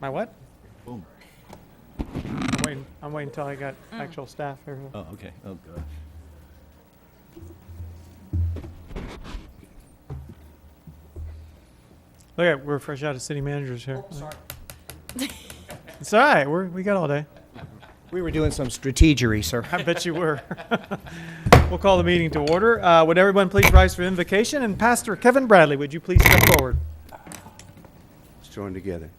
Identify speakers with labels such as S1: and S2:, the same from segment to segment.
S1: My what?
S2: Boom.
S1: I'm waiting until I got actual staff here.
S2: Oh, okay. Oh, God.
S1: Look at, we're fresh out of city managers here. Sorry. It's all right. We got all day.
S3: We were doing some strategery, sir.
S1: I bet you were. We'll call the meeting to order. Would everyone please rise for invocation? And Pastor Kevin Bradley, would you please step forward?
S4: Let's join together.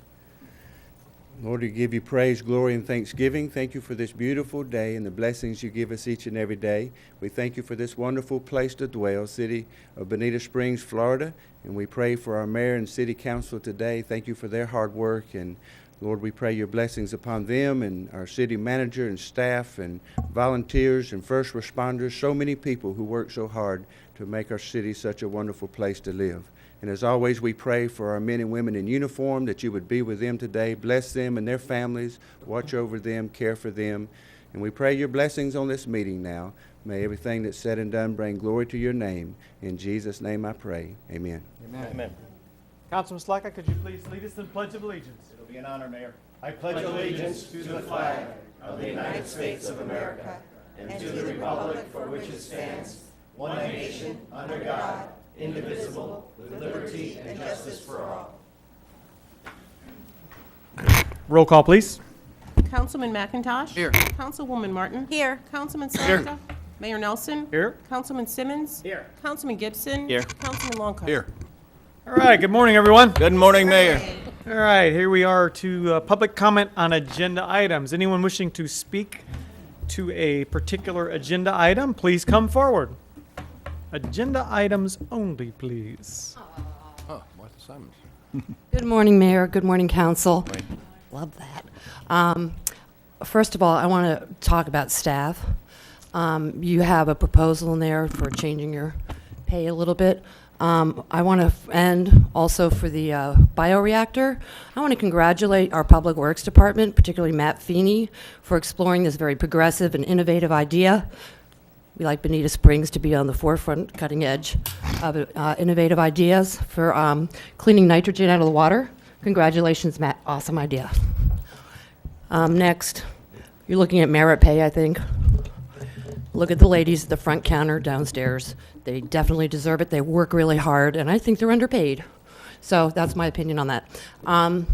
S4: Lord, we give you praise, glory, and thanksgiving. Thank you for this beautiful day and the blessings you give us each and every day. We thank you for this wonderful place to dwell, city of Bonita Springs, Florida. And we pray for our mayor and city council today. Thank you for their hard work. And Lord, we pray your blessings upon them and our city manager and staff and volunteers and first responders, so many people who work so hard to make our city such a wonderful place to live. And as always, we pray for our men and women in uniform that you would be with them today, bless them and their families, watch over them, care for them. And we pray your blessings on this meeting now. May everything that's said and done bring glory to your name. In Jesus' name I pray. Amen.
S2: Amen. Amen.
S1: Councilman Slaka, could you please lead us in the Pledge of Allegiance?
S2: It'll be an honor, Mayor.
S5: I pledge allegiance to the flag of the United States of America and to the republic for which it stands, one nation, under God, indivisible, with liberty and justice for all.
S1: Roll call, please.
S6: Councilman McIntosh.
S3: Here.
S6: Councilwoman Martin. Here. Councilman Slaka. Mayor Nelson.
S1: Here.
S6: Councilman Simmons.
S2: Here.
S6: Councilman Gibson.
S2: Here.
S6: Councilman Longcott.
S3: Here.
S1: All right, good morning, everyone.
S2: Good morning, Mayor.
S1: All right, here we are to public comment on agenda items. Anyone wishing to speak to a particular agenda item, please come forward. Agenda items only, please.
S3: Oh, Martha Simons.
S7: Good morning, Mayor. Good morning, Council. Love that. First of all, I want to talk about staff. You have a proposal in there for changing your pay a little bit. I want to end also for the bioreactor. I want to congratulate our Public Works Department, particularly Matt Feeney, for exploring this very progressive and innovative idea. We like Bonita Springs to be on the forefront, cutting edge of innovative ideas for cleaning nitrogen out of the water. Congratulations, Matt. Awesome idea. Next, you're looking at merit pay, I think. Look at the ladies at the front counter downstairs. They definitely deserve it. They work really hard, and I think they're underpaid. So that's my opinion on that. I'm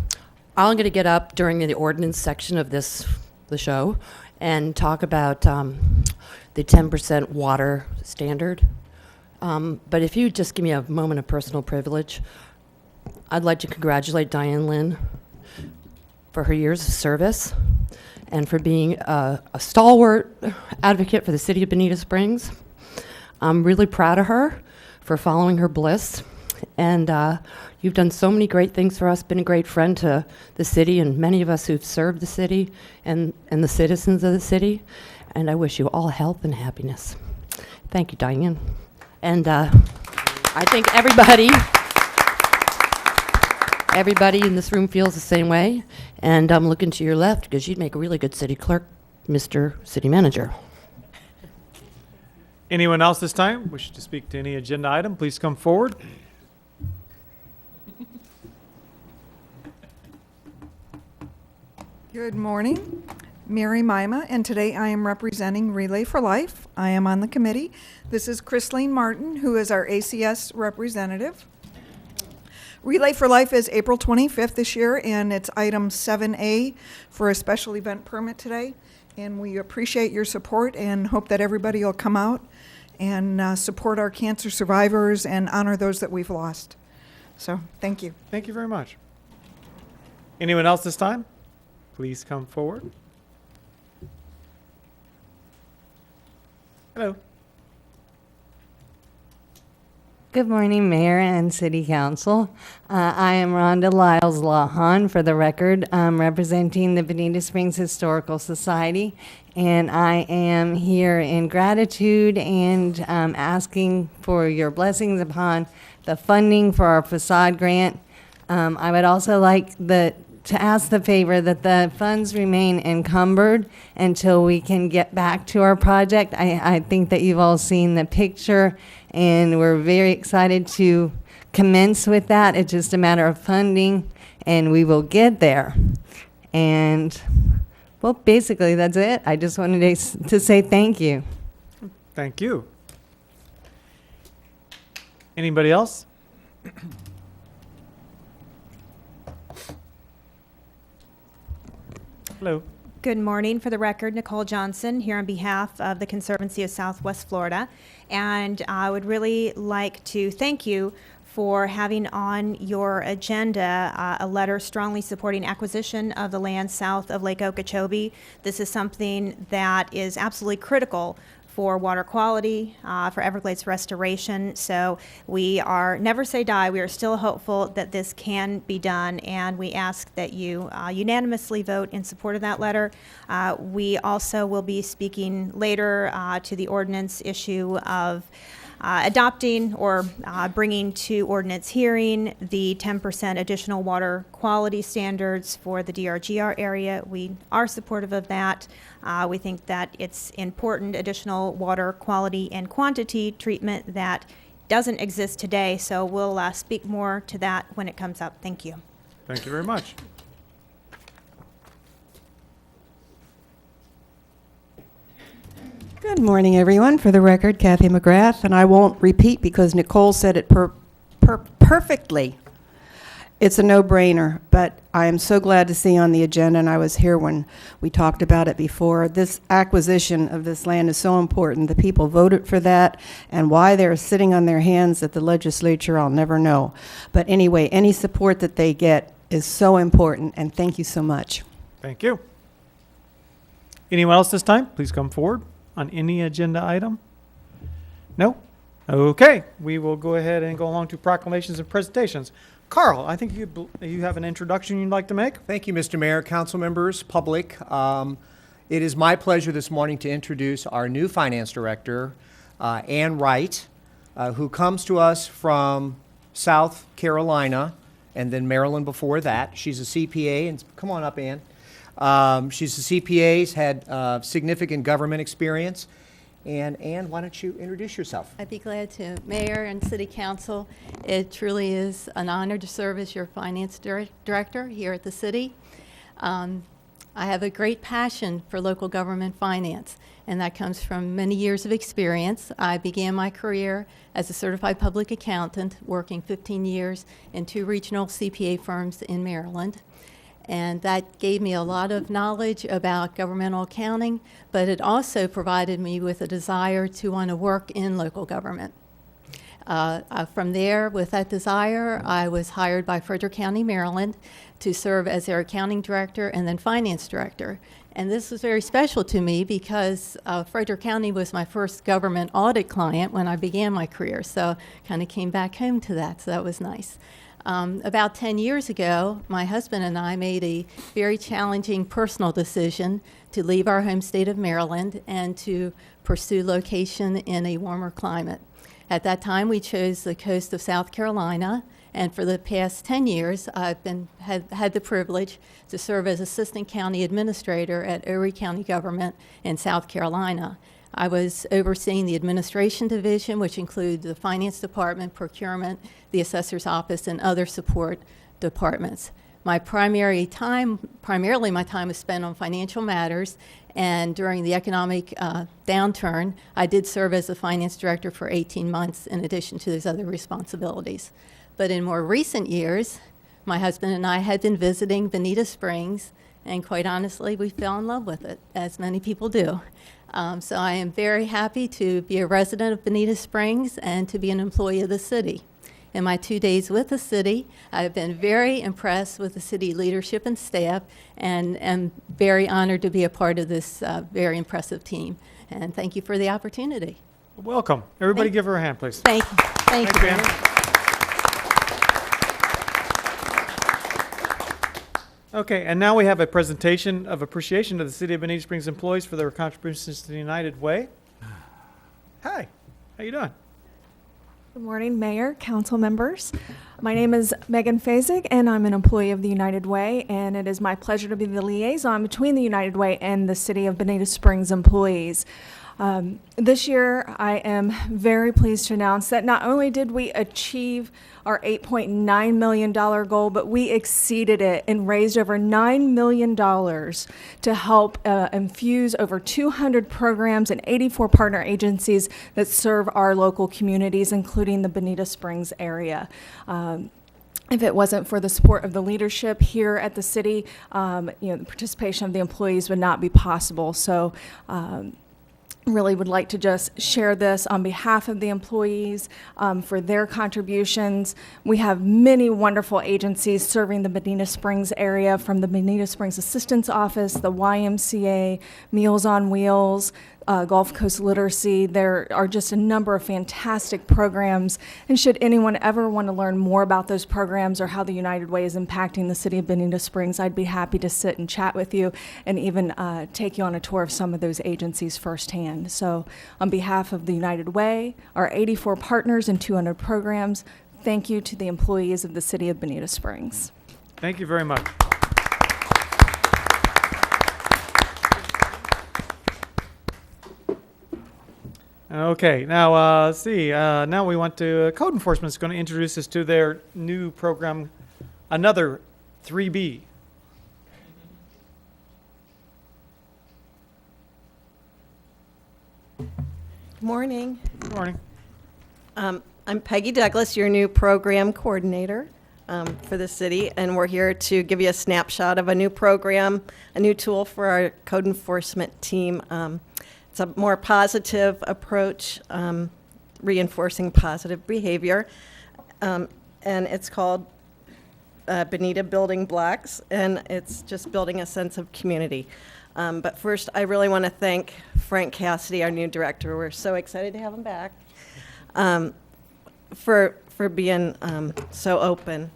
S7: going to get up during the ordinance section of the show and talk about the 10% water standard. But if you just give me a moment of personal privilege, I'd like to congratulate Diane Lynn for her years of service and for being a stalwart advocate for the city of Bonita Springs. I'm really proud of her for following her bliss. And you've done so many great things for us, been a great friend to the city and many of us who've served the city and the citizens of the city. And I wish you all health and happiness. Thank you, Diane. And I think everybody in this room feels the same way. And I'm looking to your left because you'd make a really good city clerk, Mr. City Manager.
S1: Anyone else this time wish to speak to any agenda item, please come forward.
S8: Good morning, Mary Mima, and today I am representing Relay for Life. I am on the committee. This is Christine Martin, who is our ACS representative. Relay for Life is April 25th this year, and it's item 7A for a special event permit today. And we appreciate your support and hope that everybody will come out and support our cancer survivors and honor those that we've lost. So, thank you.
S1: Thank you very much. Anyone else this time? Please come forward. Hello.
S9: Good morning, Mayor and City Council. I am Rhonda Lyles Lahan, for the record, representing the Bonita Springs Historical Society, and I am here in gratitude and asking for your blessings upon the funding for our facade grant. I would also like to ask the favor that the funds remain encumbered until we can get back to our project. I think that you've all seen the picture, and we're very excited to commence with that. It's just a matter of funding, and we will get there. And, well, basically, that's it. I just wanted to say thank you.
S1: Thank you. Anybody else? Hello.
S10: Good morning. For the record, Nicole Johnson here on behalf of the Conservancy of Southwest Florida. And I would really like to thank you for having on your agenda a letter strongly supporting acquisition of the land south of Lake Okeechobee. This is something that is absolutely critical for water quality, for Everglades restoration. So we are never say die. We are still hopeful that this can be done, and we ask that you unanimously vote in support of that letter. We also will be speaking later to the ordinance issue of adopting or bringing to ordinance hearing the 10% additional water quality standards for the DRGR area. We are supportive of that. We think that it's important additional water quality and quantity treatment that doesn't exist today. So we'll speak more to that when it comes up. Thank you.
S1: Thank you very much.
S11: Good morning, everyone. For the record, Kathy McGrath, and I won't repeat because Nicole said it perfectly. It's a no-brainer, but I am so glad to see on the agenda, and I was here when we talked about it before. This acquisition of this land is so important. The people voted for that, and why they're sitting on their hands at the legislature, I'll never know. But anyway, any support that they get is so important, and thank you so much.
S1: Thank you. Anyone else this time? Please come forward on any agenda item. No? Okay. We will go ahead and go along to proclamations and presentations. Carl, I think you have an introduction you'd like to make.
S3: Thank you, Mr. Mayor, council members, public. It is my pleasure this morning to introduce our new finance director, Ann Wright, who comes to us from South Carolina and then Maryland before that. She's a CPA, and come on up, Ann. She's a CPA, has had significant government experience. And Ann, why don't you introduce yourself?
S12: I'd be glad to. Mayor and City Council, it truly is an honor to serve as your finance director here at the city. I have a great passion for local government finance, and that comes from many years of experience. I began my career as a certified public accountant, working 15 years in 2 regional CPA firms in Maryland. And that gave me a lot of knowledge about governmental accounting, but it also provided me with a desire to want to work in local government. From there, with that desire, I was hired by Frederick County, Maryland, to serve as their accounting director and then finance director. And this was very special to me because Frederick County was my first government audit client when I began my career, so kind of came back home to that, so that was nice. About 10 years ago, my husband and I made a very challenging personal decision to leave our home state of Maryland and to pursue location in a warmer climate. At that time, we chose the coast of South Carolina, and for the past 10 years, I've had the privilege to serve as Assistant County Administrator at Erie County Government in South Carolina. I was overseeing the administration division, which includes the finance department, procurement, the assessor's office, and other support departments. Primarily my time was spent on financial matters, and during the economic downturn, I did serve as the finance director for 18 months in addition to those other responsibilities. But in more recent years, my husband and I had been visiting Bonita Springs, and quite honestly, we fell in love with it, as many people do. So I am very happy to be a resident of Bonita Springs and to be an employee of the city. In my 2 days with the city, I've been very impressed with the city leadership and staff, and am very honored to be a part of this very impressive team. And thank you for the opportunity.
S1: Welcome. Everybody give her a hand, please.
S12: Thank you. Thank you,
S1: Ann.
S12: Mayor.
S1: Okay, and now we have a presentation of appreciation to the City of Bonita Springs employees for their contributions to the United Way. Hi, how you doing?
S13: Good morning, Mayor, council members. My name is Megan Fazig, and I'm an employee of the United Way, and it is my pleasure to be the liaison between the United Way and the City of Bonita Springs employees. This year, I am very pleased to announce that not only did we achieve our $8.9 million goal, but we exceeded it and raised over $9 million to help infuse over 200 programs and 84 partner agencies that serve our local communities, including the Bonita Springs area. If it wasn't for the support of the leadership here at the city, the participation of the employees would not be possible. So really would like to just share this on behalf of the employees for their contributions. We have many wonderful agencies serving the Bonita Springs area, from the Bonita Springs Assistance Office, the YMCA, Meals on Wheels, Gulf Coast Literacy. There are just a number of fantastic programs, and should anyone ever want to learn more about those programs or how the United Way is impacting the city of Bonita Springs, I'd be happy to sit and chat with you and even take you on a tour of some of those agencies firsthand. So on behalf of the United Way, our 84 partners and 200 programs, thank you to the employees of the city of Bonita Springs.
S1: Thank you very much. Okay, now let's see. Now we want to code enforcement is going to introduce us to their new program, another 3B.
S14: Good morning.
S1: Good morning.
S14: I'm Peggy Douglas, your new program coordinator for the city, and we're here to give you a snapshot of a new program, a new tool for our code enforcement team. It's a more positive approach, reinforcing positive behavior, and it's called Bonita Building Blocks, and it's just building a sense of community. But first, I really want to thank Frank Cassidy, our new director. We're so excited to have him back, for being so open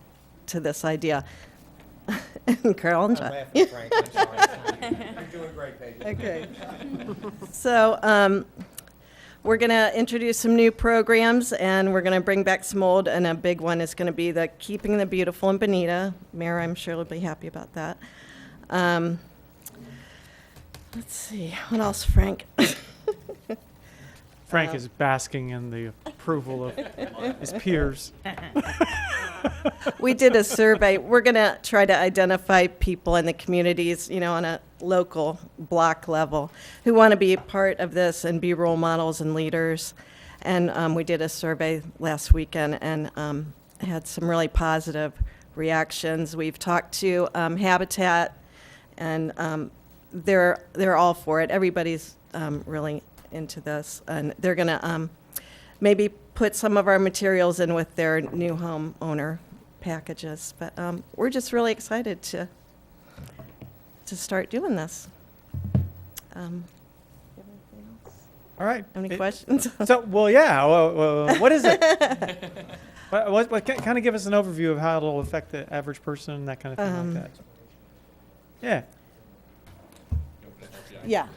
S14: to this idea. And Carol and John.
S3: You're doing great, Peggy.
S14: Okay. So we're going to introduce some new programs, and we're going to bring back some old, and a big one is going to be the Keeping the Beautiful in Bonita. Mayor, I'm sure will be happy about that. Let's see, what else, Frank?
S1: Frank is basking in the approval of his peers.
S14: We did a survey. We're going to try to identify people in the communities, on a local block level who want to be part of this and be role models and leaders. And we did a survey last weekend and had some really positive reactions. We've talked to Habitat, and they're all for it. Everybody's really into this, and they're going to maybe put some of our materials in with their new homeowner packages. But we're just really excited to start doing this.
S1: All right.
S14: Any questions?
S1: What is it? what kind of give us an overview of how it'll affect the average person, that kind of thing like that? Yeah.
S14: Yeah.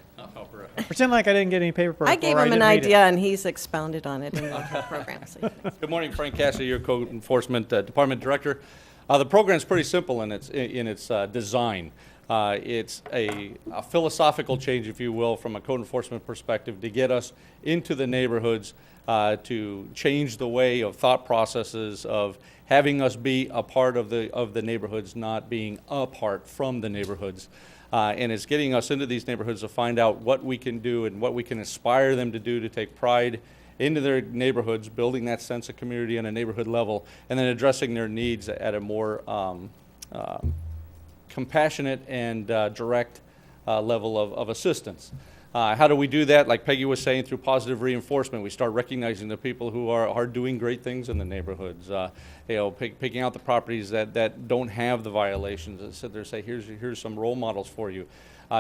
S1: Pretend like I didn't get any paperwork.
S14: I gave him an idea, and he's expounded on it in the program. So.
S15: Good morning, Frank Cassidy, your Code Enforcement Department Director. The program is pretty simple in its design. It's a philosophical change, if you will, from a code enforcement perspective to get us into the neighborhoods, to change the way of thought processes of having us be a part of the neighborhoods, not being apart from the neighborhoods. And it's getting us into these neighborhoods to find out what we can do and what we can inspire them to do to take pride into their neighborhoods, building that sense of community on a neighborhood level, and then addressing their needs at a more compassionate and direct level of assistance. How do we do that? Like Peggy was saying, through positive reinforcement. We start recognizing the people who are doing great things in the neighborhoods. Picking out the properties that don't have the violations, and sit there and say, here's some role models for you.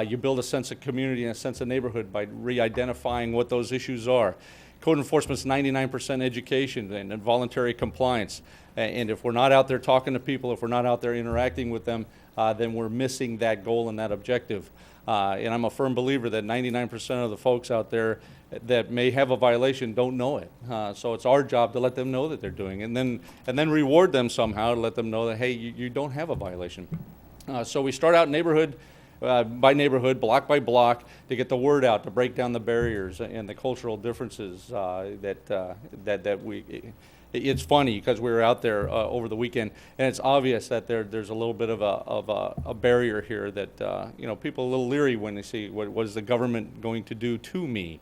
S15: You build a sense of community and a sense of neighborhood by re-identifying what those issues are. Code enforcement's 99% education and voluntary compliance. And if we're not out there talking to people, if we're not out there interacting with them, then we're missing that goal and that objective. And I'm a firm believer that 99% of the folks out there that may have a violation don't know it. So it's our job to let them know that they're doing it, and then reward them somehow to let them know that, hey, you don't have a violation. So we start out neighborhood by neighborhood, block by block, to get the word out, to break down the barriers and the cultural differences that we. It's funny because we were out there over the weekend, and it's obvious that there's a little bit of a barrier here that people are a little leery when they see what is the government going to do to me.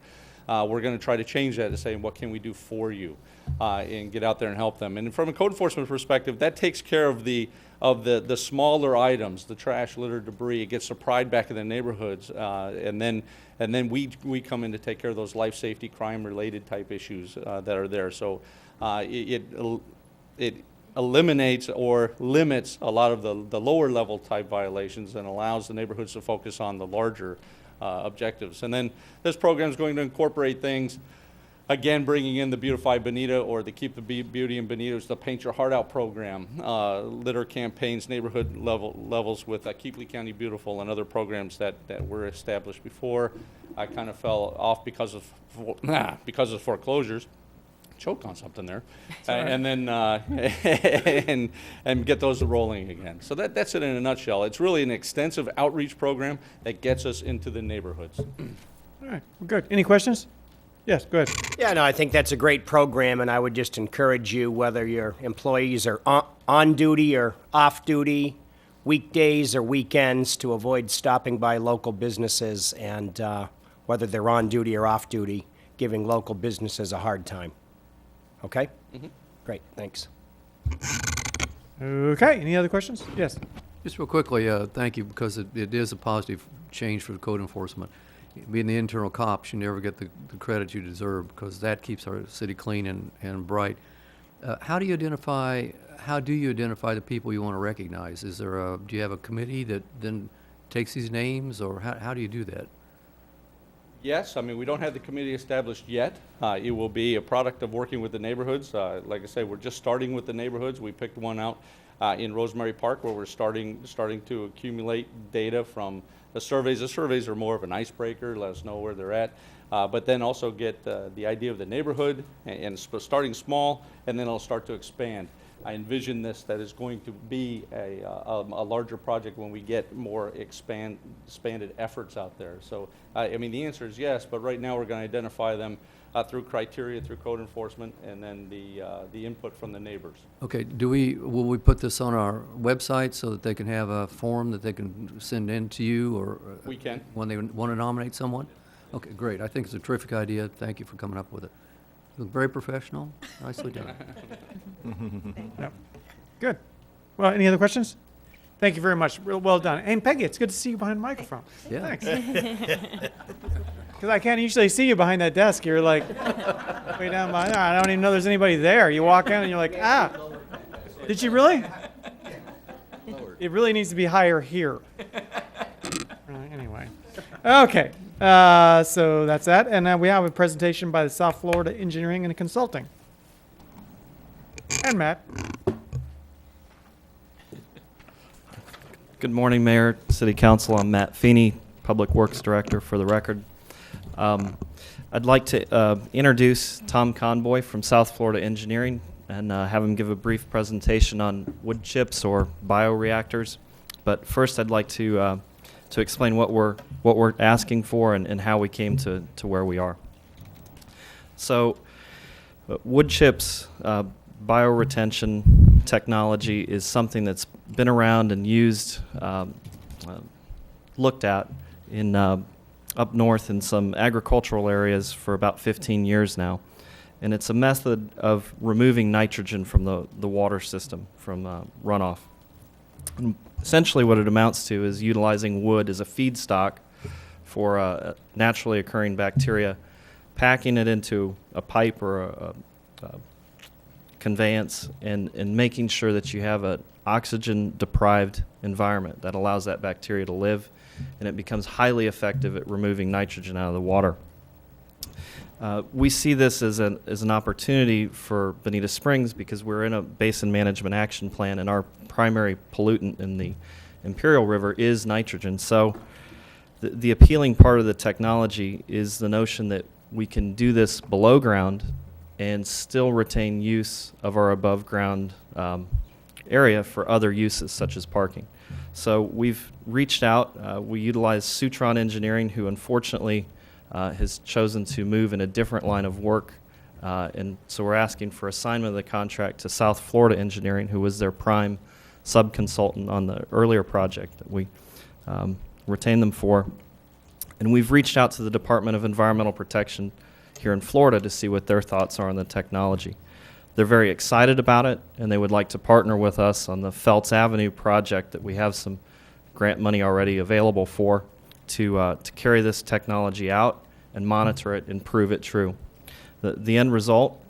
S15: We're going to try to change that to say, what can we do for you, and get out there and help them. And from a code enforcement perspective, that takes care of the smaller items, the trash, litter, debris. It gets supplied back in the neighborhoods, and then we come in to take care of those life safety, crime-related type issues that are there. So it eliminates or limits a lot of the lower level type violations and allows the neighborhoods to focus on the larger objectives. And then this program is going to incorporate things, again, bringing in the Beautify Bonita or the Keep the Beauty in Bonita, is the Paint Your Heart Out program, litter campaigns, neighborhood levels with Keep Lee County Beautiful and other programs that were established before. I kind of fell off because of foreclosures. Choked on something there, and then and get those rolling again. So that's it in a nutshell. It's really an extensive outreach program that gets us into the neighborhoods.
S1: All right, well, good. Any questions? Yes, go ahead.
S16: Yeah, no, I think that's a great program, and I would just encourage you, whether your employees are on duty or off duty, weekdays or weekends, to avoid stopping by local businesses, and whether they're on duty or off duty, giving local businesses a hard time. Okay? Mm-hmm. Great, thanks.
S1: Okay, any other questions? Yes.
S17: Just real quickly, thank you, because it is a positive change for the code enforcement. Being the internal cops, you never get the credit you deserve, because that keeps our city clean and bright. How do you identify the people you want to recognize? Do you have a committee that then takes these names, or how do you do that?
S15: Yes, I mean, we don't have the committee established yet. It will be a product of working with the neighborhoods. Like I say, we're just starting with the neighborhoods. We picked one out in Rosemary Park, where we're starting to accumulate data from the surveys. The surveys are more of an icebreaker, let us know where they're at, but then also get the idea of the neighborhood, and starting small, and then it'll start to expand. I envision this that is going to be a larger project when we get more expanded efforts out there. So, I mean, the answer is yes, but right now we're going to identify them through criteria, through code enforcement, and then the input from the neighbors.
S17: Okay, will we put this on our website so that they can have a form that they can send in to you, or
S15: we can,
S17: when they want to nominate someone? Okay, great. I think it's a terrific idea. Thank you for coming up with it. You look very professional. Nicely done.
S1: Yep. Good. Well, any other questions? Thank you very much. Real well done. And Peggy, it's good to see you behind the microphone.
S17: Yeah.
S1: Thanks. Because I can't usually see you behind that desk. You're like way down behind there. I don't even know there's anybody there. You walk in and you're like, Did you really? It really needs to be higher here. Anyway. Okay. So that's that. And we have a presentation by the South Florida Engineering and Consulting. And Matt.
S18: Good morning, Mayor, City Council. I'm Matt Feeney, Public Works Director, for the record. I'd like to introduce Tom Conboy from South Florida Engineering and have him give a brief presentation on wood chips or bioreactors. But first, I'd like to explain what we're asking for and how we came to where we are. So, wood chips, bioretention technology is something that's been around and used, looked at in up north in some agricultural areas for about 15 years now. And it's a method of removing nitrogen from the water system, from runoff. And essentially what it amounts to is utilizing wood as a feedstock for naturally occurring bacteria, packing it into a pipe or a conveyance, and making sure that you have an oxygen-deprived environment that allows that bacteria to live, and it becomes highly effective at removing nitrogen out of the water. We see this as an opportunity for Bonita Springs because we're in a basin management action plan, and our primary pollutant in the Imperial River is nitrogen. So the appealing part of the technology is the notion that we can do this below ground and still retain use of our above ground area for other uses such as parking. So we've reached out. We utilize Sutron Engineering, who unfortunately has chosen to move in a different line of work. And so we're asking for assignment of the contract to South Florida Engineering, who was their prime sub-consultant on the earlier project that we retained them for. And we've reached out to the Department of Environmental Protection here in Florida to see what their thoughts are on the technology. They're very excited about it, and they would like to partner with us on the Feltz Avenue project that we have some grant money already available for to carry this technology out and monitor it and prove it true. The end result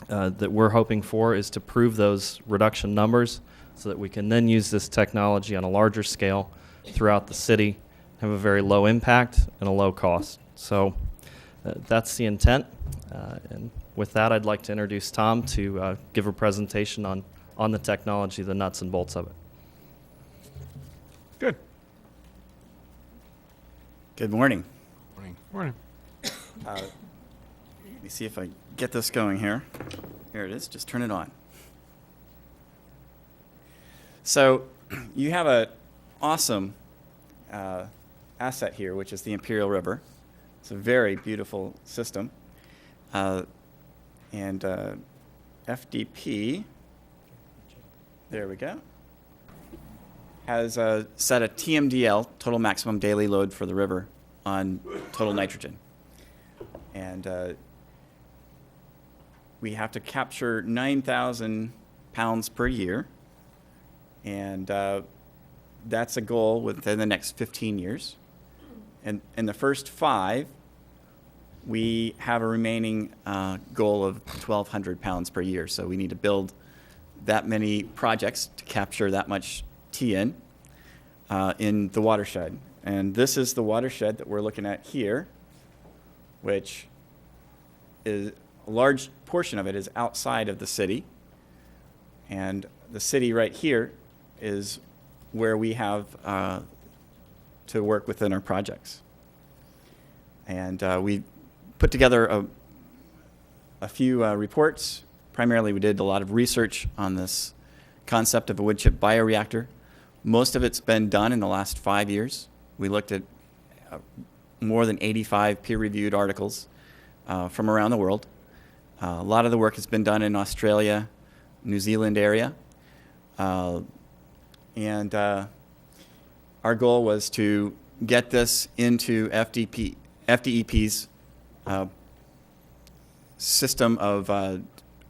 S18: that we're hoping for is to prove those reduction numbers so that we can then use this technology on a larger scale throughout the city, have a very low impact and a low cost. So that's the intent. And with that, I'd like to introduce Tom to give a presentation on the technology, the nuts and bolts of it.
S1: Good.
S19: Good morning.
S1: Morning.
S19: Let me see if I get this going here. Here it is. Just turn it on. So you have an awesome asset here, which is the Imperial River. It's a very beautiful system. And FDP, there we go, has set a TMDL, total maximum daily load for the river, on total nitrogen. And we have to capture 9,000 pounds per year. And that's a goal within the next 15 years. And in the first 5, we have a remaining goal of 1,200 pounds per year. So we need to build that many projects to capture that much TN in the watershed. And this is the watershed that we're looking at here, which is a large portion of it is outside of the city. And the city right here is where we have to work within our projects. And we put together a few reports. Primarily, we did a lot of research on this concept of a wood chip bioreactor. Most of it's been done in the last 5 years. We looked at more than 85 peer-reviewed articles from around the world. A lot of the work has been done in Australia, New Zealand area. And our goal was to get this into FDEP's system of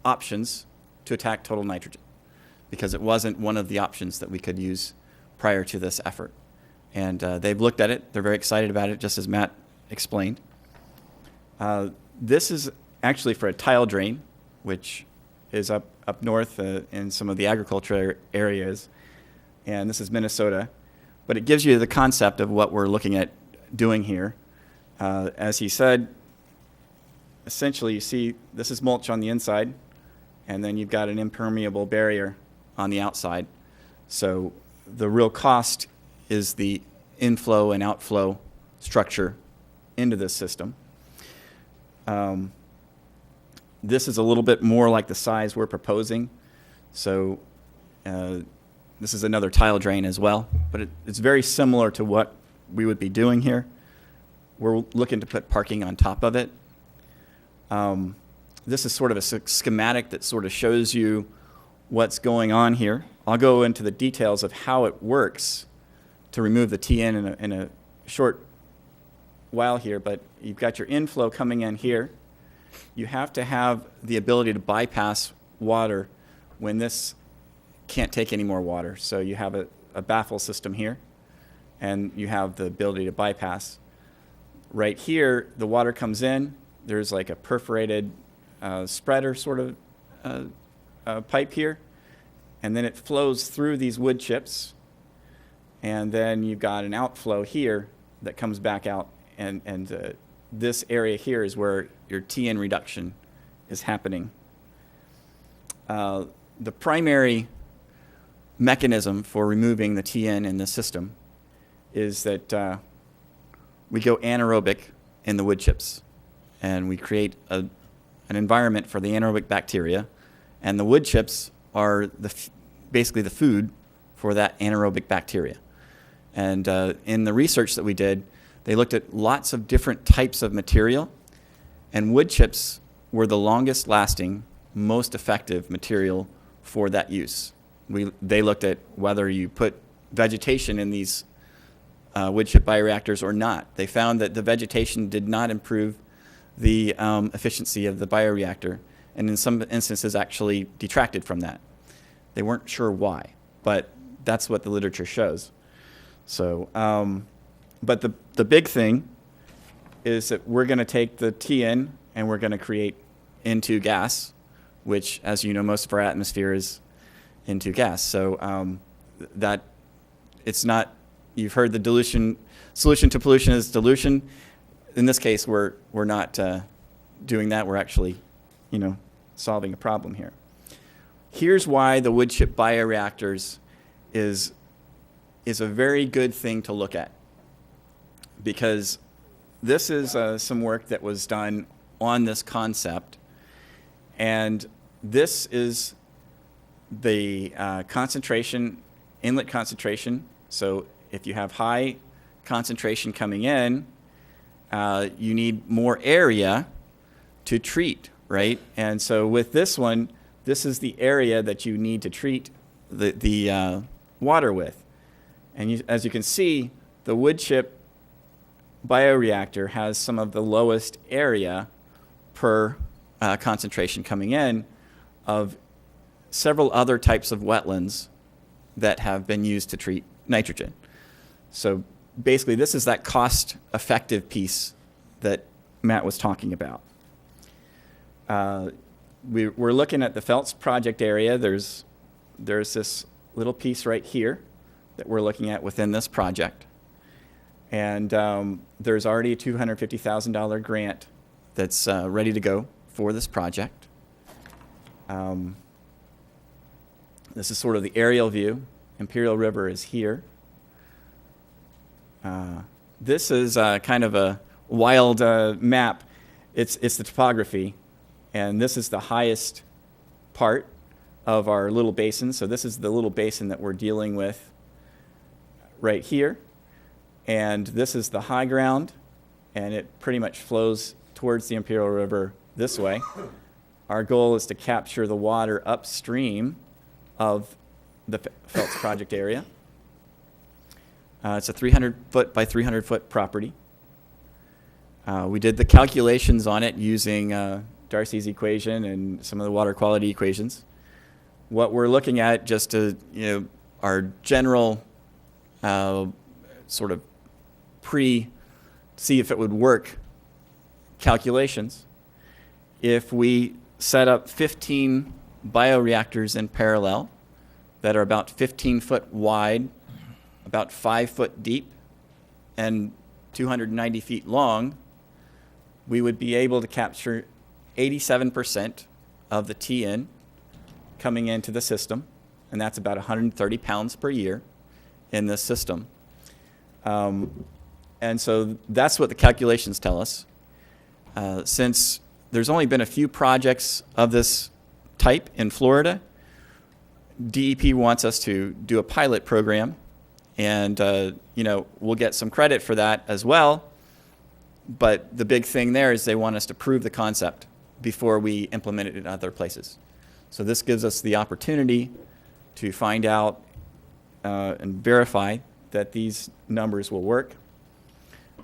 S19: options to attack total nitrogen, because it wasn't one of the options that we could use prior to this effort. And they've looked at it. They're very excited about it, just as Matt explained. This is actually for a tile drain, which is up north in some of the agriculture areas. And this is Minnesota. But it gives you the concept of what we're looking at doing here. As he said, essentially you see this is mulch on the inside, and then you've got an impermeable barrier on the outside. So the real cost is the inflow and outflow structure into this system. This is a little bit more like the size we're proposing. So this is another tile drain as well, but it's very similar to what we would be doing here. We're looking to put parking on top of it. This is sort of a schematic that sort of shows you what's going on here. I'll go into the details of how it works to remove the TN in a short while here, but you've got your inflow coming in here. You have to have the ability to bypass water when this can't take any more water. So you have a baffle system here, and you have the ability to bypass. Right here, the water comes in. There's like a perforated spreader sort of pipe here, and then it flows through these wood chips, and then you've got an outflow here that comes back out, and this area here is where your TN reduction is happening. The primary mechanism for removing the TN in the system is that we go anaerobic in the wood chips, and we create an environment for the anaerobic bacteria, and the wood chips are basically the food for that anaerobic bacteria. And in the research that we did, they looked at lots of different types of material, and wood chips were the longest lasting, most effective material for that use. They looked at whether you put vegetation in these wood chip bioreactors or not. They found that the vegetation did not improve the efficiency of the bioreactor, and in some instances actually detracted from that. They weren't sure why, but that's what the literature shows. So, but the big thing is that we're going to take the TN and we're going to create N2 gas, which, as you know, most of our atmosphere is N2 gas. So that it's not, you've heard the solution to pollution is dilution. In this case, we're not doing that. We're actually, solving a problem here. Here's why the wood chip bioreactors is a very good thing to look at, because this is some work that was done on this concept, and this is the concentration, inlet concentration. So if you have high concentration coming in, you need more area to treat, right? And so with this one, this is the area that you need to treat the water with. And as you can see, the wood chip bioreactor has some of the lowest area per concentration coming in of several other types of wetlands that have been used to treat nitrogen. So basically, this is that cost-effective piece that Matt was talking about. We're looking at the Phelps project area. There's this little piece right here that we're looking at within this project. And there's already a $250,000 grant that's ready to go for this project. This is sort of the aerial view. Imperial River is here. This is kind of a wild map. It's the topography, and this is the highest part of our little basin. So this is the little basin that we're dealing with right here. And this is the high ground, and it pretty much flows towards the Imperial River this way. Our goal is to capture the water upstream of the Phelps project area. It's a 300-foot by 300-foot property. We did the calculations on it using Darcy's equation and some of the water quality equations. What we're looking at, just to our general sort of see if it would work calculations, if we set up 15 bioreactors in parallel that are about 15 foot wide, about 5 foot deep, and 290 feet long, we would be able to capture 87% of the TN coming into the system, and that's about 130 pounds per year in this system. And so that's what the calculations tell us. Since there's only been a few projects of this type in Florida, DEP wants us to do a pilot program, and we'll get some credit for that as well. But the big thing there is they want us to prove the concept before we implement it in other places. So this gives us the opportunity to find out and verify that these numbers will work.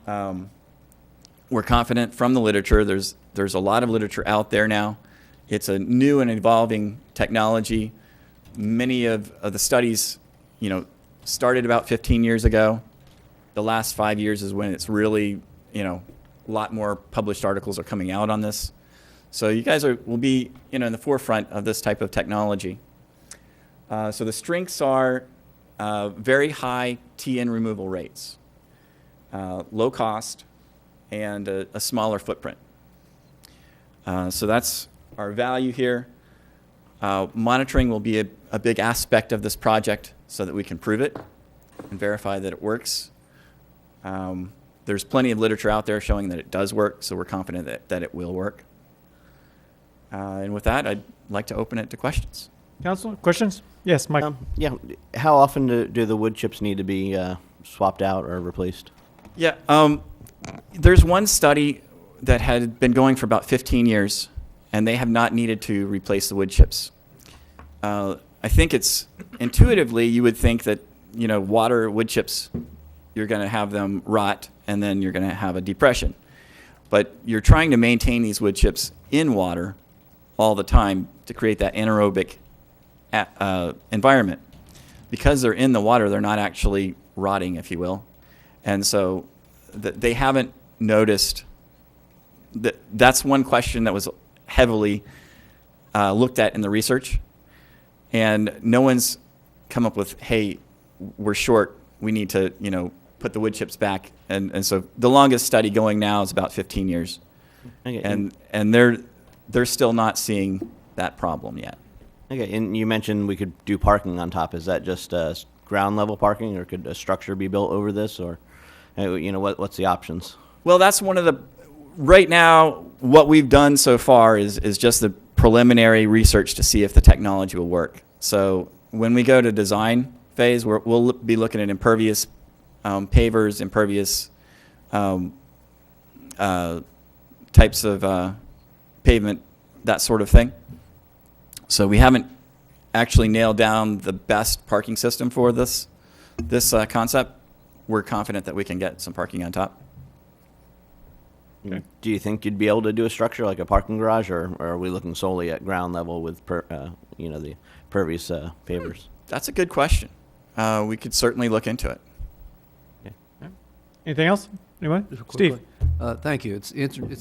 S19: We're confident from the literature. There's a lot of literature out there now. It's a new and evolving technology. Many of the studies, started about 15 years ago. The last 5 years is when it's really, a lot more published articles are coming out on this. So you guys will be, in the forefront of this type of technology. So the strengths are very high TN removal rates, low cost, and a smaller footprint. So that's our value here. Monitoring will be a big aspect of this project so that we can prove it and verify that it works. There's plenty of literature out there showing that it does work, so we're confident that it will work. And with that, I'd like to open it to questions.
S1: Council, questions? Yes, Mike.
S20: Yeah, how often do the wood chips need to be swapped out or replaced?
S19: Yeah, there's one study that had been going for about 15 years, and they have not needed to replace the wood chips. I think it's intuitively you would think that, you know, water wood chips, you're going to have them rot, and then you're going to have a depression. But you're trying to maintain these wood chips in water all the time to create that anaerobic environment. Because they're in the water, they're not actually rotting, if you will. And so they haven't noticed that. That's one question that was heavily looked at in the research. And no one's come up with, hey, we're short, we need to, you know, put the wood chips back. And so the longest study going now is about 15 years.
S20: Okay.
S19: And they're still not seeing that problem yet.
S20: Okay, and you mentioned we could do parking on top. Is that just ground level parking, or could a structure be built over this, or you know, what's the options?
S19: Well, that's one of the, right now, what we've done so far is just the preliminary research to see if the technology will work. So when we go to design phase, we'll be looking at impervious pavers, impervious types of pavement, that sort of thing. So we haven't actually nailed down the best parking system for this concept. We're confident that we can get some parking on top.
S20: Okay. Do you think you'd be able to do a structure like a parking garage, or are we looking solely at ground level with you know, the pervious pavers?
S19: That's a good question. We could certainly look into it.
S1: Anything else? Anyone?
S17: Just
S1: Steve?
S17: quickly. Thank you. It's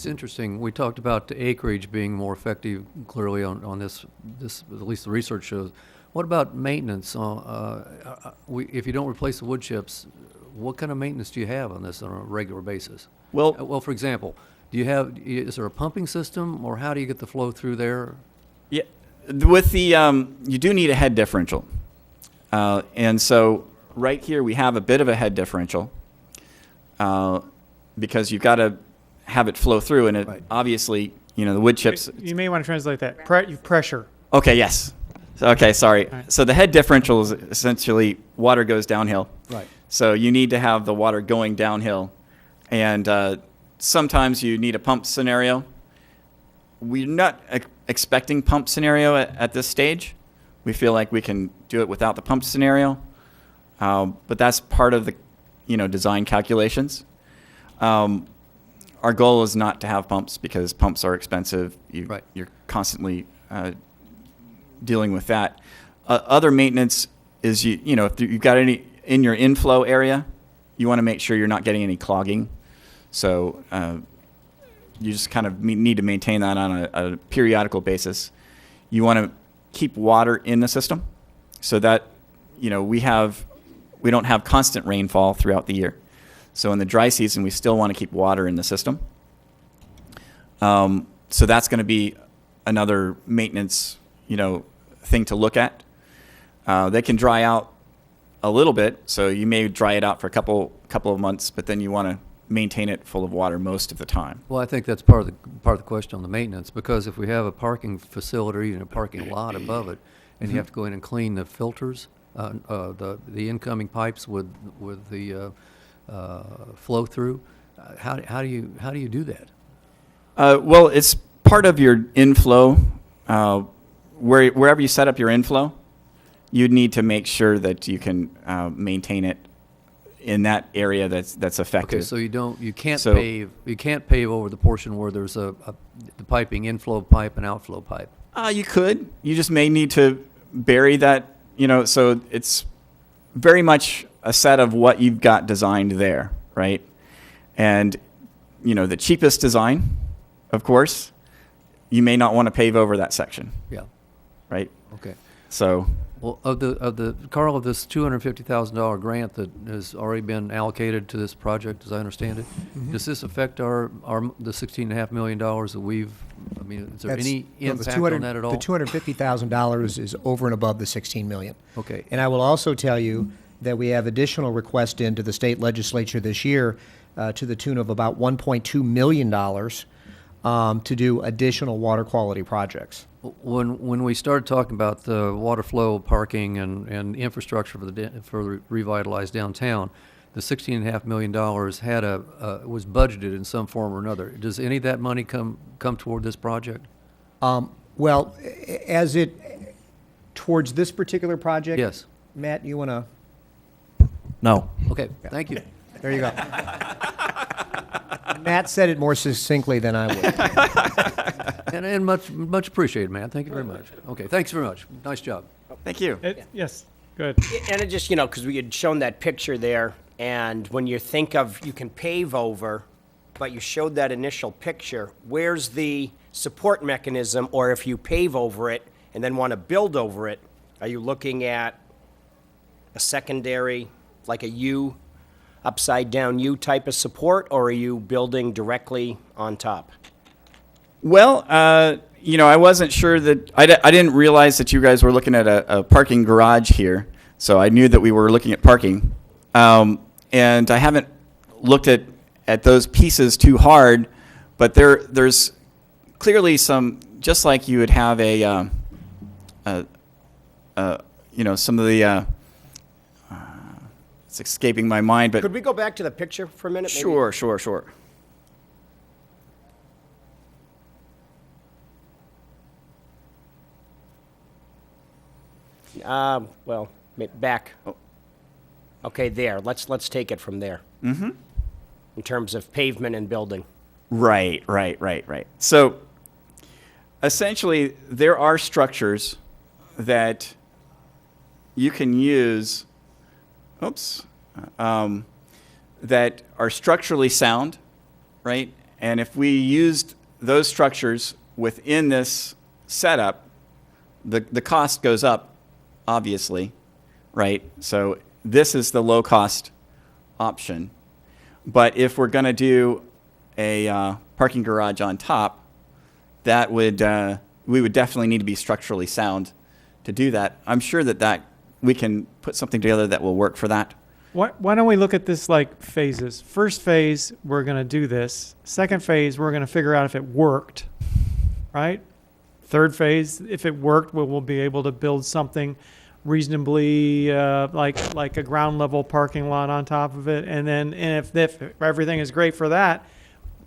S17: interesting. We talked about the acreage being more effective clearly on this, at least the research shows. What about maintenance? If you don't replace the wood chips, what kind of maintenance do you have on this on a regular basis? Well, for example, is there a pumping system, or how do you get the flow through there?
S19: Yeah, with the, you do need a head differential. And so right here we have a bit of a head differential because you've got to have it flow through, and it obviously, you know, the wood chips.
S1: You may want to translate that. Pressure.
S19: Okay, yes. Okay, sorry. Right. So the head differential is essentially water goes downhill.
S1: Right.
S19: So you need to have the water going downhill. And sometimes you need a pump scenario. We're not expecting pump scenario at this stage. We feel like we can do it without the pump scenario. But that's part of the, you know, design calculations. Our goal is not to have pumps because pumps are expensive. You're constantly dealing with that. Other maintenance is, you know, if you've got any in your inflow area, you want to make sure you're not getting any clogging. So you just kind of need to maintain that on a periodical basis. You want to keep water in the system so that, you know, we don't have constant rainfall throughout the year. So in the dry season, we still want to keep water in the system. So that's going to be another maintenance, you know, thing to look at. They can dry out a little bit, so you may dry it out for a couple of months, but then you want to maintain it full of water most of the time.
S17: Well, I think that's part of the question on the maintenance, because if we have a parking facility or even a parking lot above it, and you have to go in and clean the filters, the incoming pipes with the flow through, how do you do that?
S19: Well, it's part of your inflow. Wherever you set up your inflow, you'd need to make sure that you can maintain it in that area that's effective.
S17: Okay, so you can't pave over the portion where there's the piping inflow pipe and outflow pipe.
S19: You could. You just may need to bury that, you know, so it's very much a set of what you've got designed there, right? And, you know, the cheapest design, of course, you may not want to pave over that section.
S17: Yeah.
S19: Right?
S17: Okay.
S19: So.
S17: Well, of this $250,000 grant that has already been allocated to this project, as I understand it, does this affect the $16.5 million that we've? I mean, is there any impact on that at all?
S3: The $250,000 is over and above the $16 million.
S17: Okay.
S3: And I will also tell you that we have additional requests into the state legislature this year to the tune of about $1.2 million to do additional water quality projects.
S17: When we started talking about the water flow, parking, and infrastructure for the revitalized downtown, the $16.5 million was budgeted in some form or another. Does any of that money come toward this project?
S3: Well, towards this particular project?
S17: Yes.
S3: Matt, you want to?
S18: No.
S17: Okay, thank you.
S3: There you go. Matt said it more succinctly than I would.
S17: And much appreciated, man. Thank you very much. Okay, thanks very much. Nice job.
S19: Thank you.
S1: Yes, good.
S16: And it just, because we had shown that picture there, and when you think of, you can pave over, but you showed that initial picture, where's the support mechanism, or if you pave over it and then want to build over it, are you looking at a secondary, like a U, upside down U type of support, or are you building directly on top?
S19: Well, I wasn't sure that, I didn't realize that you guys were looking at a parking garage here, so I knew that we were looking at parking. And I haven't looked at those pieces too hard, but there's clearly some, just like you would have some of the, it's escaping my mind, but.
S16: Could we go back to the picture for a minute? Maybe?
S19: Sure.
S16: Well, back. Okay, there. Let's take it from there.
S19: Mm-hmm.
S16: In terms of pavement and building.
S19: Right. So, essentially, there are structures that you can use, that are structurally sound, right? And if we used those structures within this setup, the cost goes up, obviously, right? So this is the low-cost option. But if we're going to do a parking garage on top, that would we would definitely need to be structurally sound to do that. I'm sure that we can put something together that will work for that.
S1: Why don't we look at this like phases? First phase, we're going to do this. Second phase, we're going to figure out if it worked, right? Third phase, if it worked, we'll be able to build something reasonably like a ground level parking lot on top of it. And if everything is great for that,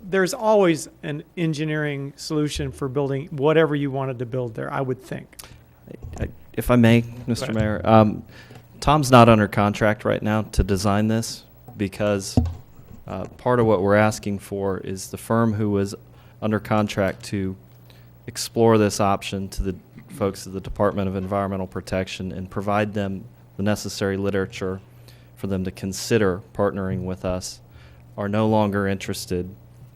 S1: there's always an engineering solution for building whatever you wanted to build there, I would think.
S18: If I may, Mr. Mayor, Tom's not under contract right now to design this because part of what we're asking for is the firm who was under contract to explore this option to the folks at the Department of Environmental Protection and provide them the necessary literature for them to consider partnering with us are no longer interested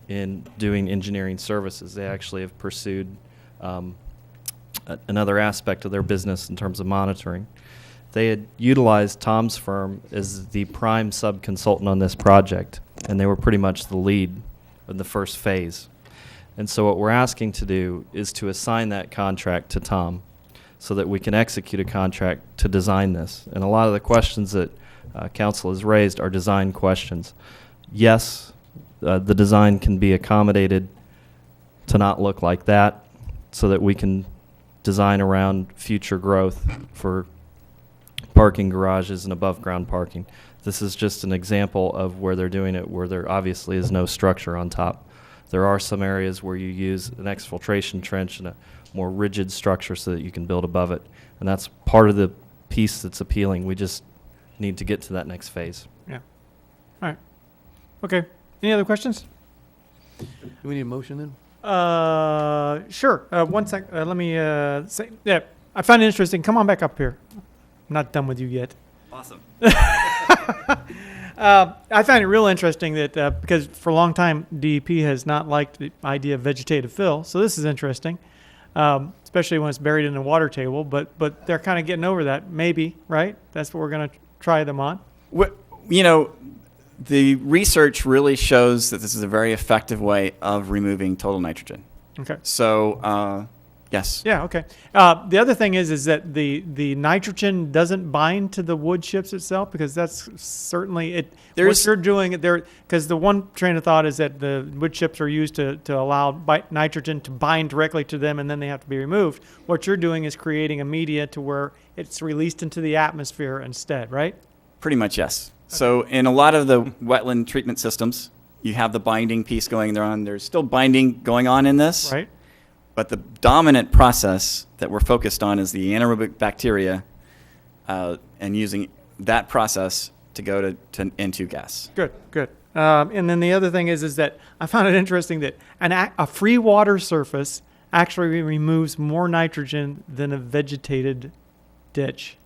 S18: in doing engineering services. They actually have pursued another aspect of their business in terms of monitoring. They had utilized Tom's firm as the prime sub-consultant on this project, and they were pretty much the lead in the first phase. And so what we're asking to do is to assign that contract to Tom so that we can execute a contract to design this. And a lot of the questions that council has raised are design questions. Yes, the design can be accommodated to not look like that so that we can design around future growth for parking garages and above ground parking. This is just an example of where they're doing it where there obviously is no structure on top. There are some areas where you use an exfiltration trench and a more rigid structure so that you can build above it. And that's part of the piece that's appealing. We just need to get to that next phase.
S1: Yeah. All right. Okay. Any other questions?
S17: Do we need a motion then?
S1: Sure. One sec. Let me say. Yeah, I found it interesting. Come on back up here. I'm not done with you yet.
S19: Awesome.
S1: I find it real interesting that because for a long time DEP has not liked the idea of vegetative fill, so this is interesting, especially when it's buried in the water table. But they're kind of getting over that, maybe, right? That's what we're going to try them on.
S19: The research really shows that this is a very effective way of removing total nitrogen.
S1: Okay.
S19: So Yes.
S1: Yeah, okay. The other thing is that the nitrogen doesn't bind to the wood chips itself, because that's certainly it. What you're doing there, because the one train of thought is that the wood chips are used to allow nitrogen to bind directly to them, and then they have to be removed. What you're doing is creating a media to where it's released into the atmosphere instead, right?
S19: Pretty much, yes. So in a lot of the wetland treatment systems, you have the binding piece going there on. There's still binding going on in this.
S1: Right.
S19: But the dominant process that we're focused on is the anaerobic bacteria, and using that process to go to N2 gas.
S1: Good, good. And then the other thing is that I found it interesting that a free water surface actually removes more nitrogen than a vegetated ditch.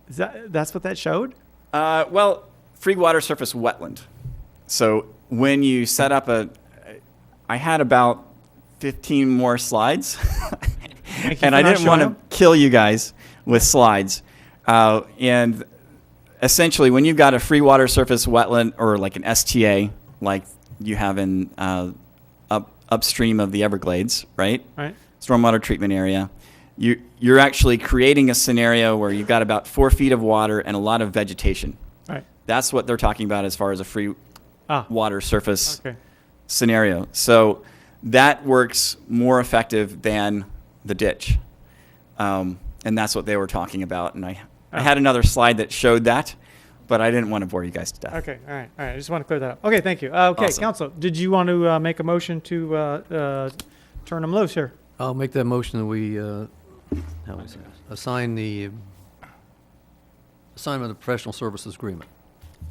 S1: That's what that showed?
S19: Well, free water surface wetland. So when you set up I had about 15 more slides, and I didn't want to kill you guys with slides. And essentially, when you've got a free water surface wetland, or like an STA, like you have in upstream of the Everglades, right?
S1: Right.
S19: Stormwater treatment area, you're actually creating a scenario where you've got about 4 feet of water and a lot of vegetation.
S1: Right.
S19: That's what they're talking about as far as a free water surface
S1: Okay.
S19: scenario. So that works more effective than the ditch. And that's what they were talking about. And I had another slide that showed that, but I didn't want to bore you guys to death.
S1: Okay, all right. I just want to clear that up. Okay, thank you. Okay,
S19: Awesome.
S1: Council, did you want to make a motion to turn them loose here?
S17: I'll make that motion that we assign the assignment of professional services agreement.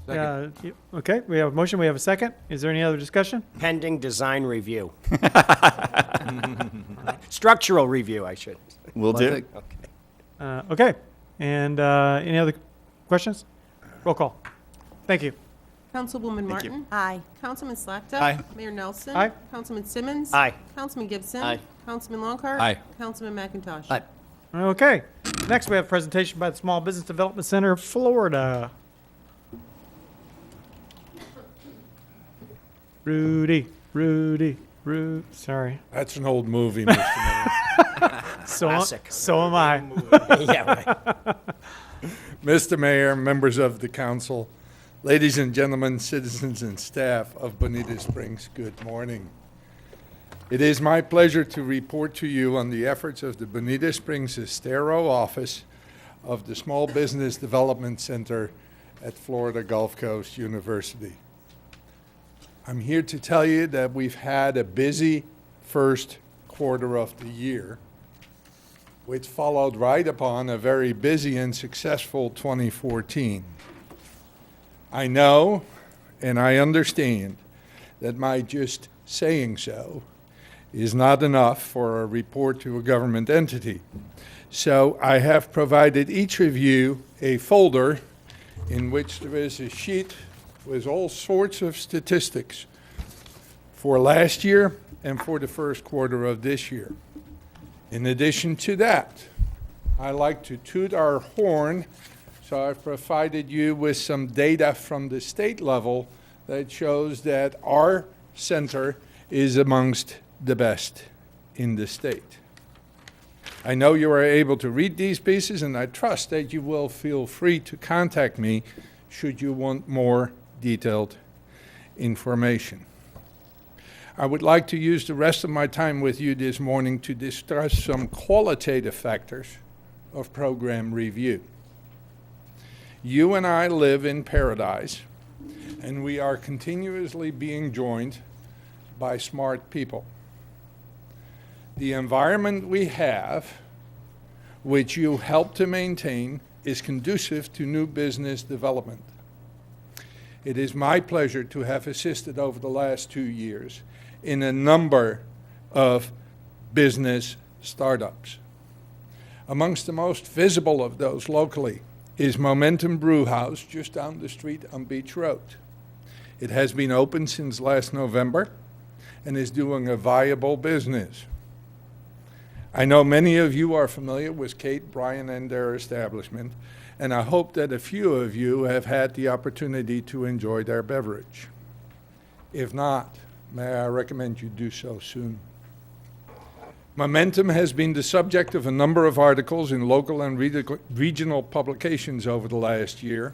S1: Okay, we have a motion. We have a second. Is there any other discussion?
S16: Pending design review. Structural review, I should.
S19: Will do.
S16: Okay.
S1: Okay, and any other questions? Roll call. Thank you.
S6: Councilwoman Martin? Aye. Councilman Slakta?
S2: Aye.
S6: Mayor Nelson?
S1: Aye.
S6: Councilman Simmons?
S16: Aye.
S6: Councilman Gibson?
S20: Aye.
S6: Councilman Longcart?
S2: Aye.
S6: Councilman McIntosh?
S17: Aye.
S1: Okay, next we have a presentation by the Small Business Development Center of Florida. Rudy, sorry.
S21: That's an old movie, Mr. Mayor.
S16: Classic.
S1: So am I.
S16: Yeah, right.
S21: Mr. Mayor, members of the council, ladies and gentlemen, citizens and staff of Bonita Springs, good morning. It is my pleasure to report to you on the efforts of the Bonita Springs Estero office of the Small Business Development Center at Florida Gulf Coast University. I'm here to tell you that we've had a busy first quarter of the year, which followed right upon a very busy and successful 2014. I know and I understand that my just saying so is not enough for a report to a government entity. So I have provided each of you a folder in which there is a sheet with all sorts of statistics for last year and for the first quarter of this year. In addition to that, I like to toot our horn, so I've provided you with some data from the state level that shows that our center is amongst the best in the state. I know you are able to read these pieces, and I trust that you will feel free to contact me should you want more detailed information. I would like to use the rest of my time with you this morning to discuss some qualitative factors of program review. You and I live in paradise, and we are continuously being joined by smart people. The environment we have, which you help to maintain, is conducive to new business development. It is my pleasure to have assisted over the last 2 years in a number of business startups. Amongst the most visible of those locally is Momentum Brew House just down the street on Beach Road. It has been open since last November and is doing a viable business. I know many of you are familiar with Kate, Brian, and their establishment, and I hope that a few of you have had the opportunity to enjoy their beverage. If not, may I recommend you do so soon. Momentum has been the subject of a number of articles in local and regional publications over the last year,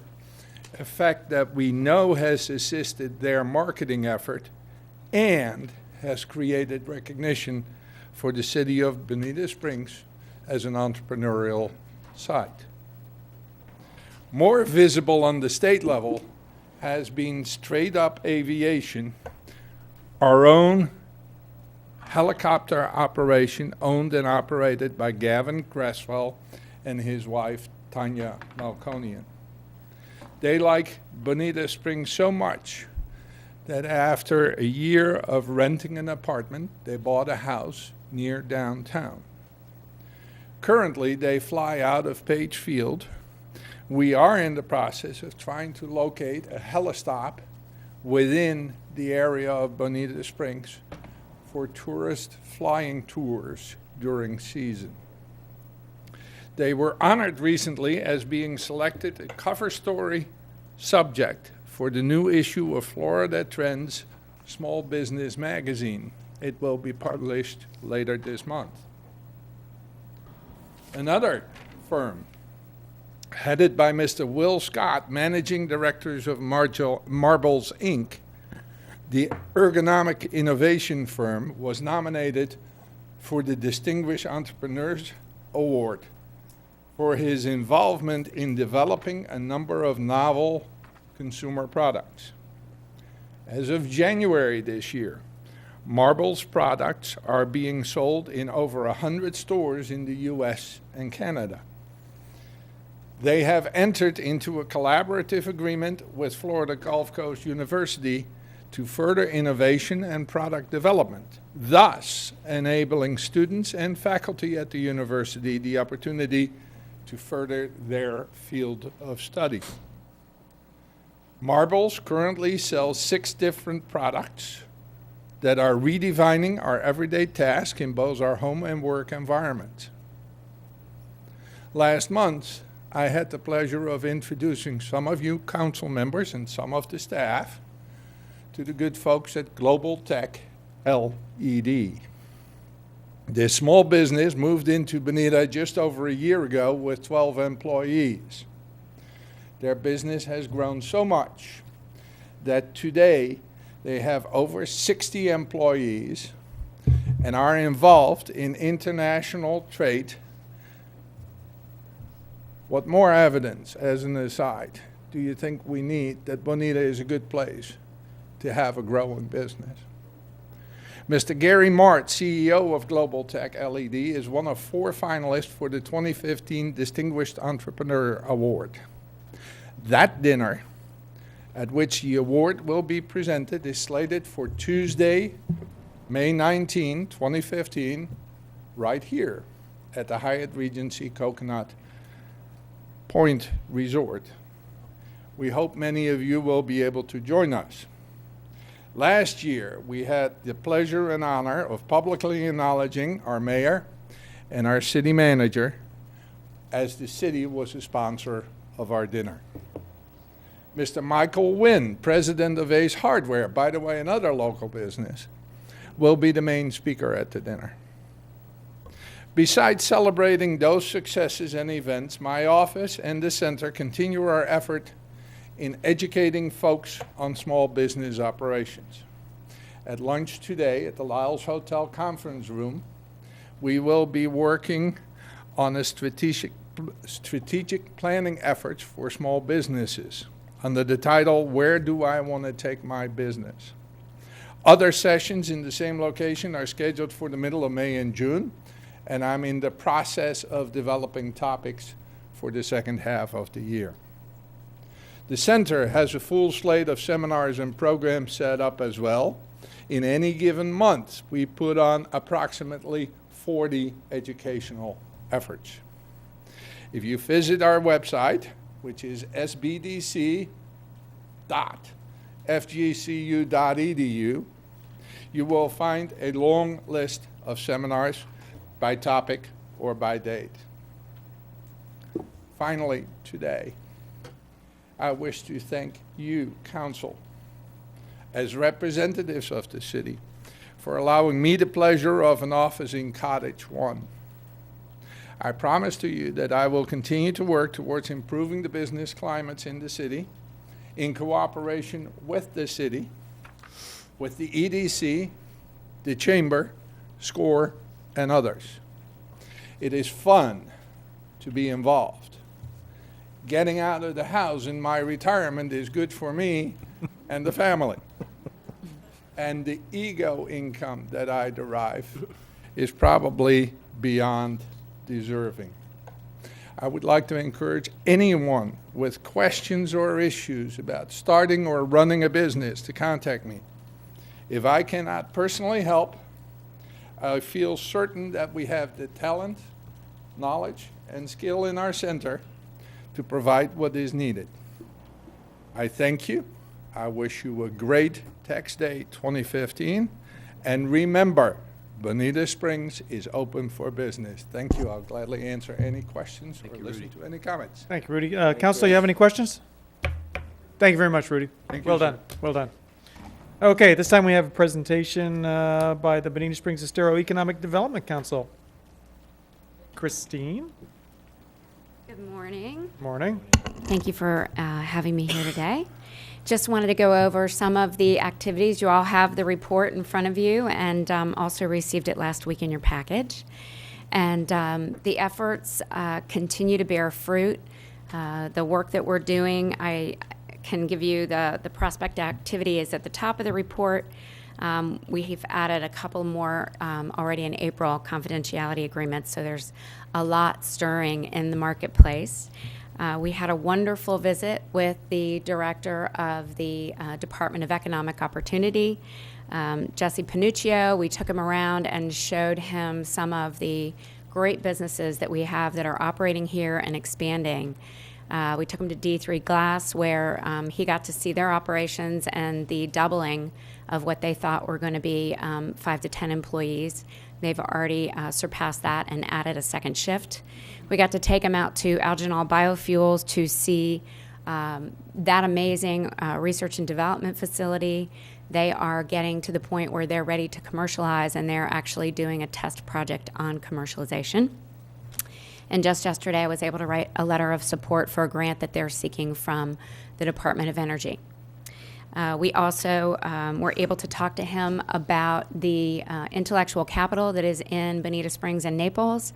S21: a fact that we know has assisted their marketing effort and has created recognition for the city of Bonita Springs as an entrepreneurial site. More visible on the state level has been Straight Up Aviation, our own helicopter operation owned and operated by Gavin Cresswell and his wife, Tanya Malconian. They like Bonita Springs so much that after a year of renting an apartment, they bought a house near downtown. Currently, they fly out of Page Field. We are in the process of trying to locate a helistop within the area of Bonita Springs for tourist flying tours during season. They were honored recently as being selected a cover story subject for the new issue of Florida Trends Small Business Magazine. It will be published later this month. Another firm, headed by Mr. Will Scott, managing directors of Marbles, Inc., the ergonomic innovation firm was nominated for the Distinguished Entrepreneurs Award for his involvement in developing a number of novel consumer products. As of January this year, Marbles products are being sold in over 100 stores in the US and Canada. They have entered into a collaborative agreement with Florida Gulf Coast University to further innovation and product development, thus enabling students and faculty at the university the opportunity to further their field of study. Marbles currently sells 6 different products that are redefining our everyday task in both our home and work environments. Last month, I had the pleasure of introducing some of you council members and some of the staff to the good folks at Global Tech LED. This small business moved into Bonita just over a year ago with 12 employees. Their business has grown so much that today they have over 60 employees and are involved in international trade. What more evidence, as an aside, do you think we need that Bonita is a good place to have a growing business? Mr. Gary Mart, CEO of Global Tech LED, is one of 4 finalists for the 2015 Distinguished Entrepreneur Award. That dinner, at which the award will be presented, is slated for Tuesday, May 19, 2015, right here at the Hyatt Regency Coconut Point Resort. We hope many of you will be able to join us. Last year, we had the pleasure and honor of publicly acknowledging our mayor and our city manager, as the city was a sponsor of our dinner. Mr. Michael Wynn, president of Ace Hardware, by the way, another local business, will be the main speaker at the dinner. Besides celebrating those successes and events, my office and the center continue our effort in educating folks on small business operations. At lunch today at the Lyles Hotel Conference Room, we will be working on a strategic planning efforts for small businesses under the title, Where Do I Want to Take My Business? Other sessions in the same location are scheduled for the middle of May and June, and I'm in the process of developing topics for the second half of the year. The center has a full slate of seminars and programs set up as well. In any given month, we put on approximately 40 educational efforts. If you visit our website, which is sbdc.fgcu.edu, you will find a long list of seminars by topic or by date. Finally, today, I wish to thank you, Council, as representatives of the city, for allowing me the pleasure of an office in Cottage 1. I promise to you that I will continue to work towards improving the business climates in the city in cooperation with the city, with the EDC, the Chamber, SCORE, and others. It is fun to be involved. Getting out of the house in my retirement is good for me and the family. And the ego income that I derive is probably beyond deserving. I would like to encourage anyone with questions or issues about starting or running a business to contact me. If I cannot personally help, I feel certain that we have the talent, knowledge, and skill in our center to provide what is needed. I thank you. I wish you a great Tax Day 2015. And remember, Bonita Springs is open for business. Thank you. I'll gladly answer any questions or listen to any comments.
S1: Thank you, Rudy. Council, you have any questions? Thank you very much, Rudy.
S21: Thank you,
S1: Well
S21: sir.
S1: done. Well done. Okay, this time we have a presentation by the Bonita Springs Estero Economic Development Council. Christine?
S4: Good morning.
S1: Morning.
S4: Thank you for having me here today. Just wanted to go over some of the activities. You all have the report in front of you and also received it last week in your package. And the efforts continue to bear fruit. The work that we're doing, I can give you the prospect activity is at the top of the report. We've added a couple more already in April, confidentiality agreements, so there's a lot stirring in the marketplace. We had a wonderful visit with the director of the Department of Economic Opportunity, Jesse Panuccio. We took him around and showed him some of the great businesses that we have that are operating here and expanding. We took him to D3 Glass, where he got to see their operations and the doubling of what they thought were going to be 5 to 10 employees. They've already surpassed that and added a second shift. We got to take him out to Alginol Biofuels to see that amazing research and development facility. They are getting to the point where they're ready to commercialize, and they're actually doing a test project on commercialization. And just yesterday, I was able to write a letter of support for a grant that they're seeking from the Department of Energy. We also were able to talk to him about the intellectual capital that is in Bonita Springs and Naples,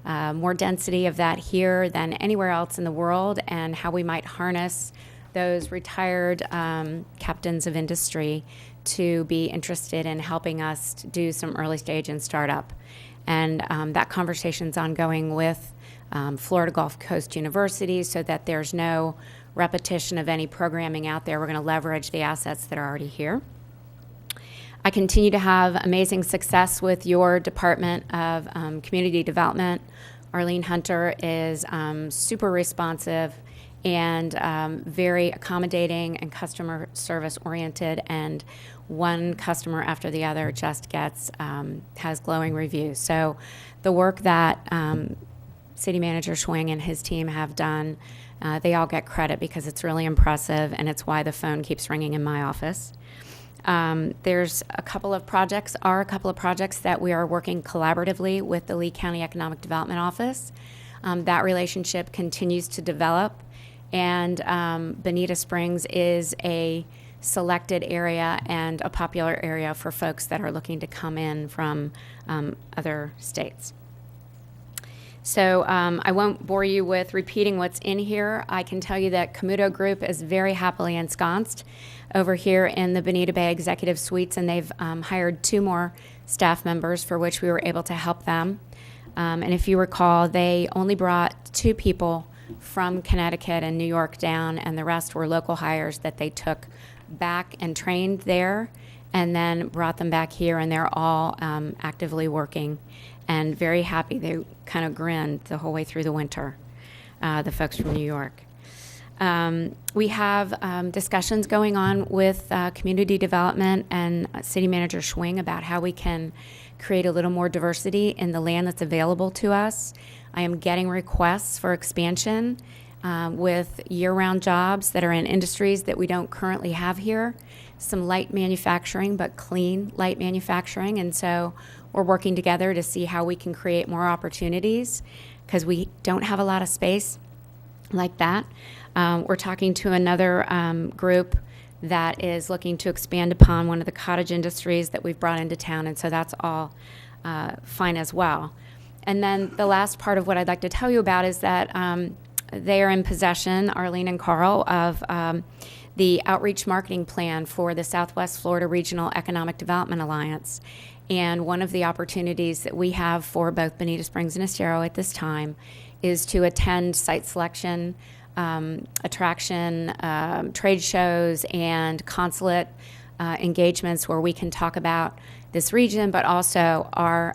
S4: more density of that here than anywhere else in the world, and how we might harness those retired captains of industry to be interested in helping us to do some early stage and startup. And that conversation's ongoing with Florida Gulf Coast University so that there's no repetition of any programming out there. We're going to leverage the assets that are already here. I continue to have amazing success with your Department of Community Development. Arlene Hunter is super responsive and very accommodating and customer service oriented, and one customer after the other just gets has glowing reviews. So the work that City Manager Schwing and his team have done, they all get credit because it's really impressive, and it's why the phone keeps ringing in my office. There's a couple of projects that we are working collaboratively with the Lee County Economic Development Office. That relationship continues to develop, and Bonita Springs is a selected area and a popular area for folks that are looking to come in from other states. So I won't bore you with repeating what's in here. I can tell you that Camuto Group is very happily ensconced over here in the Bonita Bay Executive Suites, and they've hired 2 more staff members for which we were able to help them. And if you recall, they only brought 2 people from Connecticut and New York down, and the rest were local hires that they took back and trained there and then brought them back here, and they're all actively working and very happy. They kind of grinned the whole way through the winter, the folks from New York. We have discussions going on with community development and City Manager Schwing about how we can create a little more diversity in the land that's available to us. I am getting requests for expansion with year-round jobs that are in industries that we don't currently have here, some light manufacturing, but clean light manufacturing. And so we're working together to see how we can create more opportunities because we don't have a lot of space like that. We're talking to another group that is looking to expand upon one of the cottage industries that we've brought into town, and so that's all fine as well. And then the last part of what I'd like to tell you about is that they are in possession, Arlene and Carl, of the outreach marketing plan for the Southwest Florida Regional Economic Development Alliance. And one of the opportunities that we have for both Bonita Springs and Estero at this time is to attend site selection, attraction, trade shows, and consulate engagements where we can talk about this region, but also our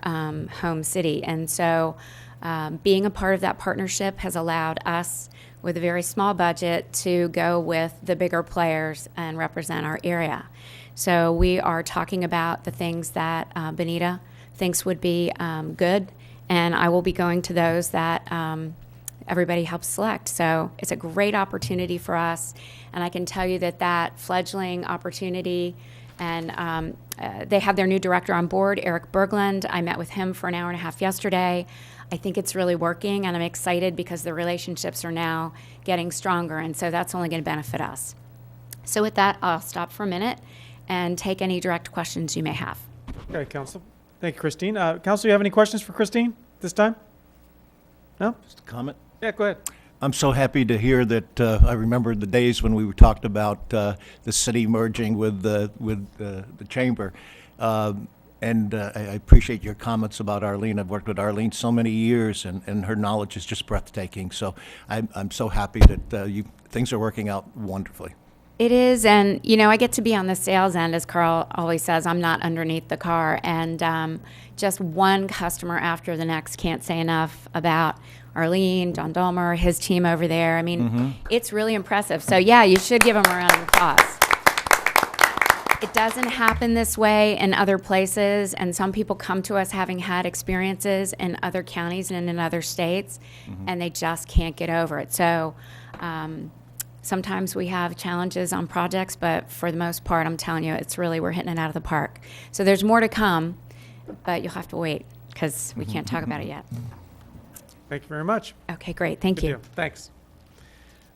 S4: home city. And so being a part of that partnership has allowed us, with a very small budget, to go with the bigger players and represent our area. So we are talking about the things that Bonita thinks would be good, and I will be going to those that everybody helps select. So it's a great opportunity for us, and I can tell you that that fledgling opportunity, and they have their new director on board, Eric Berglund. I met with him for an hour and a half yesterday. I think it's really working, and I'm excited because the relationships are now getting stronger, and so that's only going to benefit us. So with that, I'll stop for a minute and take any direct questions you may have.
S1: Okay, Council. Thank you, Christine. Council, you have any questions for Christine this time? No?
S5: Just a comment.
S1: Yeah, go ahead.
S5: I'm so happy to hear that. I remember the days when we talked about the city merging with the chamber. And I appreciate your comments about Arlene. I've worked with Arlene so many years, and her knowledge is just breathtaking. So I'm so happy that things are working out wonderfully.
S4: It is, and you know, I get to be on the sales end, as Carl always says. I'm not underneath the car, and just one customer after the next can't say enough about Arlene, John Dolmer, his team over there. I mean, it's really impressive. So yeah, you should give them a round of applause. It doesn't happen this way in other places, and some people come to us having had experiences in other counties and in other states, and they just can't get over it. So sometimes we have challenges on projects, but for the most part, I'm telling you, it's really, we're hitting it out of the park. So there's more to come, but you'll have to wait because we can't talk about it yet.
S1: Thank you very much.
S4: Okay, great. Thank
S1: Good
S4: you.
S1: deal. Thanks.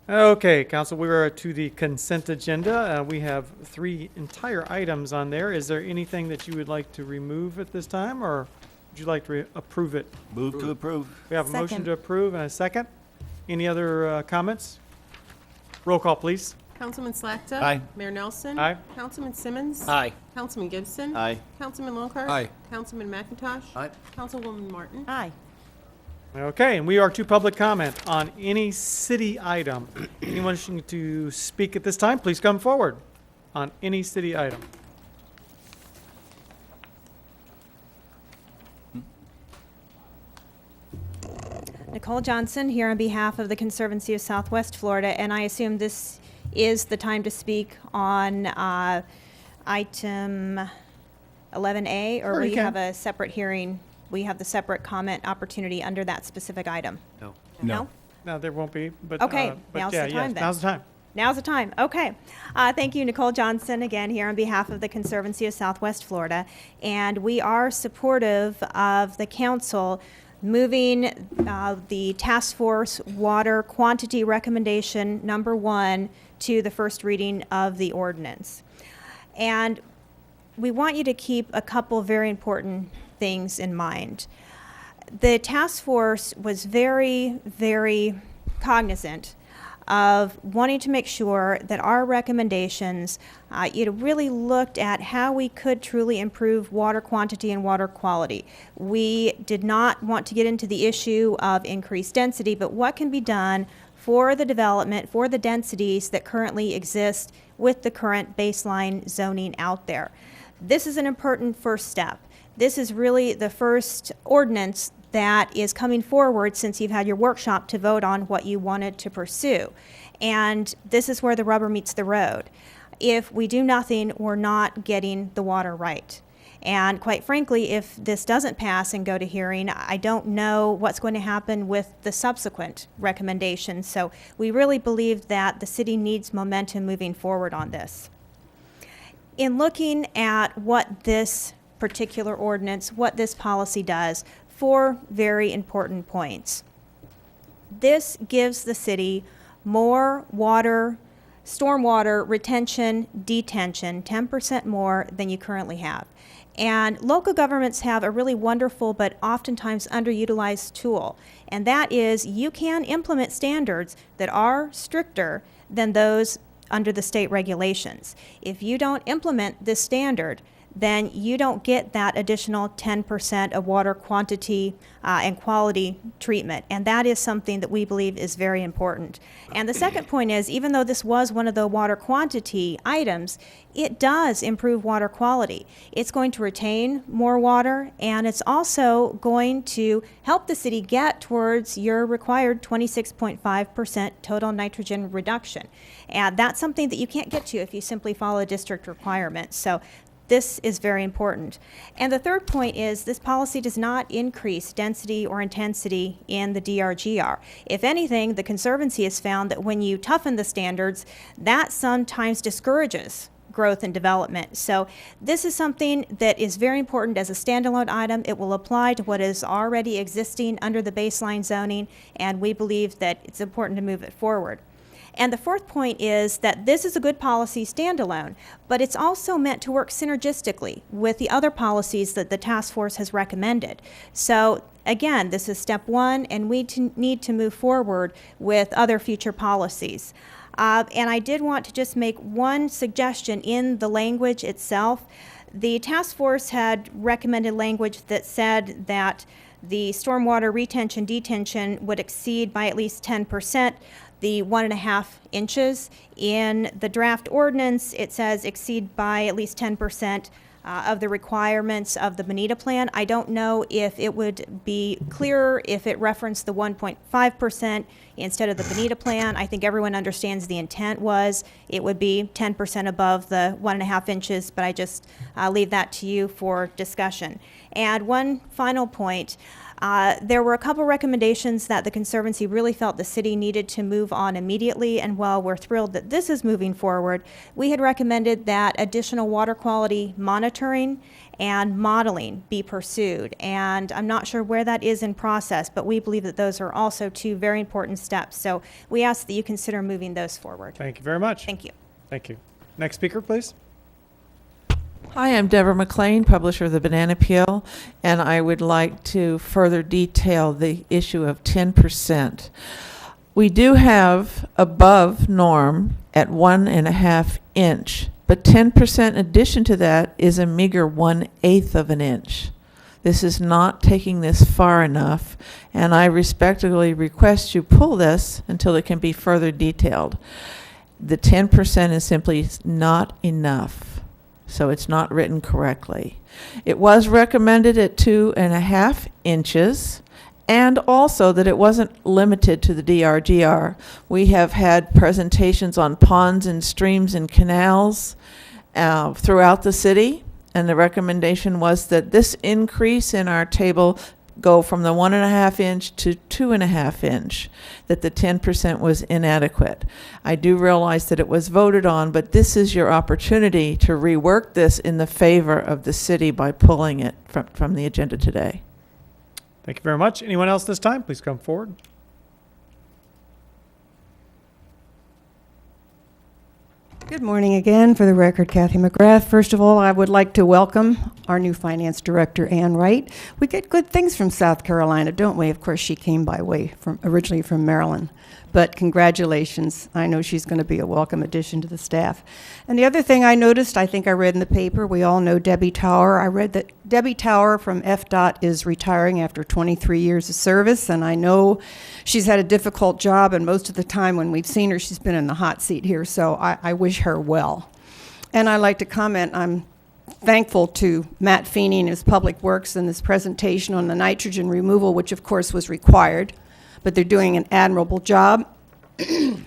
S1: Okay, Council, we are to the consent agenda. We have 3 entire items on there. Is there anything that you would like to remove at this time, or would you like to approve it?
S5: Move to approve.
S1: We have a motion
S6: Second.
S1: to approve and a second. Any other comments? Roll call, please.
S6: Councilman Slakta.
S5: Aye.
S6: Mayor Nelson.
S1: Aye.
S6: Councilman Simmons.
S16: Aye.
S6: Councilman Gibson.
S20: Aye.
S6: Councilman Lockhart.
S5: Aye.
S6: Councilman McIntosh.
S5: Aye.
S6: Councilwoman Martin.
S10: Aye.
S1: Okay, and we are to public comment on any city item. Anyone wishing to speak at this time, please come forward on any city item.
S10: Nicole Johnson here on behalf of the Conservancy of Southwest Florida, and I assume this is the time to speak on item 11A, or
S1: Sure,
S10: will
S1: you
S10: you
S1: can.
S10: have a separate hearing? We have the separate comment opportunity under that specific item?
S17: No.
S10: No?
S1: No, there won't be, but.
S10: Okay,
S1: but
S10: now's
S1: yeah,
S10: the time
S1: yes,
S10: then.
S1: now's the time.
S10: Now's the time. Okay. Thank you, Nicole Johnson, again here on behalf of the Conservancy of Southwest Florida. And we are supportive of the council moving the task force water quantity recommendation number 1 to the first reading of the ordinance. And we want you to keep a couple very important things in mind. The task force was very, very cognizant of wanting to make sure that our recommendations really looked at how we could truly improve water quantity and water quality. We did not want to get into the issue of increased density, but what can be done for the development, for the densities that currently exist with the current baseline zoning out there. This is an important first step. This is really the first ordinance that is coming forward since you've had your workshop to vote on what you wanted to pursue. And this is where the rubber meets the road. If we do nothing, we're not getting the water right. And quite frankly, if this doesn't pass and go to hearing, I don't know what's going to happen with the subsequent recommendations. So we really believe that the city needs momentum moving forward on this. In looking at what this particular ordinance, what this policy does, 4 very important points. This gives the city more water, stormwater retention, detention, 10% more than you currently have. And local governments have a really wonderful but oftentimes underutilized tool, and that is you can implement standards that are stricter than those under the state regulations. If you don't implement this standard, then you don't get that additional 10% of water quantity and quality treatment. And that is something that we believe is very important. And the second point is, even though this was one of the water quantity items, it does improve water quality. It's going to retain more water, and it's also going to help the city get towards your required 26.5% total nitrogen reduction. And that's something that you can't get to if you simply follow district requirements. So this is very important. And the third point is this policy does not increase density or intensity in the DRGR. If anything, the Conservancy has found that when you toughen the standards, that sometimes discourages growth and development. So this is something that is very important as a standalone item. It will apply to what is already existing under the baseline zoning, and we believe that it's important to move it forward. And the fourth point is that this is a good policy standalone, but it's also meant to work synergistically with the other policies that the task force has recommended. So again, this is step one, and we need to move forward with other future policies. And I did want to just make one suggestion in the language itself. The task force had recommended language that said that the stormwater retention detention would exceed by at least 10% the 1.5 inches. In the draft ordinance, it says exceed by at least 10% of the requirements of the Bonita plan. I don't know if it would be clearer if it referenced the 1.5% instead of the Bonita plan. I think everyone understands the intent was it would be 10% above the 1.5 inches, but I just leave that to you for discussion. And one final point. There were a couple recommendations that the Conservancy really felt the city needed to move on immediately, and while we're thrilled that this is moving forward, we had recommended that additional water quality monitoring and modeling be pursued. And I'm not sure where that is in process, but we believe that those are also 2 very important steps. So we ask that you consider moving those forward.
S1: Thank you very much.
S10: Thank you.
S1: Thank you. Next speaker, please.
S7: Hi, I'm Deborah McLean, publisher of the Banana Peel, and I would like to further detail the issue of 10%. We do have above norm at 1.5 inch, but 10% in addition to that is a meager 1/8 of an inch. This is not taking this far enough, and I respectfully request you pull this until it can be further detailed. The 10% is simply not enough. So it's not written correctly. It was recommended at 2.5 inches, and also that it wasn't limited to the DRGR. We have had presentations on ponds and streams and canals throughout the city, and the recommendation was that this increase in our table go from the 1.5 inch to 2.5 inch, that the 10% was inadequate. I do realize that it was voted on, but this is your opportunity to rework this in the favor of the city by pulling it from the agenda today.
S1: Thank you very much. Anyone else this time? Please come forward.
S11: Good morning again. For the record, Kathy McGrath. First of all, I would like to welcome our new finance director, Ann Wright. We get good things from South Carolina, don't we? Of course, she came by way from originally from Maryland. But congratulations. I know she's going to be a welcome addition to the staff. And the other thing I noticed, I think I read in the paper, we all know Debbie Tower. I read that Debbie Tower from FDOT is retiring after 23 years of service, and I know she's had a difficult job, and most of the time when we've seen her, she's been in the hot seat here, so I wish her well. And I'd like to comment, I'm thankful to Matt Feeney and his Public Works in this presentation on the nitrogen removal, which of course was required, but they're doing an admirable job. And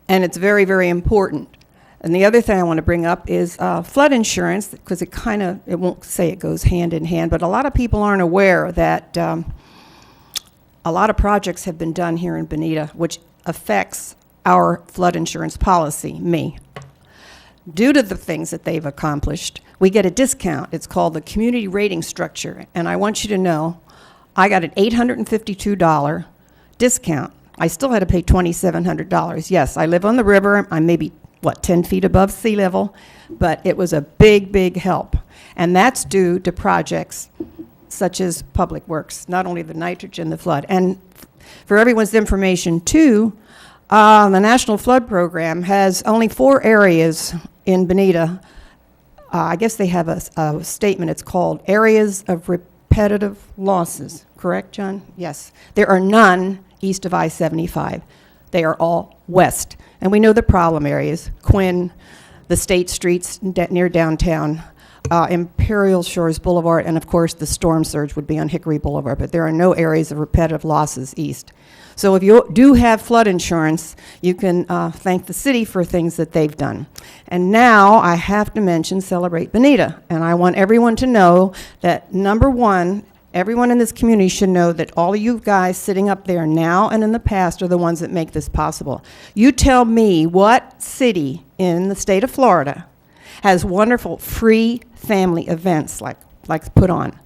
S11: it's very, very important. And the other thing I want to bring up is flood insurance, because it won't say it goes hand in hand, but a lot of people aren't aware that a lot of projects have been done here in Bonita, which affects our flood insurance policy, me. Due to the things that they've accomplished, we get a discount. It's called the community rating structure. And I want you to know, I got an $852 discount. I still had to pay $2,700. Yes, I live on the river. I'm maybe, 10 feet above sea level, but it was a big, big help. And that's due to projects such as Public Works, not only the nitrogen, the flood. And for everyone's information, too, the National Flood Program has only 4 areas in Bonita. I guess they have a statement. It's called Areas of Repetitive Losses. Correct, John? Yes. There are none east of I-75. They are all west. And we know the problem areas: Quinn, the state streets near downtown, Imperial Shores Boulevard, and of course the storm surge would be on Hickory Boulevard. But there are no areas of repetitive losses east. So if you do have flood insurance, you can thank the city for things that they've done. And now I have to mention Celebrate Bonita. And I want everyone to know that, number one, everyone in this community should know that all of you guys sitting up there now and in the past are the ones that make this possible. You tell me what city in the state of Florida has wonderful free family events like put on.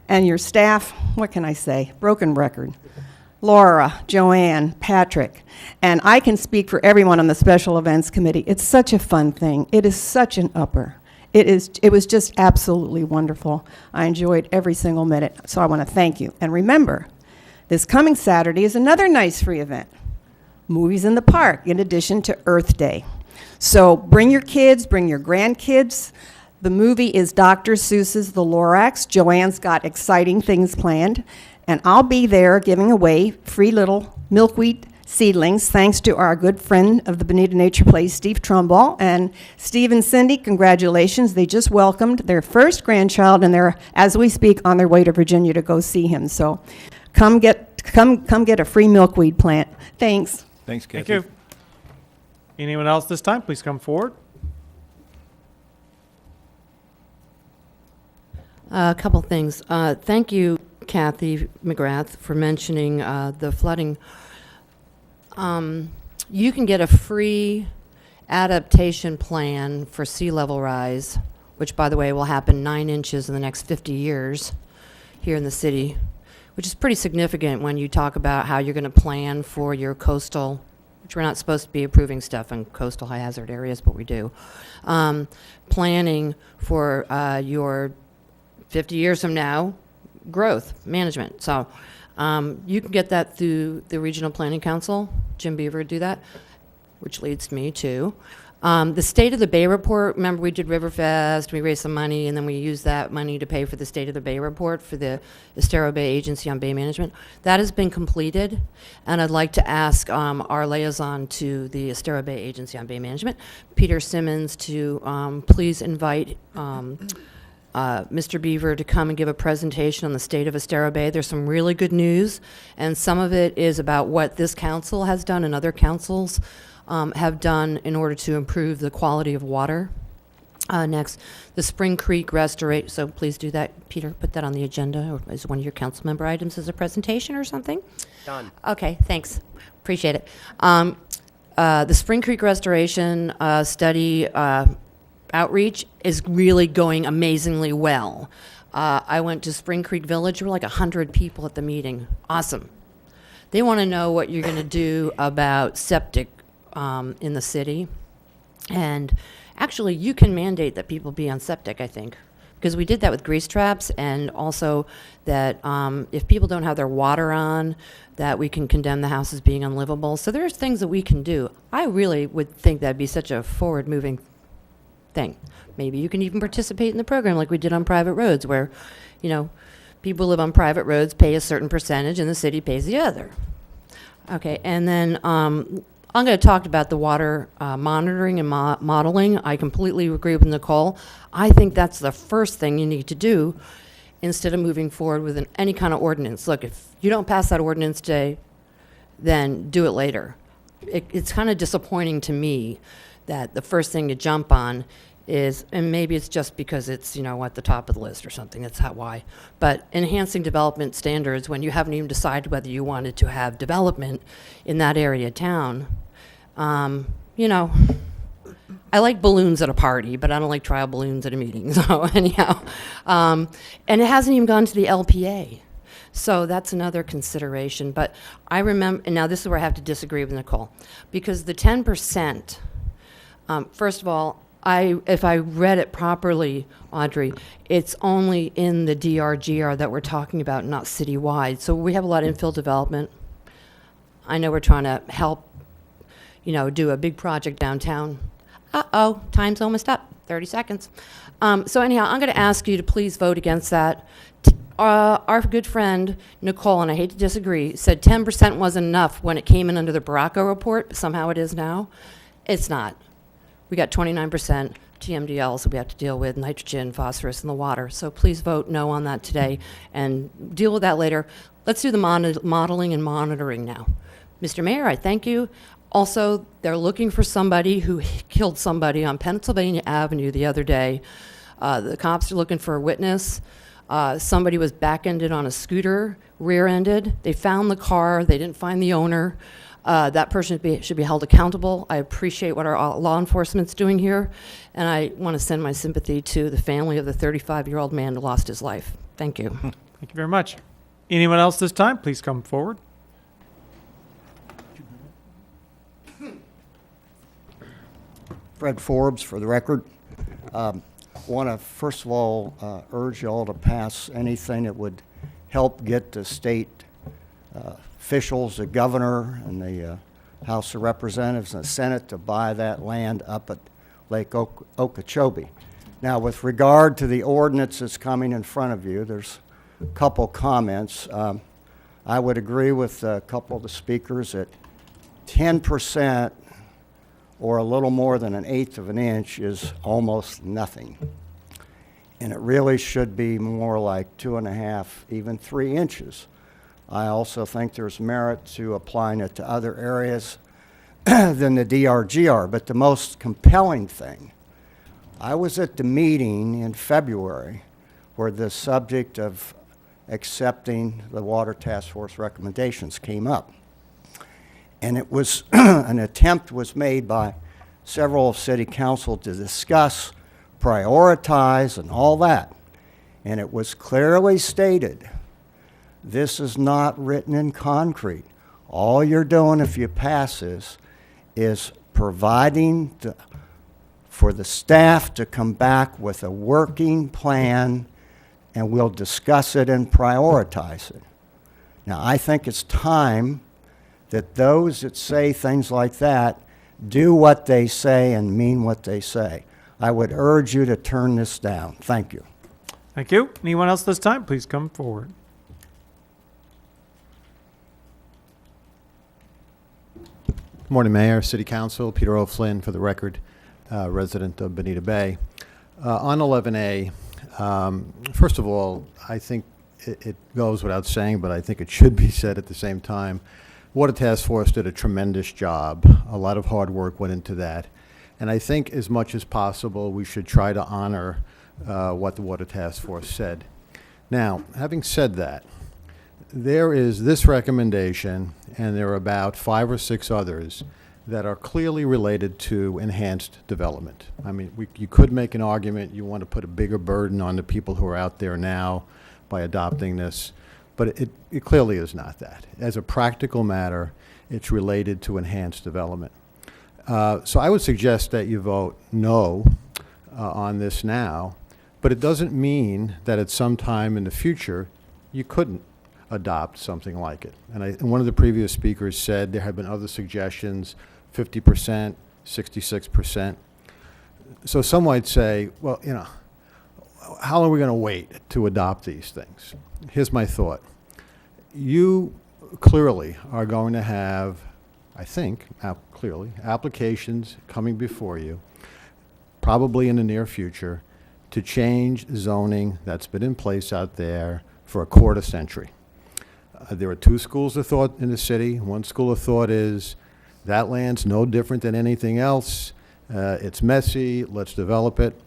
S11: And your staff, what can I say? Broken record. Laura, Joanne, Patrick, and I can speak for everyone on the Special Events Committee. It's such a fun thing. It is such an upper. It was just absolutely wonderful. I enjoyed every single minute, so I want to thank you. And remember, this coming Saturday is another nice free event, Movies in the Park, in addition to Earth Day. So bring your kids, bring your grandkids. The movie is Dr. Seuss's The Lorax. Joanne's got exciting things planned. And I'll be there giving away free little milkweed seedlings, thanks to our good friend of the Bonita Nature Place, Steve Trumbull. And Steve and Cindy, congratulations. They just welcomed their first grandchild, and they're, as we speak, on their way to Virginia to go see him. So come get a free milkweed plant. Thanks.
S5: Thanks, Kathy.
S1: Thank you. Anyone else this time? Please come forward.
S8: A couple things. Thank you, Kathy McGrath, for mentioning the flooding. You can get a free adaptation plan for sea level rise, which, by the way, will happen 9 inches in the next 50 years here in the city, which is pretty significant when you talk about how you're going to plan for your coastal, which we're not supposed to be approving stuff in coastal high hazard areas, but we do. Planning for your 50 years from now growth management. So you can get that through the Regional Planning Council. Jim Beaver would do that, which leads me to the State of the Bay report. Remember, we did Riverfest, we raised some money, and then we used that money to pay for the State of the Bay report for the Estero Bay Agency on Bay Management. That has been completed, and I'd like to ask our liaison to the Estero Bay Agency on Bay Management, Peter Simmons, to please invite Mr. Beaver to come and give a presentation on the state of Estero Bay. There's some really good news, and some of it is about what this council has done and other councils have done in order to improve the quality of water. Next, the Spring Creek restoration. So please do that, Peter. Put that on the agenda or as one of your council member items as a presentation or something.
S16: Done.
S8: Okay, thanks. Appreciate it. The Spring Creek restoration study outreach is really going amazingly well. I went to Spring Creek Village. There were like 100 people at the meeting. Awesome. They want to know what you're going to do about septic in the city. And actually, you can mandate that people be on septic, I think, because we did that with grease traps, and also that if people don't have their water on, that we can condemn the house as being unlivable. So there's things that we can do. I really would think that'd be such a forward-moving thing. Maybe you can even participate in the program like we did on private roads, where, you know, people who live on private roads pay a certain percentage and the city pays the other. Okay, and then I'm going to talk about the water monitoring and modeling. I completely agree with Nicole. I think that's the first thing you need to do instead of moving forward with any kind of ordinance. Look, if you don't pass that ordinance today, then do it later. It's kind of disappointing to me that the first thing to jump on is, and maybe it's just because it's, at the top of the list or something, that's why, but enhancing development standards when you haven't even decided whether you wanted to have development in that area of town. I like balloons at a party, but I don't like trial balloons at a meeting, so anyhow. And it hasn't even gone to the LPA. So that's another consideration. But I remember, and now this is where I have to disagree with Nicole, because the 10%, first of all, if I read it properly, Audrey, it's only in the DRGR that we're talking about, not citywide. So we have a lot of infill development. I know we're trying to help, do a big project downtown. Uh-oh, time's almost up, 30 seconds. So anyhow, I'm going to ask you to please vote against that. Our good friend, Nicole, and I hate to disagree, said 10% wasn't enough when it came in under the Baracco report, but somehow it is now. It's not. We got 29% TMDLs that we have to deal with, nitrogen, phosphorus in the water. So please vote no on that today and deal with that later. Let's do the modeling and monitoring now. Mr. Mayor, I thank you. Also, they're looking for somebody who killed somebody on Pennsylvania Avenue the other day. The cops are looking for a witness. Somebody was back-ended on a scooter, rear-ended. They found the car. They didn't find the owner. That person should be held accountable. I appreciate what our law enforcement's doing here, and I want to send my sympathy to the family of the 35-year-old man who lost his life. Thank you.
S1: Thank you very much. Anyone else this time? Please come forward.
S9: Fred Forbes, for the record. Want to first of all urge you all to pass anything that would help get the state officials, the governor, and the House of Representatives and the Senate to buy that land up at Lake Okeechobee. Now, with regard to the ordinance that's coming in front of you, there's a couple comments. I would agree with a couple of the speakers that 10% or a little more than 1/8 of an inch is almost nothing. And it really should be more like 2.5, even 3 inches. I also think there's merit to applying it to other areas than the DRGR. But the most compelling thing, I was at the meeting in February where the subject of accepting the Water Task Force recommendations came up. And it was an attempt was made by several of city council to discuss, prioritize, and all that. And it was clearly stated, this is not written in concrete. All you're doing if you pass this is providing for the staff to come back with a working plan, and we'll discuss it and prioritize it. Now, I think it's time that those that say things like that do what they say and mean what they say. I would urge you to turn this down. Thank you.
S1: Thank you. Anyone else this time? Please come forward.
S22: Good morning, Mayor, City Council. Peter O'Flynn, for the record, resident of Bonita Bay. On 11A, first of all, I think it goes without saying, but I think it should be said at the same time. Water Task Force did a tremendous job. A lot of hard work went into that. And I think as much as possible, we should try to honor what the Water Task Force said. Now, having said that, there is this recommendation, and there are about 5 or 6 others that are clearly related to enhanced development. I mean, you could make an argument you want to put a bigger burden on the people who are out there now by adopting this, but it clearly is not that. As a practical matter, it's related to enhanced development. So I would suggest that you vote no on this now, but it doesn't mean that at some time in the future you couldn't adopt something like it. And one of the previous speakers said there have been other suggestions, 50%, 66%. So some might say, well, how long are we going to wait to adopt these things? Here's my thought. You clearly are going to have, I think, clearly, applications coming before you, probably in the near future, to change zoning that's been in place out there for a quarter century. There are 2 schools of thought in the city. One school of thought is that land's no different than anything else. It's messy, let's develop it.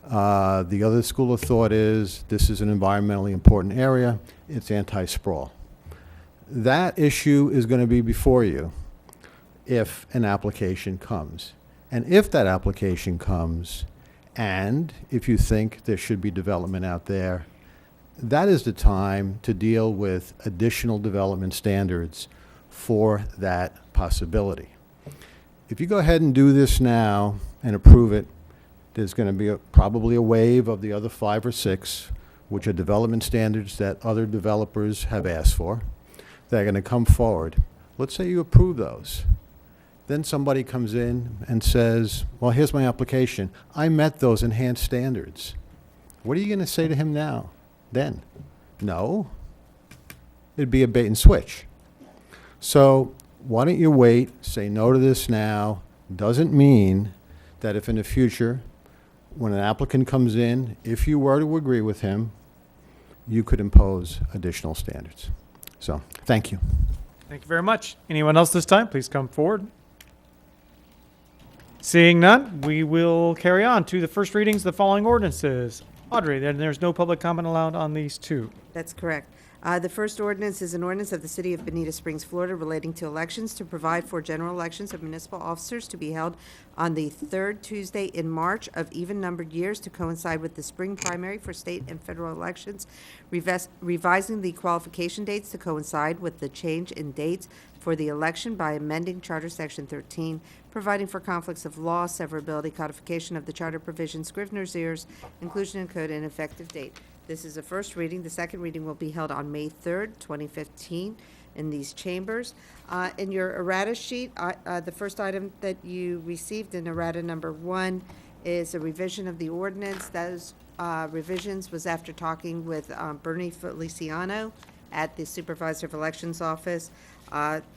S22: The other school of thought is this is an environmentally important area, it's anti-sprawl. That issue is going to be before you if an application comes. And if that application comes, and if you think there should be development out there, that is the time to deal with additional development standards for that possibility. If you go ahead and do this now and approve it, there's going to be probably a wave of the other 5 or 6, which are development standards that other developers have asked for. They're going to come forward. Let's say you approve those. Then somebody comes in and says, well, here's my application. I met those enhanced standards. What are you going to say to him now, then? No. It'd be a bait and switch. So why don't you wait, say no to this now? Doesn't mean that if in the future, when an applicant comes in, if you were to agree with him, you could impose additional standards. So, thank you.
S1: Thank you very much. Anyone else this time, please come forward. Seeing none, we will carry on to the first readings of the following ordinances. Audrey, then there's no public comment allowed on these 2.
S12: That's correct. The first ordinance is an ordinance of the City of Bonita Springs, Florida, relating to elections to provide for general elections of municipal officers to be held on the 3rd Tuesday in March of even-numbered years to coincide with the spring primary for state and federal elections, revising the qualification dates to coincide with the change in dates for the election by amending Charter Section 13, providing for conflicts of law, severability, codification of the charter provisions, Scrivener's errors, inclusion in code, and effective date. This is a first reading. The second reading will be held on May 3rd, 2015, in these chambers. In your errata sheet, the first item that you received in errata number 1 is a revision of the ordinance. Those revisions was after talking with Bernie Feliciano at the Supervisor of Elections office.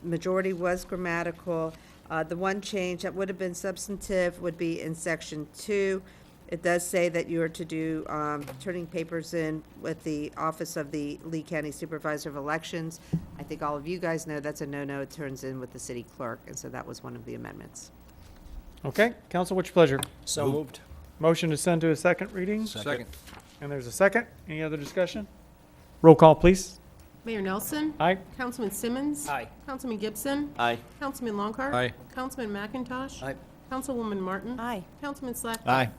S12: Majority was grammatical. The one change that would have been substantive would be in section 2. It does say that you are to do turning papers in with the Office of the Lee County Supervisor of Elections. I think all of you guys know that's a no-no. It turns in with the city clerk, and so that was one of the amendments.
S1: Okay, council, what's your pleasure?
S16: So moved.
S1: Motion to send to a second reading?
S16: Second.
S1: And there's a second. Any other discussion? Roll call, please.
S6: Mayor Nelson.
S1: Aye.
S6: Councilman Simmons.
S16: Aye.
S6: Councilman Gibson.
S20: Aye.
S6: Councilman Longcart.
S17: Aye.
S6: Councilman McIntosh.
S16: Aye.
S6: Councilwoman Martin.
S10: Aye.
S6: Councilman Slack.
S2: Aye.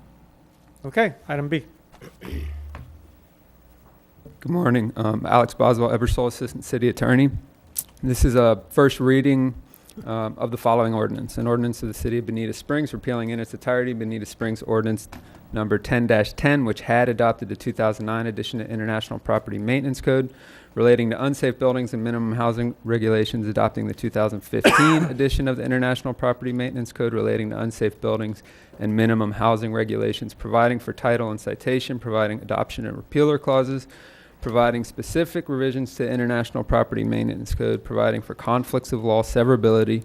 S1: Okay, item B.
S13: Good morning. Alex Boswell, Ebersole, Assistant City Attorney. This is a first reading of the following ordinance. An ordinance of the City of Bonita Springs repealing in its entirety Bonita Springs Ordinance Number 10-10, which had adopted the 2009 edition of International Property Maintenance Code relating to unsafe buildings and minimum housing regulations, adopting the 2015 edition of the International Property Maintenance Code relating to unsafe buildings and minimum housing regulations, providing for title and citation, providing adoption and repealer clauses, providing specific revisions to International Property Maintenance Code, providing for conflicts of law, severability,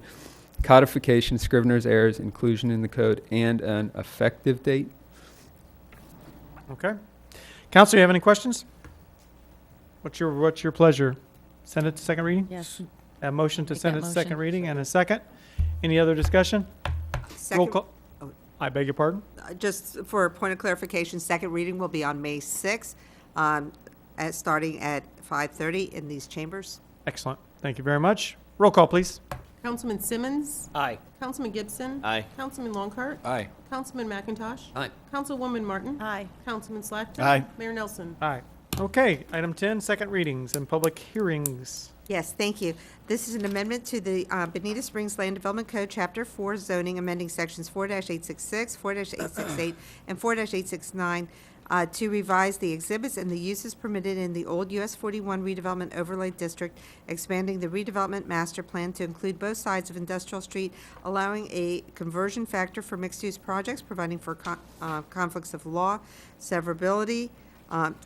S13: codification, Scrivener's errors, inclusion in the code, and an effective date.
S1: Okay. Council, you have any questions? What's your pleasure? Send it to second reading?
S6: Yes.
S1: A motion to
S6: Make
S1: send
S6: that
S1: it to
S6: motion.
S1: second reading and a second. Any other discussion? Roll
S12: Second,
S1: call. I beg your pardon?
S12: just for a point of clarification, second reading will be on May 6th, starting at 5:30 in these chambers.
S1: Excellent. Thank you very much. Roll call, please.
S6: Councilman Simmons.
S16: Aye.
S6: Councilman Gibson.
S20: Aye.
S6: Councilman Longcart.
S2: Aye.
S6: Councilman McIntosh.
S17: Aye.
S6: Councilwoman Martin.
S10: Aye.
S6: Councilman Slackton.
S2: Aye.
S6: Mayor Nelson.
S1: Aye. Okay, item 10, second readings and public hearings.
S12: Yes, thank you. This is an amendment to the Bonita Springs Land Development Code, Chapter 4 zoning, amending sections 4-866, 4-868, and 4-869 to revise the exhibits and the uses permitted in the old US 41 redevelopment overlay district, expanding the redevelopment master plan to include both sides of Industrial Street, allowing a conversion factor for mixed-use projects, providing for conflicts of law, severability,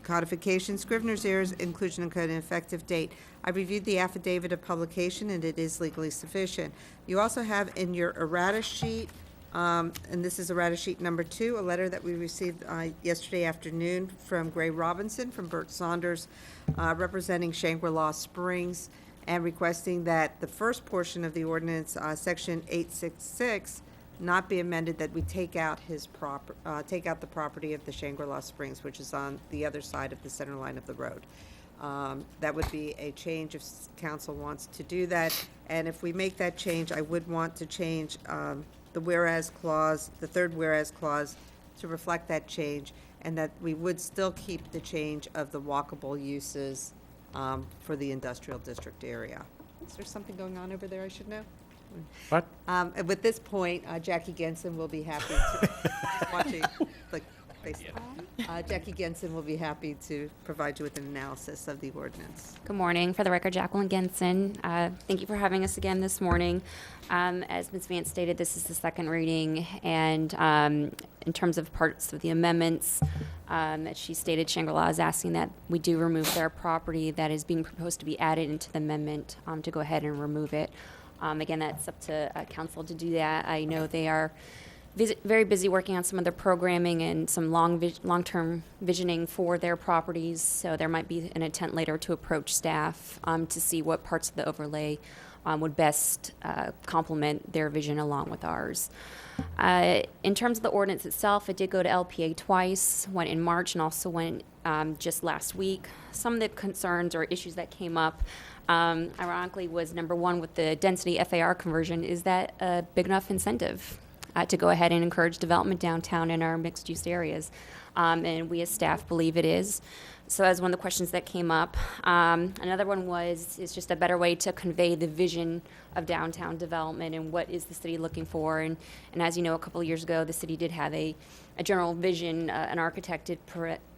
S12: codification, Scrivener's errors, inclusion in code, and effective date. I reviewed the affidavit of publication, and it is legally sufficient. You also have in your errata sheet, and this is errata sheet number 2, a letter that we received yesterday afternoon from Gray Robinson, from Bert Saunders, representing Shangri-La Springs, and requesting that the first portion of the ordinance, section 866, not be amended, that we take out take out the property of the Shangri-La Springs, which is on the other side of the center line of the road. That would be a change if council wants to do that. And if we make that change, I would want to change the whereas clause, the third whereas clause, to reflect that change, and that we would still keep the change of the walkable uses for the industrial district area. Is there something going on over there I should know?
S1: What?
S12: With this point, Jackie Genson will be happy to, watching, like, face. Jackie Genson will be happy to provide you with an analysis of the ordinance.
S4: Good morning. For the record, Jacqueline Genson. Thank you for having us again this morning. As Ms. Vance stated, this is the second reading, and in terms of parts of the amendments, as she stated, Shangri-La is asking that we do remove their property that is being proposed to be added into the amendment, to go ahead and remove it. Again, that's up to council to do that. I know they are very busy working on some of their programming and some long-term visioning for their properties, so there might be an intent later to approach staff to see what parts of the overlay would best complement their vision along with ours. In terms of the ordinance itself, it did go to LPA twice, went in March and also went just last week. Some of the concerns or issues that came up, ironically, was number one with the density FAR conversion. Is that a big enough incentive to go ahead and encourage development downtown in our mixed-use areas? And we as staff believe it is. So that's one of the questions that came up. Another one is just a better way to convey the vision of downtown development and what is the city looking for. And as you know, a couple of years ago, the city did have a general vision. An architect did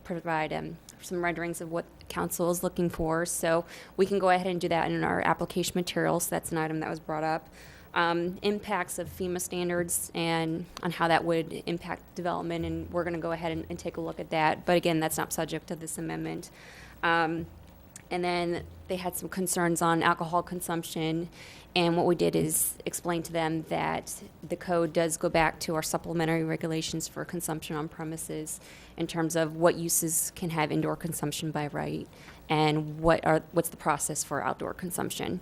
S4: provide some renderings of what council is looking for. So we can go ahead and do that in our application materials. So that's an item that was brought up. Impacts of FEMA standards and on how that would impact development, and we're going to go ahead and take a look at that. But again, that's not subject to this amendment. And then they had some concerns on alcohol consumption, and what we did is explain to them that the code does go back to our supplementary regulations for consumption on premises in terms of what uses can have indoor consumption by right and what's the process for outdoor consumption.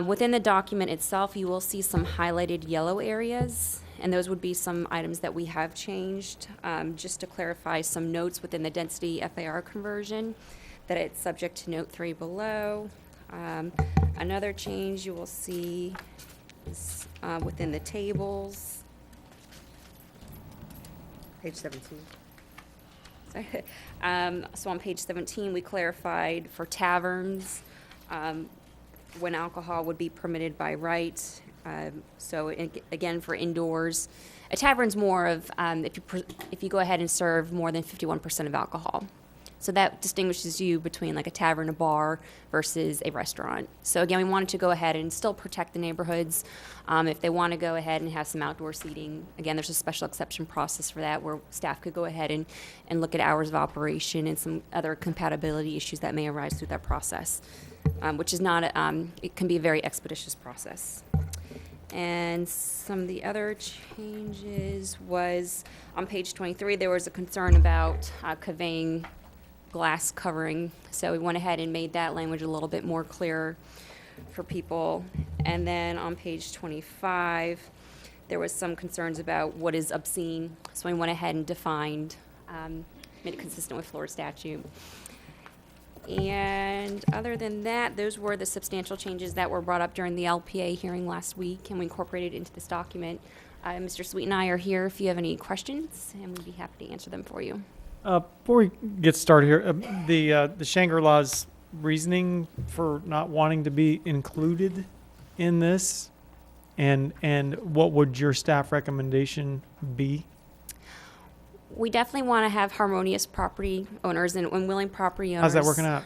S4: Within the document itself, you will see some highlighted yellow areas, and those would be some items that we have changed. Just to clarify some notes within the density FAR conversion, that it's subject to note 3 below. Another change you will see is within the tables.
S12: Page 17.
S4: Sorry. So on page 17, we clarified for taverns, when alcohol would be permitted by right. So again, for indoors, a tavern's more of if you go ahead and serve more than 51% of alcohol. So that distinguishes you between like a tavern, a bar, versus a restaurant. So again, we wanted to go ahead and still protect the neighborhoods. If they want to go ahead and have some outdoor seating, again, there's a special exception process for that where staff could go ahead and look at hours of operation and some other compatibility issues that may arise through that process, which is not, it can be a very expeditious process. And some of the other changes was on page 23, there was a concern about conveying glass covering. So we went ahead and made that language a little bit more clear for people. And then on page 25, there was some concerns about what is obscene. So we went ahead and defined, made it consistent with Florida statute. And other than that, those were the substantial changes that were brought up during the LPA hearing last week, and we incorporated it into this document. Mr. Sweet and I are here if you have any questions, and we'd be happy to answer them for you.
S1: Before we get started here, the Shangri-La's reasoning for not wanting to be included in this, and what would your staff recommendation be?
S4: We definitely want to have harmonious property owners and willing property owners.
S1: How's that working out?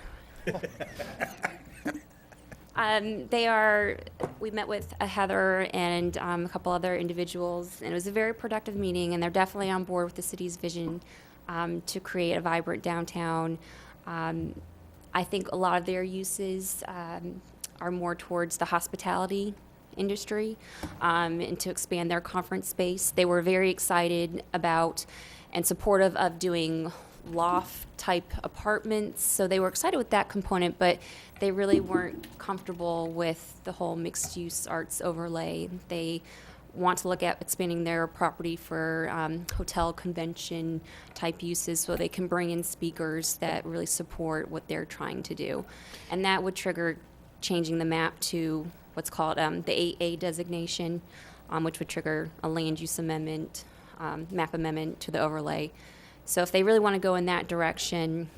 S4: We met with Heather and a couple other individuals, and it was a very productive meeting, and they're definitely on board with the city's vision to create a vibrant downtown. I think a lot of their uses are more towards the hospitality industry and to expand their conference space. They were very excited about and supportive of doing loft-type apartments, so they were excited with that component, but they really weren't comfortable with the whole mixed-use arts overlay. They want to look at expanding their property for hotel convention type uses, so they can bring in speakers that really support what they're trying to do. And that would trigger changing the map to what's called the 8A designation, which would trigger a land use amendment, map amendment to the overlay. So if they really want to go in that direction,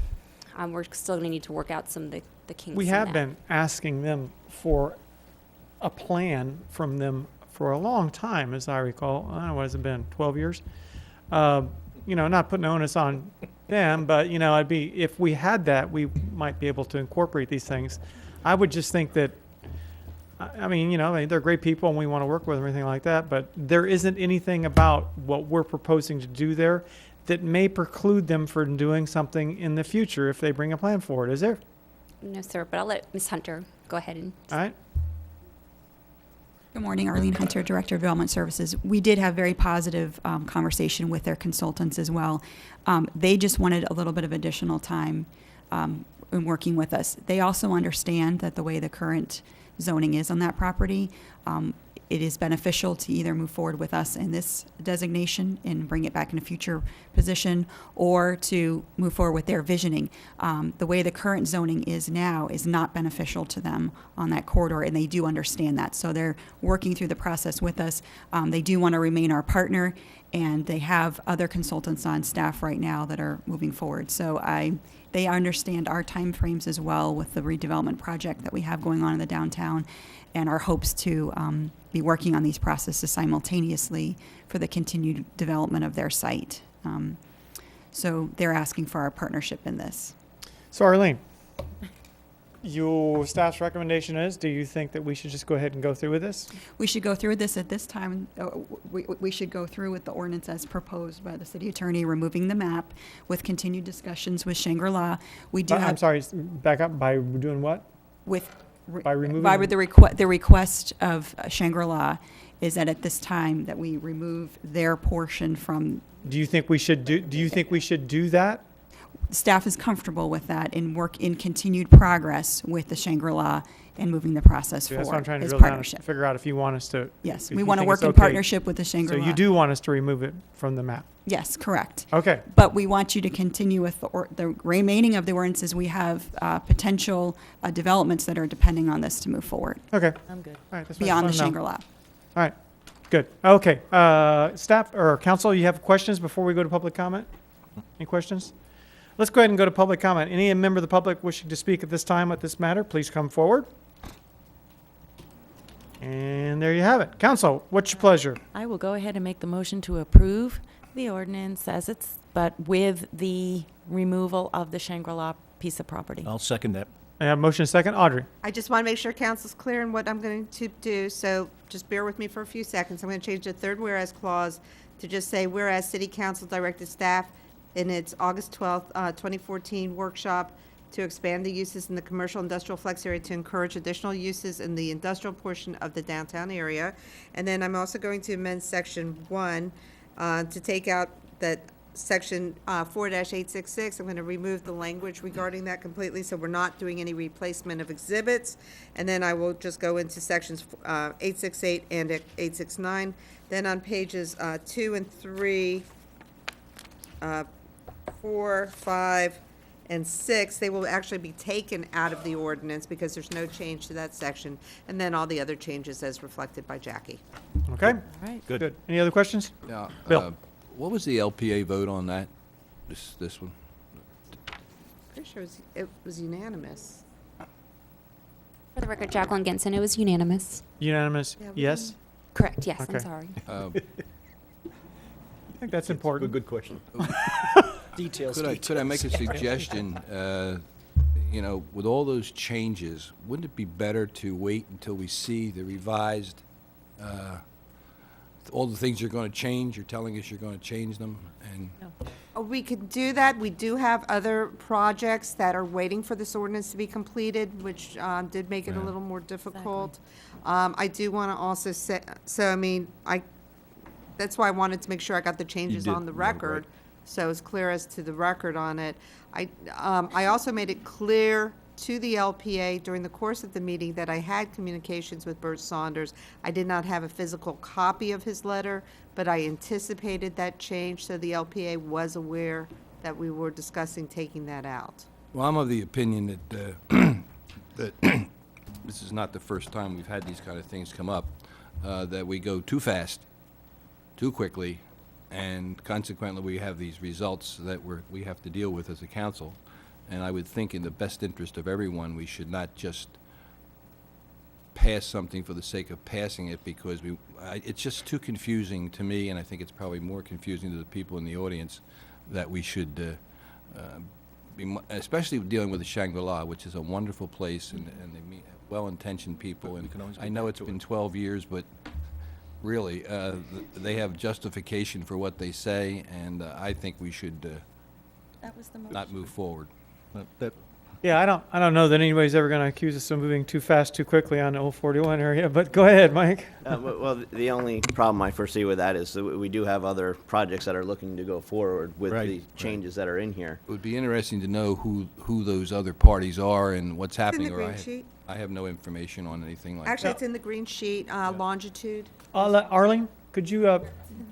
S4: we're still going to need to work out some of the kinks.
S1: We
S4: in
S1: have
S4: that.
S1: been asking them for a plan from them for a long time, as I recall. I don't know, what has it been, 12 years? Not putting onus on them, but, it'd be, if we had that, we might be able to incorporate these things. I would just think that, they're great people and we want to work with them, everything like that, but there isn't anything about what we're proposing to do there that may preclude them from doing something in the future if they bring a plan forward, is there?
S4: No, sir, but I'll let Ms. Hunter go ahead and.
S1: All right.
S14: Good morning, Arlene Hunter, Director of Development Services. We did have very positive conversation with their consultants as well. They just wanted a little bit of additional time in working with us. They also understand that the way the current zoning is on that property, it is beneficial to either move forward with us in this designation and bring it back in a future position, or to move forward with their visioning. The way the current zoning is now is not beneficial to them on that corridor, and they do understand that. So they're working through the process with us. They do want to remain our partner, and they have other consultants on staff right now that are moving forward. So they understand our timeframes as well with the redevelopment project that we have going on in the downtown, and our hopes to be working on these processes simultaneously for the continued development of their site. So they're asking for our partnership in this.
S1: So Arlene, your staff's recommendation is, do you think that we should just go ahead and go through with this?
S14: We should go through with this at this time. We should go through with the ordinance as proposed by the city attorney, removing the map, with continued discussions with Shangri-La. We do have.
S1: I'm sorry, back up, by doing what? By removing?
S14: The request of Shangri-La is that at this time that we remove their portion from.
S1: Do you think we should do that?
S14: Staff is comfortable with that and work in continued progress with the Shangri-La and moving the process
S1: That's what I'm
S14: forward
S1: trying to
S14: as
S1: drill down and
S14: partnership.
S1: figure out if you want us to.
S14: Yes,
S1: if
S14: we
S1: you
S14: want to
S1: think
S14: work
S1: it's
S14: in
S1: okay.
S14: partnership with the Shangri-La.
S1: So you do want us to remove it from the map?
S14: Yes, correct.
S1: Okay.
S14: But we want you to continue with the remaining of the ordinances. We have potential developments that are depending on this to move forward.
S1: Okay.
S14: I'm good.
S1: All right. That's
S14: Beyond the
S1: what I just
S14: Shangri-La.
S1: wanna know. All right. Good. Okay. Staff or council, you have questions before we go to public comment? Any questions? Let's go ahead and go to public comment. Any member of the public wishing to speak at this time at this matter, please come forward. And there you have it. Council, what's your pleasure?
S15: I will go ahead and make the motion to approve the ordinance as it's, but with the removal of the Shangri-La piece of property.
S5: I'll second that.
S1: I have motion second. Audrey.
S12: I just want to make sure council's clear in what I'm going to do, so just bear with me for a few seconds. I'm going to change the third whereas clause to just say, whereas City Council directed staff in its August 12th, 2014 workshop to expand the uses in the commercial industrial flex area to encourage additional uses in the industrial portion of the downtown area. And then I'm also going to amend section 1 to take out that section 4-866. I'm going to remove the language regarding that completely, so we're not doing any replacement of exhibits. And then I will just go into sections 868 and 869. Then on pages 2 and 3, 4, 5, and 6, they will actually be taken out of the ordinance because there's no change to that section. And then all the other changes as reflected by Jackie.
S1: Okay.
S15: All right.
S1: Good. Any other questions?
S23: Yeah.
S1: Bill.
S23: What was the LPA vote on that? This one?
S12: Pretty sure it was unanimous.
S4: For the record, Jacqueline Genson, it was unanimous.
S1: Unanimous,
S12: Yeah,
S1: yes?
S4: Correct, yes,
S1: Okay.
S4: I'm sorry.
S1: I think that's important.
S2: Good question. Details.
S23: Could I make a suggestion? With all those changes, wouldn't it be better to wait until we see the revised, all the things you're going to change, you're telling us you're going to change them, and
S12: We could do that. We do have other projects that are waiting for this ordinance to be completed, which did make it a little more difficult. I do want to also say, that's why I wanted to make sure I got the changes on the record, so it's clear as to the record on it. I also made it clear to the LPA during the course of the meeting that I had communications with Bert Saunders. I did not have a physical copy of his letter, but I anticipated that change, so the LPA was aware that we were discussing taking that out.
S23: Well, I'm of the opinion that, that this is not the first time we've had these kind of things come up, that we go too fast, too quickly, and consequently we have these results that we have to deal with as a council. And I would think in the best interest of everyone, we should not just pass something for the sake of passing it, because it's just too confusing to me, and I think it's probably more confusing to the people in the audience, that we should be, especially dealing with the Shangri-La, which is a wonderful place, and they meet well-intentioned people. And I know it's been 12 years, but really, they have justification for what they say, and I think we should not move forward.
S1: Yeah, I don't know that anybody's ever going to accuse us of moving too fast, too quickly on the 041 area, but go ahead, Mike.
S20: Well, the only problem I foresee with that is that we do have other projects that are looking to go forward with the changes that are in here.
S23: It would be interesting to know who those other parties are and what's happening.
S12: It's in the green sheet.
S23: I have no information on anything like
S12: Actually,
S23: that.
S12: it's in the green sheet, longitude.
S1: Arlene, could you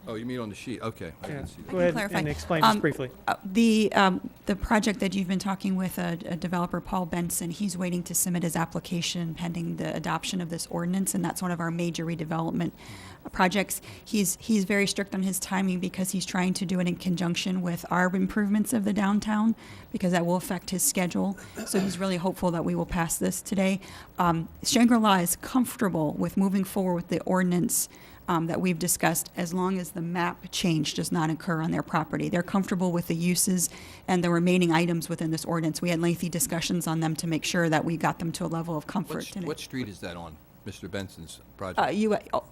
S23: Oh, you mean on the sheet? Okay. I didn't see that.
S1: go ahead
S14: clarify.
S1: and explain just briefly?
S14: The project that you've been talking with a developer, Paul Benson, he's waiting to submit his application pending the adoption of this ordinance, and that's one of our major redevelopment projects. He's very strict on his timing because he's trying to do it in conjunction with our improvements of the downtown, because that will affect his schedule. So he's really hopeful that we will pass this today. Shangri-La is comfortable with moving forward with the ordinance that we've discussed, as long as the map change does not occur on their property. They're comfortable with the uses and the remaining items within this ordinance. We had lengthy discussions on them to make sure that we got them to a level of comfort.
S23: What street is that on, Mr. Benson's project?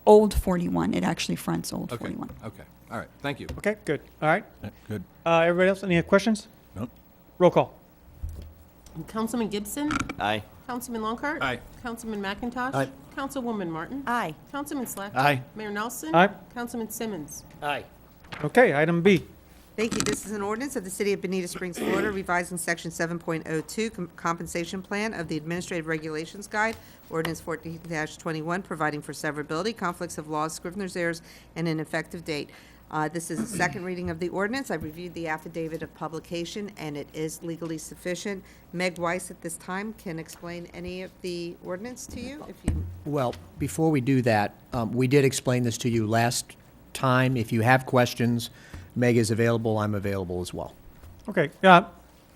S14: Old 41. It actually fronts Old 41.
S23: Okay. All right. Thank you.
S1: Okay, good. All right.
S5: Good.
S1: Everybody else, any questions?
S5: Nope.
S1: Roll call.
S6: Councilman Gibson?
S20: Aye.
S6: Councilman Longcart?
S23: Aye.
S6: Councilman McIntosh?
S5: Aye.
S6: Councilwoman Martin?
S15: Aye.
S6: Councilman Slack?
S5: Aye.
S6: Mayor Nelson?
S1: Aye.
S6: Councilman Simmons?
S16: Aye.
S1: Okay, item B.
S12: Thank you. This is an ordinance of the City of Bonita Springs, Florida, revising Section 7.02 compensation plan of the Administrative Regulations Guide, Ordinance 14-21, providing for severability, conflicts of laws, scrivener's errors, and an effective date. This is the second reading of the ordinance. I've reviewed the affidavit of publication, and it is legally sufficient. Meg Weiss at this time can explain any of the ordinance to you, if you.
S2: Well, before we do that, we did explain this to you last time. If you have questions, Meg is available. I'm available as well.
S1: Okay.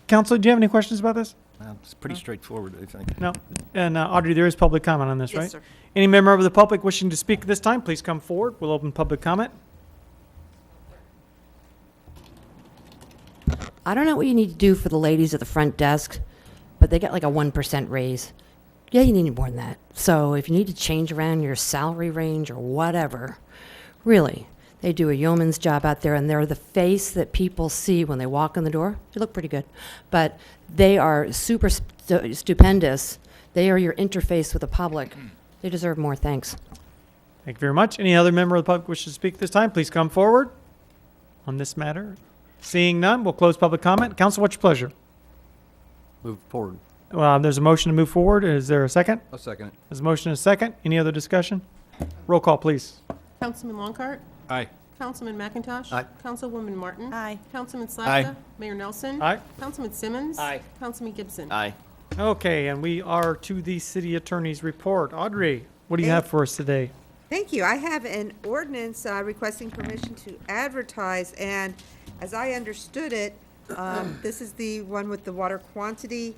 S1: Council, do you have any questions about this?
S5: It's pretty straightforward, I think.
S1: No. And Audrey, there is public comment on this,
S12: Yes,
S1: right?
S12: sir.
S1: Any member of the public wishing to speak this time, please come forward. We'll open public comment.
S8: I don't know what you need to do for the ladies at the front desk, but they get like a 1% raise. Yeah, you need more than that. So if you need to change around your salary range or whatever, really, they do a yeoman's job out there, and they're the face that people see when they walk in the door. They look pretty good, but they are super stupendous. They are your interface with the public. They deserve more. Thanks.
S1: Thank you very much. Any other member of the public wishes to speak this time, please come forward on this matter. Seeing none, we'll close public comment. Council, what's your pleasure?
S17: Move forward.
S1: There's a motion to move forward. Is there a second?
S23: I'll second it.
S1: There's a motion and a second. Any other discussion? Roll call, please.
S6: Councilman Longcart?
S23: Aye.
S6: Councilman McIntosh?
S5: Aye.
S6: Councilwoman Martin?
S15: Aye.
S6: Councilman
S5: Aye.
S6: Slapka? Mayor Nelson?
S1: Aye.
S6: Councilman Simmons?
S16: Aye.
S6: Councilman Gibson?
S20: Aye.
S1: Okay, and we are to the city attorney's report. Audrey, what do you have for us today?
S12: Thank you. I have an ordinance requesting permission to advertise, and as I understood it, this is the one with the water quantity.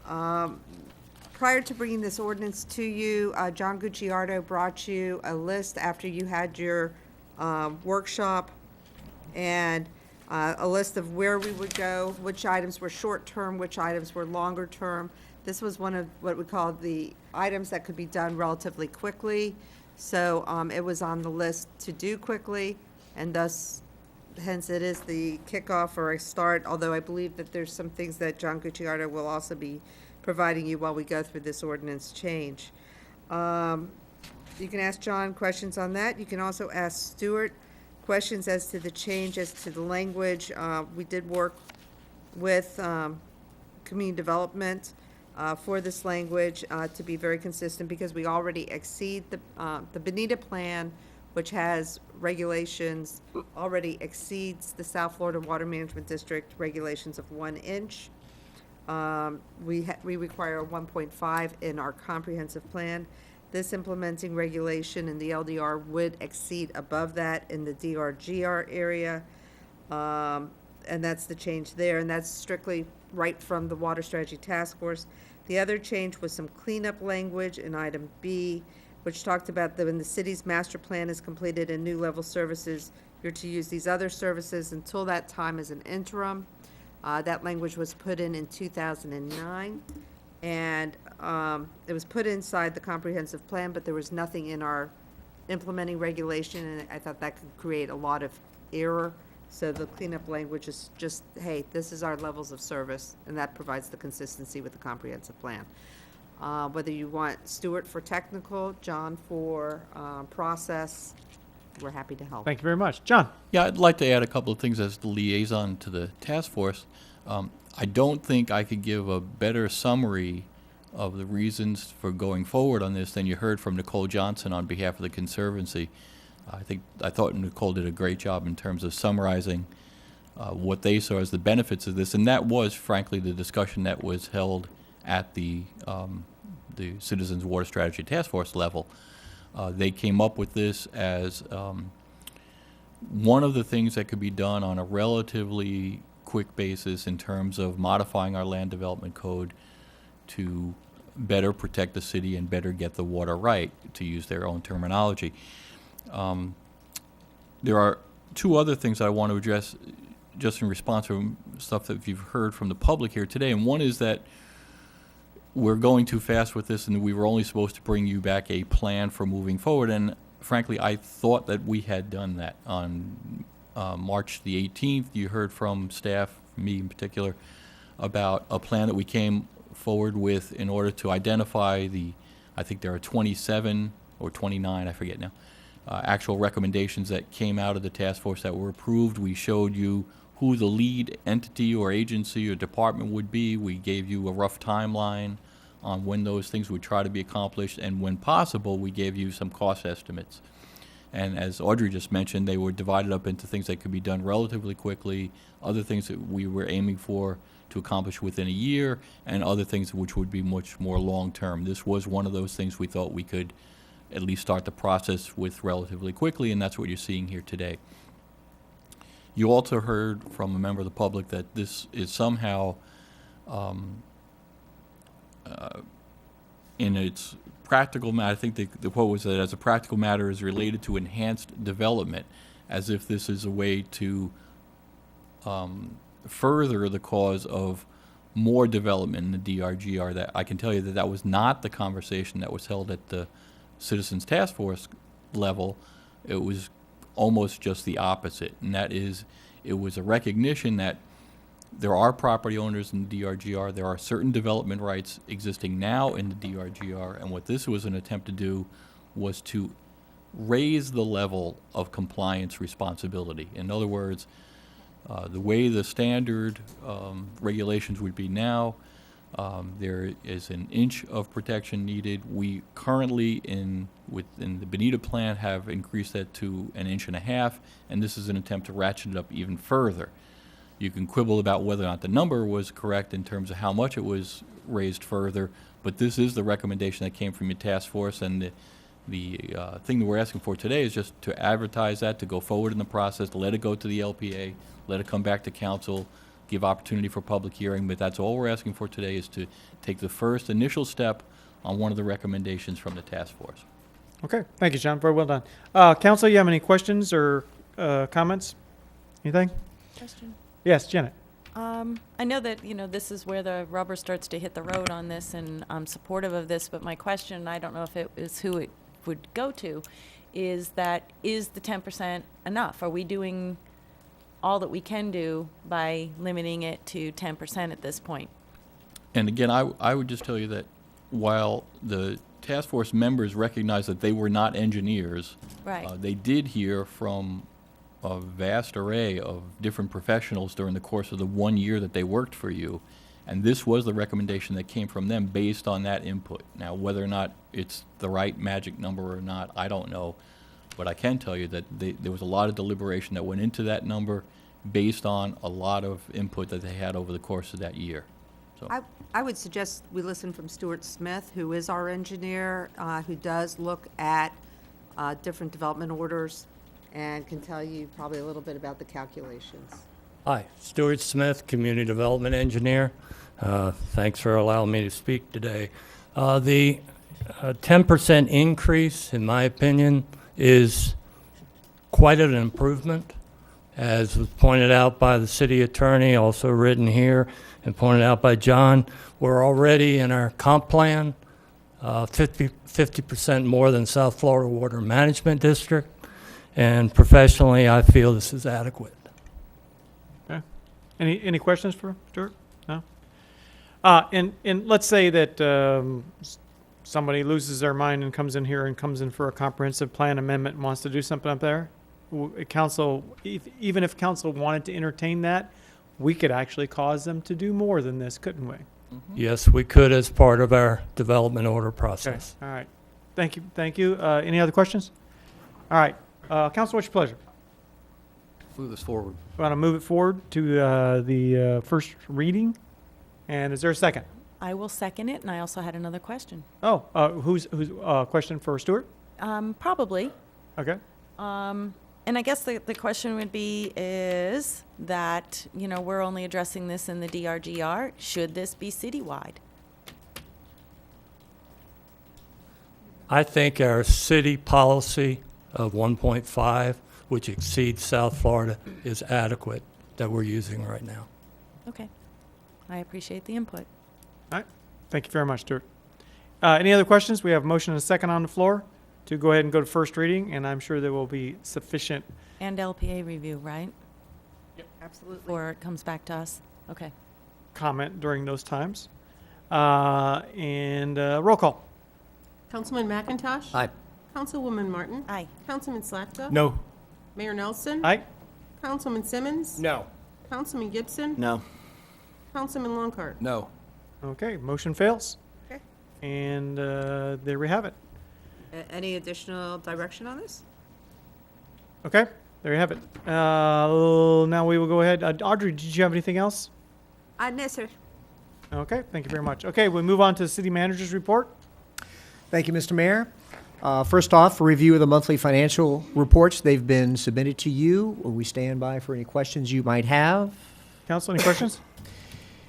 S12: Prior to bringing this ordinance to you, John Gucciardo brought you a list after you had your workshop, and a list of where we would go, which items were short-term, which items were longer-term. This was one of what we call the items that could be done relatively quickly. So it was on the list to do quickly, and thus, hence it is the kickoff or a start, although I believe that there's some things that John Gucciardo will also be providing you while we go through this ordinance change. You can ask John questions on that. You can also ask Stuart questions as to the change, as to the language. We did work with community development for this language to be very consistent, because we already exceed the Bonita plan, which has regulations, already exceeds the South Florida Water Management District regulations of 1 inch. We require a 1.5 in our comprehensive plan. This implementing regulation in the LDR would exceed above that in the DRGR area. And that's the change there, and that's strictly right from the Water Strategy Task Force. The other change was some cleanup language in item B, which talked about that when the city's master plan is completed and new level services, you're to use these other services until that time as an interim. That language was put in 2009, and it was put inside the comprehensive plan, but there was nothing in our implementing regulation, and I thought that could create a lot of error. So the cleanup language is just, hey, this is our levels of service, and that provides the consistency with the comprehensive plan. Whether you want Stuart for technical, John for process, we're happy to help.
S1: Thank you very much. John?
S3: Yeah, I'd like to add a couple of things as the liaison to the task force. I don't think I could give a better summary of the reasons for going forward on this than you heard from Nicole Johnson on behalf of the Conservancy. I thought Nicole did a great job in terms of summarizing what they saw as the benefits of this, and that was, frankly, the discussion that was held at the Citizens Water Strategy Task Force level. They came up with this as one of the things that could be done on a relatively quick basis in terms of modifying our land development code to better protect the city and better get the water right, to use their own terminology. There are two other things I want to address just in response to stuff that you've heard from the public here today, and one is that we're going too fast with this, and we were only supposed to bring you back a plan for moving forward. And frankly, I thought that we had done that. On March the 18th, you heard from staff, me in particular, about a plan that we came forward with in order to identify I think there are 27 or 29, I forget now, actual recommendations that came out of the task force that were approved. We showed you who the lead entity or agency or department would be. We gave you a rough timeline on when those things would try to be accomplished, and when possible, we gave you some cost estimates. And as Audrey just mentioned, they were divided up into things that could be done relatively quickly, other things that we were aiming for to accomplish within a year, and other things which would be much more long-term. This was one of those things we thought we could at least start the process with relatively quickly, and that's what you're seeing here today. You also heard from a member of the public that this is somehow, in its practical matter, I think the quote was that as a practical matter is related to enhanced development, as if this is a way to further the cause of more development in the DRGR. That I can tell you that that was not the conversation that was held at the Citizens Task Force level. It was almost just the opposite, and that is, it was a recognition that there are property owners in the DRGR, there are certain development rights existing now in the DRGR, and what this was an attempt to do was to raise the level of compliance responsibility. In other words, the way the standard regulations would be now, there is an inch of protection needed. We currently, within the Bonita plan, have increased that to 1.5 inches, and this is an attempt to ratchet it up even further. You can quibble about whether or not the number was correct in terms of how much it was raised further, but this is the recommendation that came from your task force, and the thing that we're asking for today is just to advertise that, to go forward in the process, to let it go to the LPA, let it come back to council, give opportunity for public hearing, but that's all we're asking for today, is to take the first initial step on one of the recommendations from the task force.
S1: Okay, thank you, John. Very well done. Council, you have any questions or comments? Anything?
S15: Question.
S1: Yes, Janet.
S15: I know that, this is where the rubber starts to hit the road on this, and I'm supportive of this, but my question, I don't know if it is who it would go to, is the 10% enough? Are we doing all that we can do by limiting it to 10% at this point?
S3: And again, I would just tell you that while the task force members recognized that they were not engineers,
S15: right,
S3: they did hear from a vast array of different professionals during the course of the 1 year that they worked for you, And this was the recommendation that came from them based on that input. Now, whether or not it's the right magic number or not, I don't know. But I can tell you that there was a lot of deliberation that went into that number based on a lot of input that they had over the course of that year. So.
S12: I would suggest we listen from Stuart Smith, who is our engineer, who does look at different development orders and can tell you probably a little bit about the calculations.
S18: Hi, Stuart Smith, Community Development Engineer. Thanks for allowing me to speak today. The 10% increase, in my opinion, is quite an improvement. As was pointed out by the city attorney, also written here, and pointed out by John, we're already in our comp plan, 50% more than South Florida Water Management District, and professionally, I feel this is adequate.
S1: Okay. Any questions for Stuart? No? And let's say that somebody loses their mind and comes in here and comes in for a comprehensive plan amendment and wants to do something up there. Council, even if council wanted to entertain that, we could actually cause them to do more than this, couldn't we?
S18: Yes, we could as part of our development order process.
S1: Okay. All right. Thank you. Thank you. Any other questions? All right. Council, what's your pleasure?
S17: Move this forward.
S1: We want to move it forward to the first reading. And is there a second?
S15: I will second it, and I also had another question.
S1: Oh, who's question for Stuart?
S15: Probably.
S1: Okay.
S15: And I guess the question would be is that, we're only addressing this in the DRGR. Should this be citywide?
S18: I think our city policy of 1.5, which exceeds South Florida, is adequate that we're using right now.
S15: Okay. I appreciate the input.
S1: All right. Thank you very much, Stuart. Any other questions? We have a motion and a second on the floor to go ahead and go to first reading, and I'm sure there will be sufficient.
S15: And LPA review, right?
S12: Yep. Absolutely.
S15: Before it comes back to us? Okay.
S1: Comment during those times. And roll call.
S6: Councilman McIntosh?
S17: Aye.
S6: Councilwoman Martin?
S15: Aye.
S6: Councilman Slapka?
S5: No.
S6: Mayor Nelson?
S1: Aye.
S6: Councilman Simmons?
S16: No.
S6: Councilman Gibson?
S20: No.
S6: Councilman Longcart?
S23: No.
S1: Okay, motion fails.
S12: Okay.
S1: And there we have it.
S12: Any additional direction on this?
S1: Okay, there you have it. Now we will go ahead. Audrey, did you have anything else?
S12: No, sir.
S1: Okay, thank you very much. Okay, we'll move on to the city manager's report.
S2: Thank you, Mr. Mayor. First off, a review of the monthly financial reports. They've been submitted to you. We stand by for any questions you might have.
S1: Council, any questions?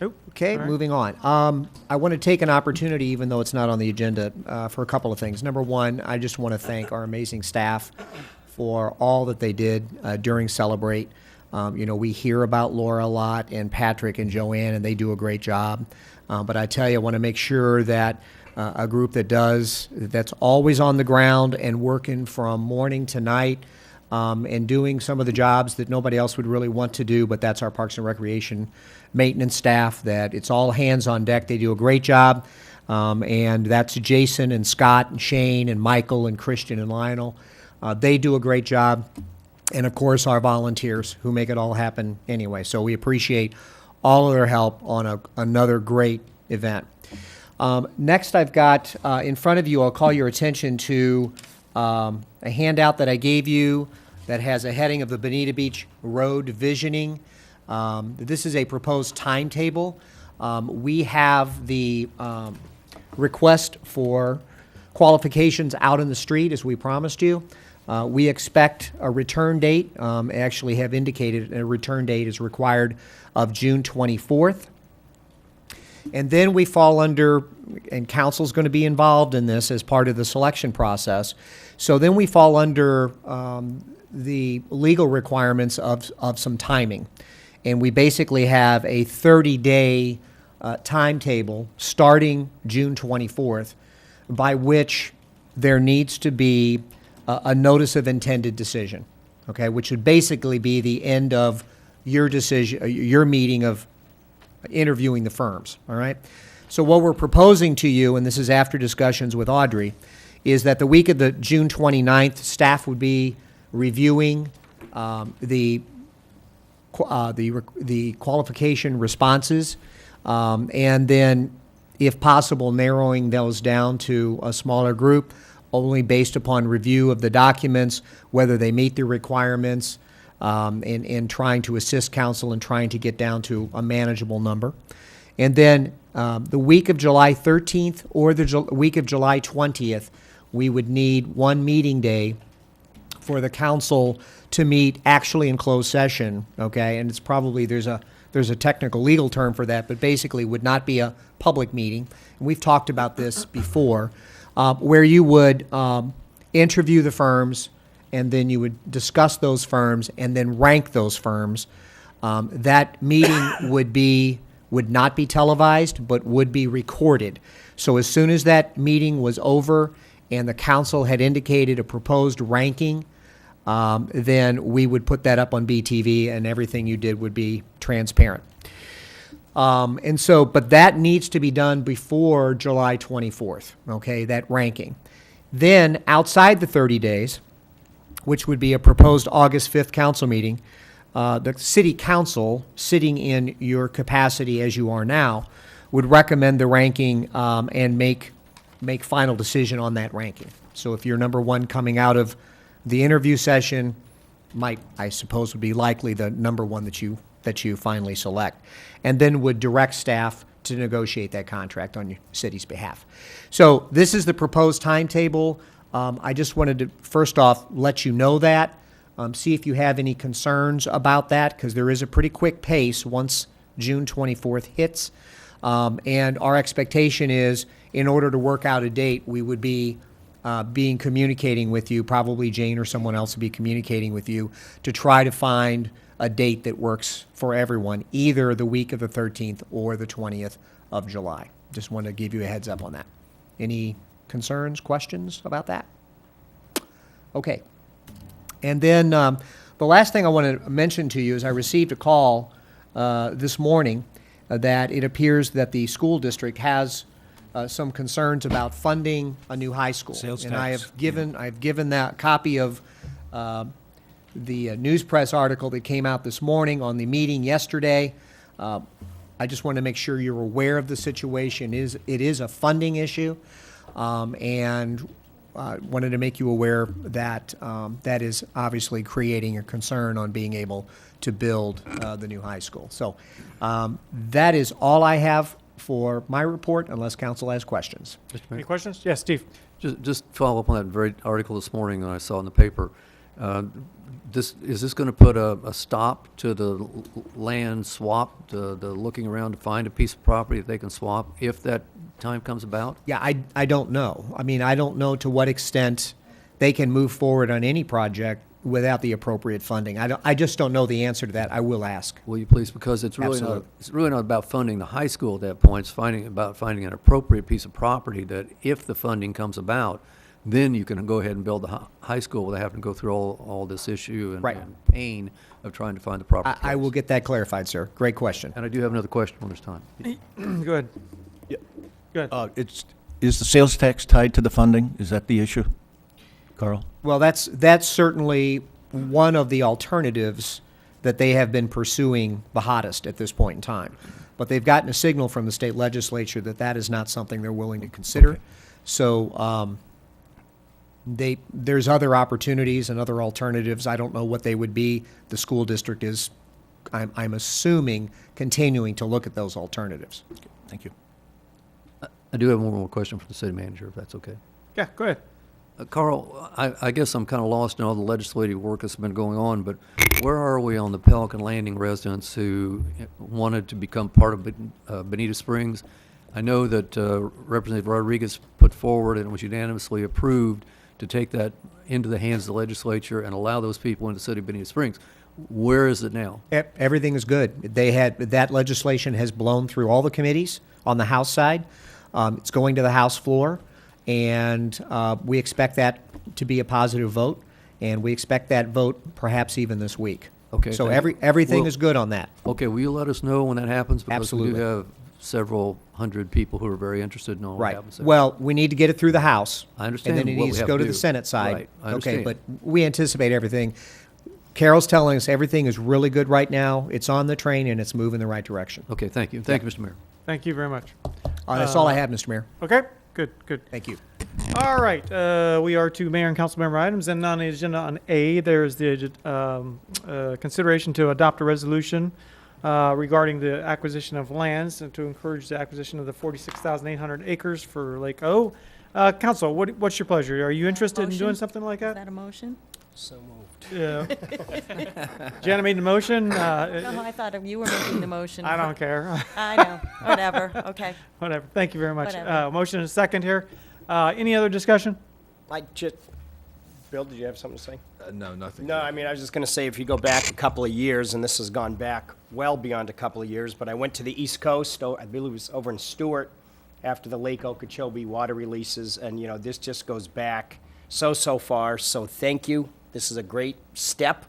S1: Nope.
S2: Okay,
S1: All right.
S2: moving on. I want to take an opportunity, even though it's not on the agenda, for a couple of things. Number one, I just want to thank our amazing staff for all that they did during Celebrate. We hear about Laura a lot, and Patrick and Joanne, and they do a great job. But I tell you, I want to make sure that a group that's always on the ground and working from morning to night, and doing some of the jobs that nobody else would really want to do, but that's our Parks and Recreation maintenance staff, that it's all hands on deck. They do a great job. And that's Jason and Scott and Shane and Michael and Christian and Lionel. They do a great job. And of course, our volunteers who make it all happen anyway. So we appreciate all of their help on another great event. Next, I've got in front of you, I'll call your attention to a handout that I gave you that has a heading of the Bonita Beach Road Visioning. This is a proposed timetable. We have the request for qualifications out in the street, as we promised you. We expect a return date, actually have indicated a return date is required of June 24th. And then we fall under, and council's going to be involved in this as part of the selection process. So then we fall under the legal requirements of some timing. And we basically have a 30-day timetable starting June 24th, by which there needs to be a notice of intended decision, okay, which would basically be the end of your decision, your meeting of interviewing the firms, all right? So what we're proposing to you, and this is after discussions with Audrey, is that the week of the June 29th, staff would be reviewing the qualification responses. And then, if possible, narrowing those down to a smaller group, only based upon review of the documents, whether they meet the requirements, and trying to assist council in trying to get down to a manageable number. And then the week of July 13th or the week of July 20th, we would need one meeting day for the council to meet actually in closed session, okay? And it's probably, there's a technical legal term for that, but basically would not be a public meeting. And we've talked about this before, where you would interview the firms, and then you would discuss those firms and then rank those firms. That meeting would not be televised, but would be recorded. So as soon as that meeting was over and the council had indicated a proposed ranking, then we would put that up on BTV, and everything you did would be transparent. And so, but that needs to be done before July 24th, okay, that ranking. Then, outside the 30 days, which would be a proposed August 5th council meeting, the city council, sitting in your capacity as you are now, would recommend the ranking and make final decision on that ranking. So if you're number one coming out of the interview session, I suppose would be likely the number one that you finally select, and then would direct staff to negotiate that contract on your city's behalf. So this is the proposed timetable. I just wanted to first off let you know that, see if you have any concerns about that, because there is a pretty quick pace once June 24th hits. And our expectation is, in order to work out a date, we would be communicating with you, probably Jane or someone else would be communicating with you to try to find a date that works for everyone, either the week of the 13th or the 20th of July. Just wanted to give you a heads up on that. Any concerns, questions about that? Okay. And then the last thing I want to mention to you is I received a call this morning that it appears that the school district has some concerns about funding a new high school.
S5: Sales
S2: and
S5: tax.
S2: I've given that copy of the news press article that came out this morning on the meeting yesterday. I just want to make sure you're aware of the situation. It is a funding issue, and wanted to make you aware that that is obviously creating a concern on being able to build the new high school. So that is all I have for my report, unless council has questions.
S1: Any questions? Yes, Steve.
S17: Just follow up on that very article this morning that I saw in the paper. Is this going to put a stop to the land swap, the looking around to find a piece of property that they can swap if that time comes about?
S2: Yeah, I don't know. I mean, I don't know to what extent they can move forward on any project without the appropriate funding. I just don't know the answer to that. I will ask.
S17: Will you please? Because it's really not about funding the high school at that point. It's about finding an appropriate piece of property that, if the funding comes about, then you can go ahead and build the high school without having to go through all this issue and pain of trying to find the proper place.
S2: I will get that clarified, sir. Great question.
S17: And I do have another question when there's time.
S1: Go ahead.
S5: Yeah.
S1: Go ahead.
S5: Is the sales tax tied to the funding? Is that the issue, Carl?
S2: Well, that's certainly one of the alternatives that they have been pursuing the hottest at this point in time. But they've gotten a signal from the state legislature that that is not something they're willing to consider.
S5: Okay.
S2: So there's other opportunities and other alternatives. I don't know what they would be. The school district is, I'm assuming, continuing to look at those alternatives.
S5: Okay, thank you.
S17: I do have one more question for the city manager, if that's okay.
S1: Yeah, go ahead.
S17: Carl, I guess I'm kind of lost in all the legislative work that's been going on, but where are we on the Pelican Landing residents who wanted to become part of Bonita Springs? I know that Representative Rodriguez put forward and was unanimously approved to take that into the hands of the legislature and allow those people into the city of Bonita Springs. Where is it now?
S2: Everything is good. That legislation has blown through all the committees on the House side. It's going to the House floor, and we expect that to be a positive vote, and we expect that vote perhaps even this week.
S17: Okay.
S2: So everything is good on that.
S17: Okay, will you let us know when that happens? Because
S2: Absolutely.
S17: we do have several hundred people who are very interested in knowing what happens there.
S2: Well, we need to get it through the House.
S17: I understand
S2: And then it
S17: what we
S2: needs to
S17: have
S2: go
S17: to
S2: to the
S17: do.
S2: Senate side.
S17: Right, I
S2: Okay,
S17: understand.
S2: but we anticipate everything. Carol's telling us everything is really good right now. It's on the train and it's moving in the right direction.
S17: Okay, thank you. Thank you, Mr. Mayor.
S1: Thank you very much.
S2: That's all I have, Mr. Mayor.
S1: Okay, good, good.
S2: Thank you.
S1: All right, we are to mayor and council member items, and on the agenda on A, there's the consideration to adopt a resolution regarding the acquisition of lands and to encourage the acquisition of the 46,800 acres for Lake O. Council, what's your pleasure? Are you interested in doing
S15: Motion?
S1: something like
S15: Is
S1: that?
S15: that a motion?
S16: So moved.
S1: Yeah. Jana made the motion.
S15: No, I thought you were making the motion.
S1: I don't care.
S15: I know, whatever, okay.
S1: Whatever. Thank you very much.
S15: Whatever.
S1: Motion and a second here. Any other discussion?
S16: Bill, did you have something to say?
S23: No, nothing.
S16: No, I mean, I was just going to say, if you go back a couple of years, and this has gone back well beyond a couple of years, but I went to the East Coast, I believe it was over in Stewart, after the Lake Okeechobee water releases, and, this just goes back so far, so thank you. This is a great steps,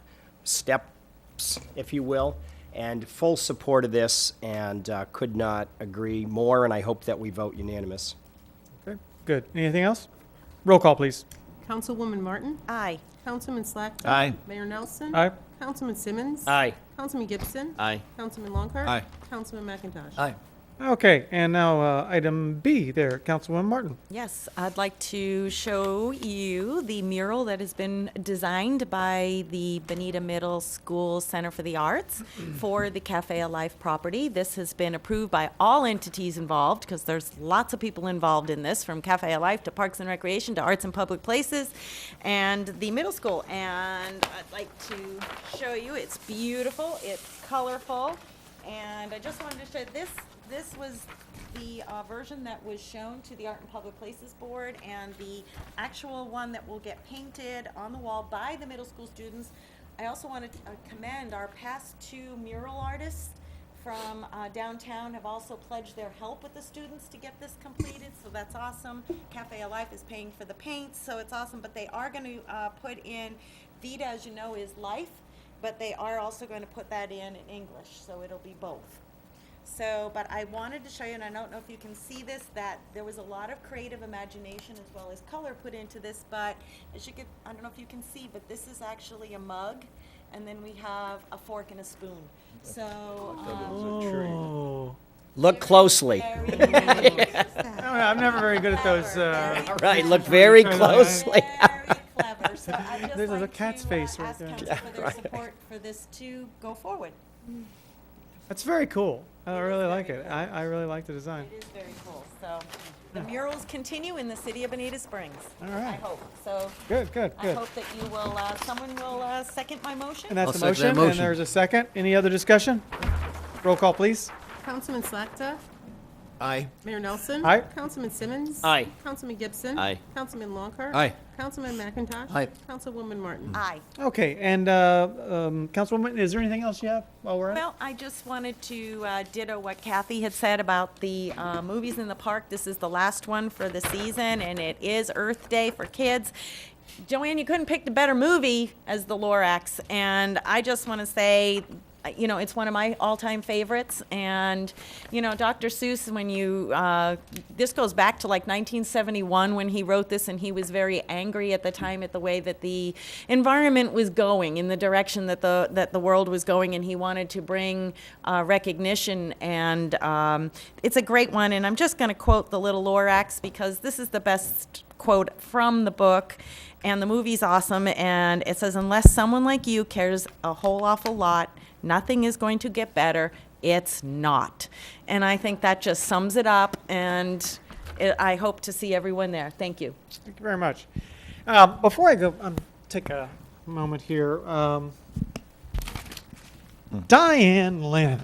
S16: if you will, and full support of this, and could not agree more, and I hope that we vote unanimous.
S1: Okay, good. Anything else? Roll call, please.
S6: Councilwoman Martin?
S15: Aye.
S6: Councilman Slackton?
S23: Aye.
S6: Mayor Nelson?
S1: Aye.
S6: Councilman Simmons?
S16: Aye.
S6: Councilman Gibson?
S20: Aye.
S6: Councilman Longcart?
S23: Aye.
S6: Councilman McIntosh?
S17: Aye.
S1: Okay, and now item B there, Councilwoman Martin.
S15: Yes, I'd like to show you the mural that has been designed by the Bonita Middle School Center for the Arts for the Cafe Alive property. This has been approved by all entities involved, because there's lots of people involved in this, from Cafe Alive to Parks and Recreation to Arts and Public Places and the middle school. And I'd like to show you, it's beautiful, it's colorful, and I just wanted to show this. This was the version that was shown to the Art and Public Places Board, and the actual one that will get painted on the wall by the middle school students. I also want to commend our past two mural artists from downtown have also pledged their help with the students to get this completed, so that's awesome. Cafe Alive is paying for the paint, so it's awesome, but they are going to put in, Vita, as you know, is life, but they are also going to put that in English, so it'll be both. So, but I wanted to show you, and I don't know if you can see this, that there was a lot of creative imagination as well as color put into this, but as you could, I don't know if you can see, but this is actually a mug, and then we have a fork and a spoon. So,
S1: Oh.
S16: Look closely.
S1: I'm never very good at those.
S16: All right, look very closely.
S15: Very clever. So I'd just
S1: There's a
S15: like
S1: cat's
S15: to
S1: face right
S15: ask
S1: there.
S15: council for their support for this to go forward.
S1: That's very cool. I really like it. I really like the design.
S15: It is very cool. So the murals continue in the city of Bonita Springs.
S1: All right.
S15: I hope. So
S1: Good, good,
S15: I
S1: good.
S15: hope that you will, someone will second my motion.
S1: And that's
S17: I'll
S1: the
S17: second that
S1: motion, and
S17: motion.
S1: there's a second. Any other discussion? Roll call, please.
S6: Councilman Slackton?
S5: Aye.
S6: Mayor Nelson?
S1: Aye.
S6: Councilman Simmons?
S16: Aye.
S6: Councilman Gibson?
S20: Aye.
S6: Councilman Longcart?
S23: Aye.
S6: Councilman McIntosh?
S17: Aye.
S6: Councilwoman Martin?
S15: Aye.
S1: Okay, and Councilwoman, is there anything else you have while we're at it?
S15: Well, I just wanted to ditto what Kathy had said about the movies in the park. This is the last one for the season, and it is Earth Day for kids. Joanne, you couldn't pick a better movie as the Lorax, and I just want to say, it's one of my all-time favorites. And, Dr. Seuss, when this goes back to like 1971 when he wrote this, and he was very angry at the time at the way that the environment was going, in the direction that the world was going, and he wanted to bring recognition. And it's a great one, and I'm just going to quote the Little Lorax because this is the best quote from the book. And the movie's awesome, and it says, unless someone like you cares a whole awful lot, nothing is going to get better. It's not. And I think that just sums it up, and I hope to see everyone there. Thank you.
S1: Thank you very much. Before I go, take a moment here. Diane Lynn.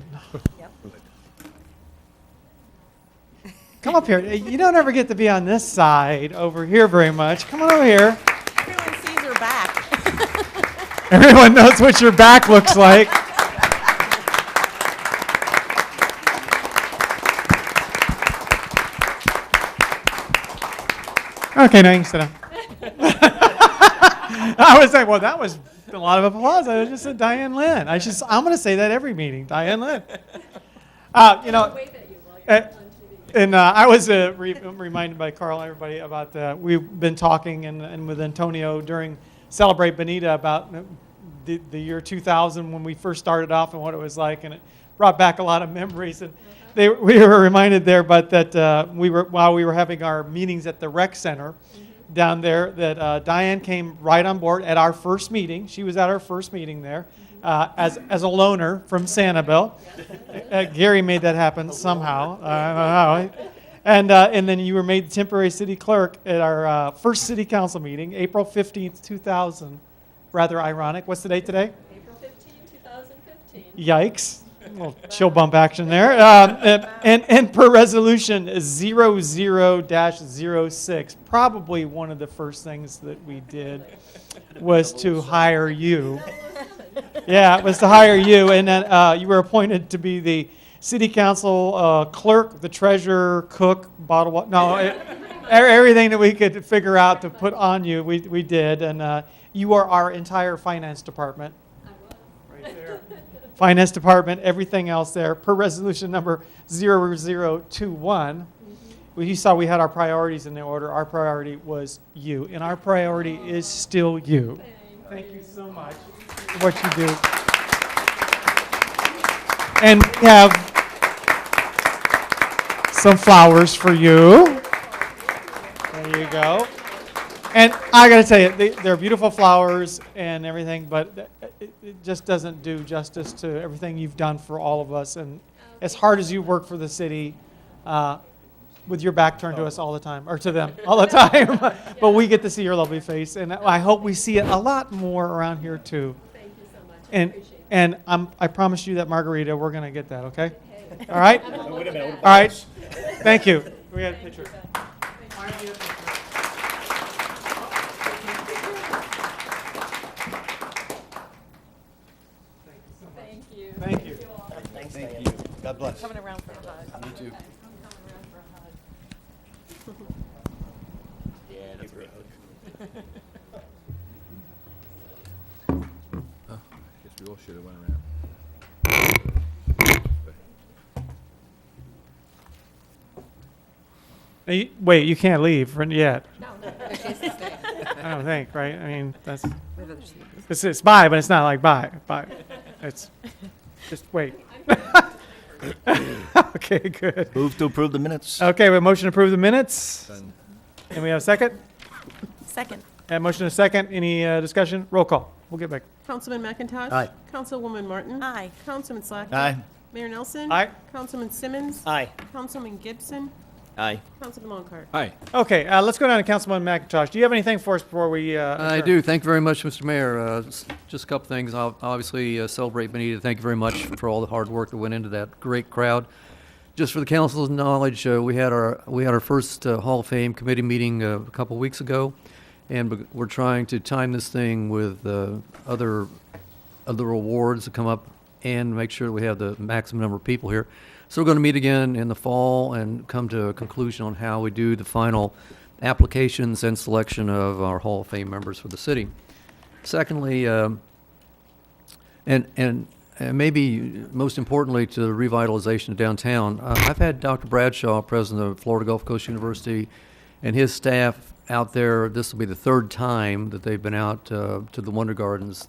S15: Yep.
S1: Come up here. You don't ever get to be on this side over here very much. Come on over here.
S15: Everyone sees her back.
S1: Everyone knows what your back looks like. Okay, now you can sit down. I was like, well, that was a lot of applause. I just said Diane Lynn. I'm going to say that every meeting, Diane Lynn. And I was reminded by Carl and everybody about we've been talking and with Antonio during Celebrate Bonita about the year 2000 when we first started off and what it was like, and it brought back a lot of memories. And we were reminded there, but that while we were having our meetings at the rec center down there, that Diane came right on board at our first meeting. She was at our first meeting there as a loner from Sanibel. Gary made that happen somehow. I don't know. And then you were made temporary city clerk at our first city council meeting, April 15th, 2000. Rather ironic. What's the date today?
S7: April 15, 2015.
S1: Yikes. A little chill bump action there. And per resolution 00-06, probably one of the first things that we did was to hire you. Yeah, it was to hire you. And then you were appointed to be the city council clerk, the treasurer, cook, everything that we could figure out to put on you, we did. And you are our entire finance department. Right there. Finance department, everything else there, per resolution number 0021. You saw we had our priorities in the order. Our priority was you, and our priority is still you. Thank you so much for what you do. And we have some flowers for you. There you go. And I got to tell you, they're beautiful flowers and everything, but it just doesn't do justice to everything you've done for all of us. And as hard as you work for the city, with your back turned to us all the time, or to them all the time, but we get to see your lovely face, and I hope we see it a lot more around here too.
S7: Thank you so much.
S1: And I promise you that margarita, we're going to get that, okay? All right? All right. Thank you. We had a picture.
S7: Thank you.
S1: Thank you.
S5: Thank you. God bless.
S15: Coming around for a hug.
S5: You too.
S20: Yeah, that's great.
S23: I guess we all should have went around.
S1: Wait, you can't leave yet.
S7: No, she has to stay.
S1: I don't think, right? I mean, it's bye, but it's not like bye. Bye. It's just wait. Okay, good.
S5: Move to approve the minutes.
S1: Okay, we have a motion to approve the minutes.
S23: Done.
S1: And we have a second?
S15: Second.
S1: And motion and a second. Any discussion? Roll call. We'll get back.
S6: Councilman McIntosh?
S5: Aye.
S6: Councilwoman Martin?
S15: Aye.
S6: Councilman Slackton?
S5: Aye.
S6: Mayor Nelson?
S1: Aye.
S6: Councilman Simmons?
S16: Aye.
S6: Councilman Gibson?
S20: Aye.
S6: Councilman Longcart?
S23: Hi.
S1: Okay, let's go down to Councilman McIntosh. Do you have anything for us before we
S17: I
S1: adjourn?
S17: do. Thank you very much, Mr. Mayor. Just a couple things. I'll obviously celebrate Bonita. Thank you very much for all the hard work that went into that great crowd. Just for the council's knowledge, we had our first Hall of Fame committee meeting a couple weeks ago, and we're trying to time this thing with other awards that come up and make sure that we have the maximum number of people here. So we're going to meet again in the fall and come to a conclusion on how we do the final applications and selection of our Hall of Fame members for the city. Secondly, and maybe most importantly to the revitalization of downtown, I've had Dr. Bradshaw, president of Florida Gulf Coast University, and his staff out there. This will be the third time that they've been out to the Wonder Gardens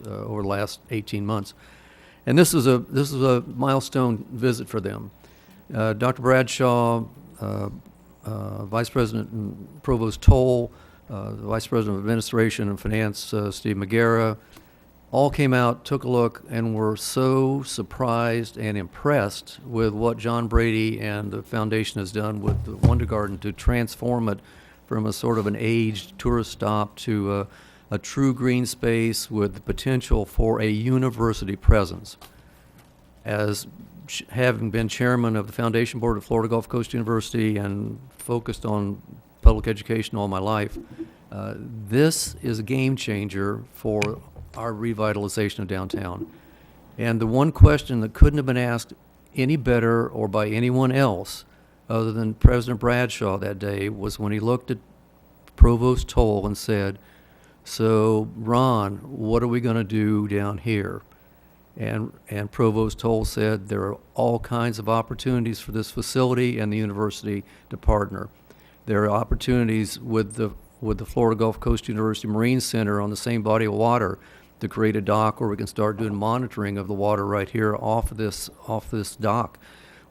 S17: over the last 18 months. And this is a milestone visit for them. Dr. Bradshaw, Vice President and Provost Toll, the Vice President of Administration and Finance, Steve McGarrah, all came out, took a look, and were so surprised and impressed with what John Brady and the foundation has done with the Wonder Garden to transform it from a sort of an aged tourist stop to a true green space with the potential for a university presence. As having been chairman of the foundation board of Florida Gulf Coast University and focused on public education all my life, this is a game changer for our revitalization of downtown. And the one question that couldn't have been asked any better or by anyone else other than President Bradshaw that day was when he looked at Provost Toll and said, "So, Ron, what are we going to do down here?" And Provost Toll said, "There are all kinds of opportunities for this facility and the university to partner. There are opportunities with the Florida Gulf Coast University Marine Center on the same body of water to create a dock, or we can start doing monitoring of the water right here off this dock.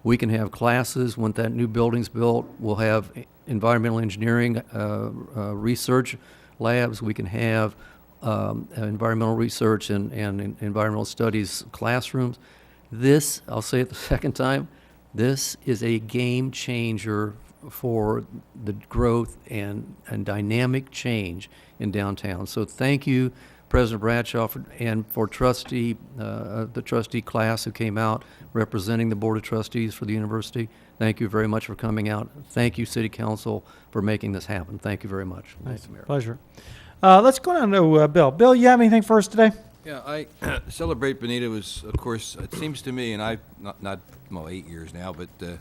S17: We can have classes when that new building's built. We'll have environmental engineering research labs. We can have environmental research and environmental studies classrooms. This, I'll say it the second time, this is a game changer for the growth and dynamic change in downtown. So thank you, President Bradshaw, and for the trustee class who came out representing the Board of Trustees for the university. Thank you very much for coming out. Thank you, City Council, for making this happen. Thank you very much.
S1: Nice. Pleasure. Let's go down to Bill. Bill, you have anything for us today?
S23: Yeah, I Celebrate Bonita was, of course, it seems to me, and I've not 8 years now, but the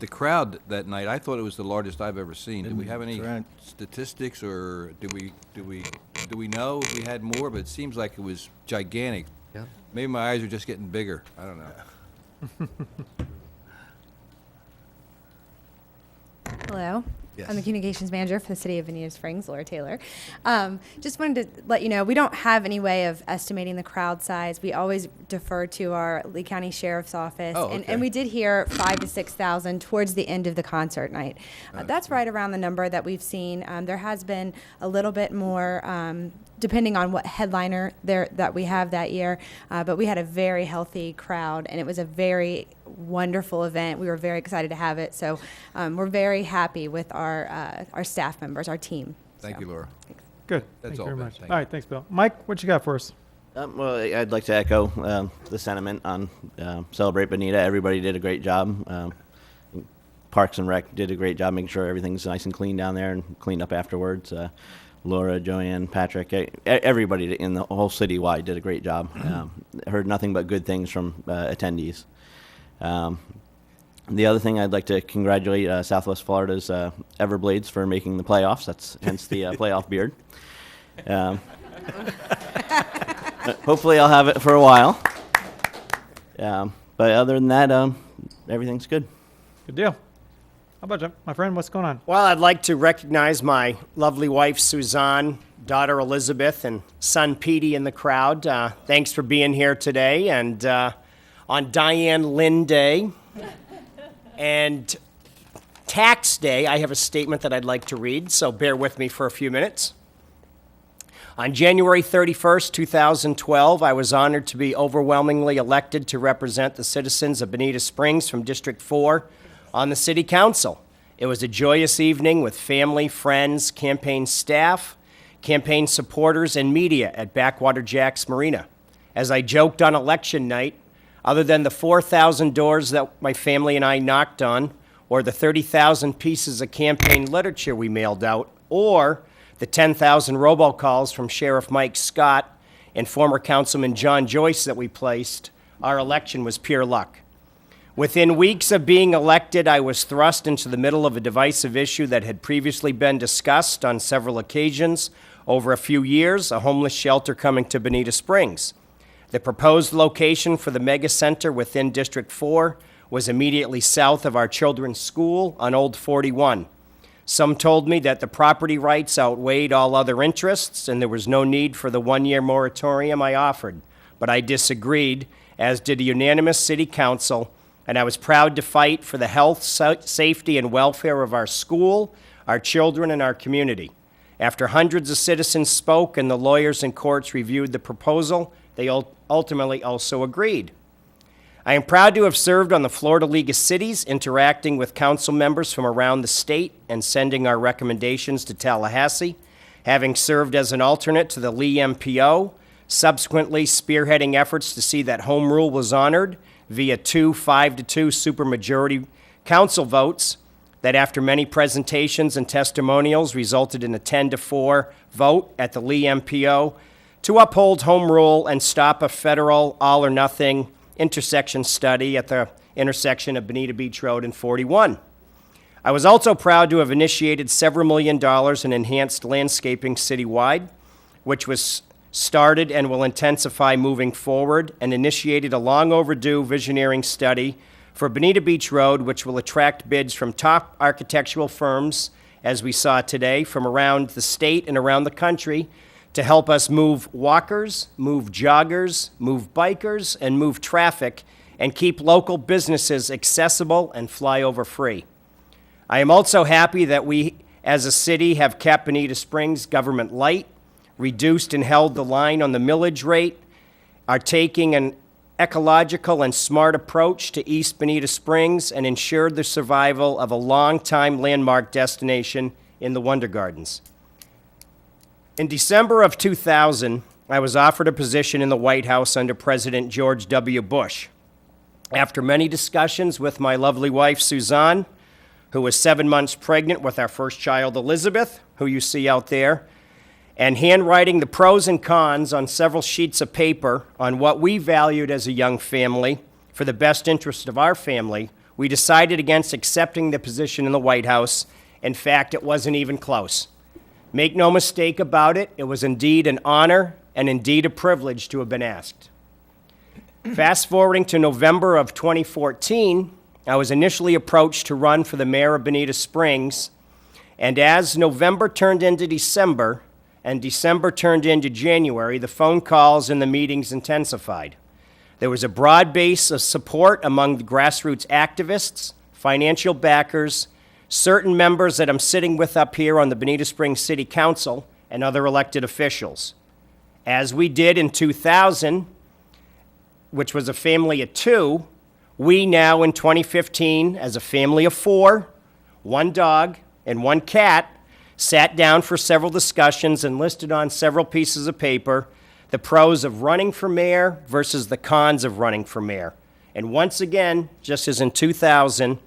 S23: crowd that night, I thought it was the largest I've ever seen. Did we have any statistics, or do we know if we had more? But it seems like it was gigantic.
S17: Yeah.
S23: Maybe my eyes are just getting bigger. I don't know.
S11: Hello.
S23: Yes.
S11: I'm the communications manager for the city of Bonita Springs, Laura Taylor. Just wanted to let you know, we don't have any way of estimating the crowd size. We always defer to our Lee County Sheriff's Office.
S23: Oh, okay.
S11: And we did hear 5,000 to 6,000 towards the end of the concert night. That's right around the number that we've seen. There has been a little bit more, depending on what headliner that we have that year. But we had a very healthy crowd, and it was a very wonderful event. We were very excited to have it. So we're very happy with our staff members, our team.
S23: Thank you, Laura.
S1: Good.
S23: That's
S1: Thank you
S23: all,
S1: very
S23: Ben.
S1: much.
S23: Thank
S1: All right, thanks, Bill. Mike, what you got for us?
S20: Well, I'd like to echo the sentiment on Celebrate Bonita. Everybody did a great job. Parks and Rec did a great job making sure everything's nice and clean down there and cleaned up afterwards. Laura, Joanne, Patrick, everybody in the whole city-wide did a great job. Heard nothing but good things from attendees. The other thing, I'd like to congratulate Southwest Florida's Everblades for making the playoffs. That's hence the playoff beard. Hopefully I'll have it for a while. But other than that, everything's good.
S1: Good deal. How about you, my friend? What's going on?
S16: Well, I'd like to recognize my lovely wife, Suzanne, daughter, Elizabeth, and son, Petey, in the crowd. Thanks for being here today. And on Diane Lynn Day and Tax Day, I have a statement that I'd like to read, so bear with me for a few minutes. On January 31st, 2012, I was honored to be overwhelmingly elected to represent the citizens of Bonita Springs from District 4 on the City Council. It was a joyous evening with family, friends, campaign staff, campaign supporters, and media at Backwater Jack's Marina. As I joked on election night, other than the 4,000 doors that my family and I knocked on, or the 30,000 pieces of campaign literature we mailed out, or the 10,000 robocalls from Sheriff Mike Scott and former Councilman John Joyce that we placed, our election was pure luck. Within weeks of being elected, I was thrust into the middle of a divisive issue that had previously been discussed on several occasions over a few years, a homeless shelter coming to Bonita Springs. The proposed location for the mega center within District 4 was immediately south of our children's school on Old 41. Some told me that the property rights outweighed all other interests and there was no need for the one-year moratorium I offered. But I disagreed, as did a unanimous city council, and I was proud to fight for the health, safety, and welfare of our school, our children, and our community. After hundreds of citizens spoke and the lawyers and courts reviewed the proposal, they ultimately also agreed. I am proud to have served on the Florida League of Cities, interacting with council members from around the state and sending our recommendations to Tallahassee, having served as an alternate to the Lee MPO, subsequently spearheading efforts to see that home rule was honored via 2 5-2 supermajority council votes that, after many presentations and testimonials, resulted in a 10-4 vote at the Lee MPO to uphold home rule and stop a federal all-or-nothing intersection study at the intersection of Bonita Beach Road and 41. I was also proud to have initiated several $1 million in enhanced landscaping citywide, which was started and will intensify moving forward, and initiated a long overdue visioneering study for Bonita Beach Road, which will attract bids from top architectural firms, as we saw today, from around the state and around the country, to help us move walkers, move joggers, move bikers, and move traffic, and keep local businesses accessible and flyover free. I am also happy that we, as a city, have kept Bonita Springs government light, reduced and held the line on the millage rate, are taking an ecological and smart approach to East Bonita Springs, and ensured the survival of a long-time landmark destination in the Wonder Gardens. In December of 2000, I was offered a position in the White House under President George W. Bush. After many discussions with my lovely wife, Suzanne, who was 7 months pregnant with our first child, Elizabeth, who you see out there, and handwriting the pros and cons on several sheets of paper on what we valued as a young family for the best interest of our family, we decided against accepting the position in the White House. In fact, it wasn't even close. Make no mistake about it, it was indeed an honor and indeed a privilege to have been asked. Fast forwarding to November of 2014, I was initially approached to run for the mayor of Bonita Springs, and as November turned into December, and December turned into January, the phone calls and the meetings intensified. There was a broad base of support among the grassroots activists, financial backers, certain members that I'm sitting with up here on the Bonita Springs City Council, and other elected officials. As we did in 2000, which was a family of 2, we now in 2015, as a family of 4, 1 dog and 1 cat, sat down for several discussions and listed on several pieces of paper the pros of running for mayor versus the cons of running for mayor. And once again, just as in 2000,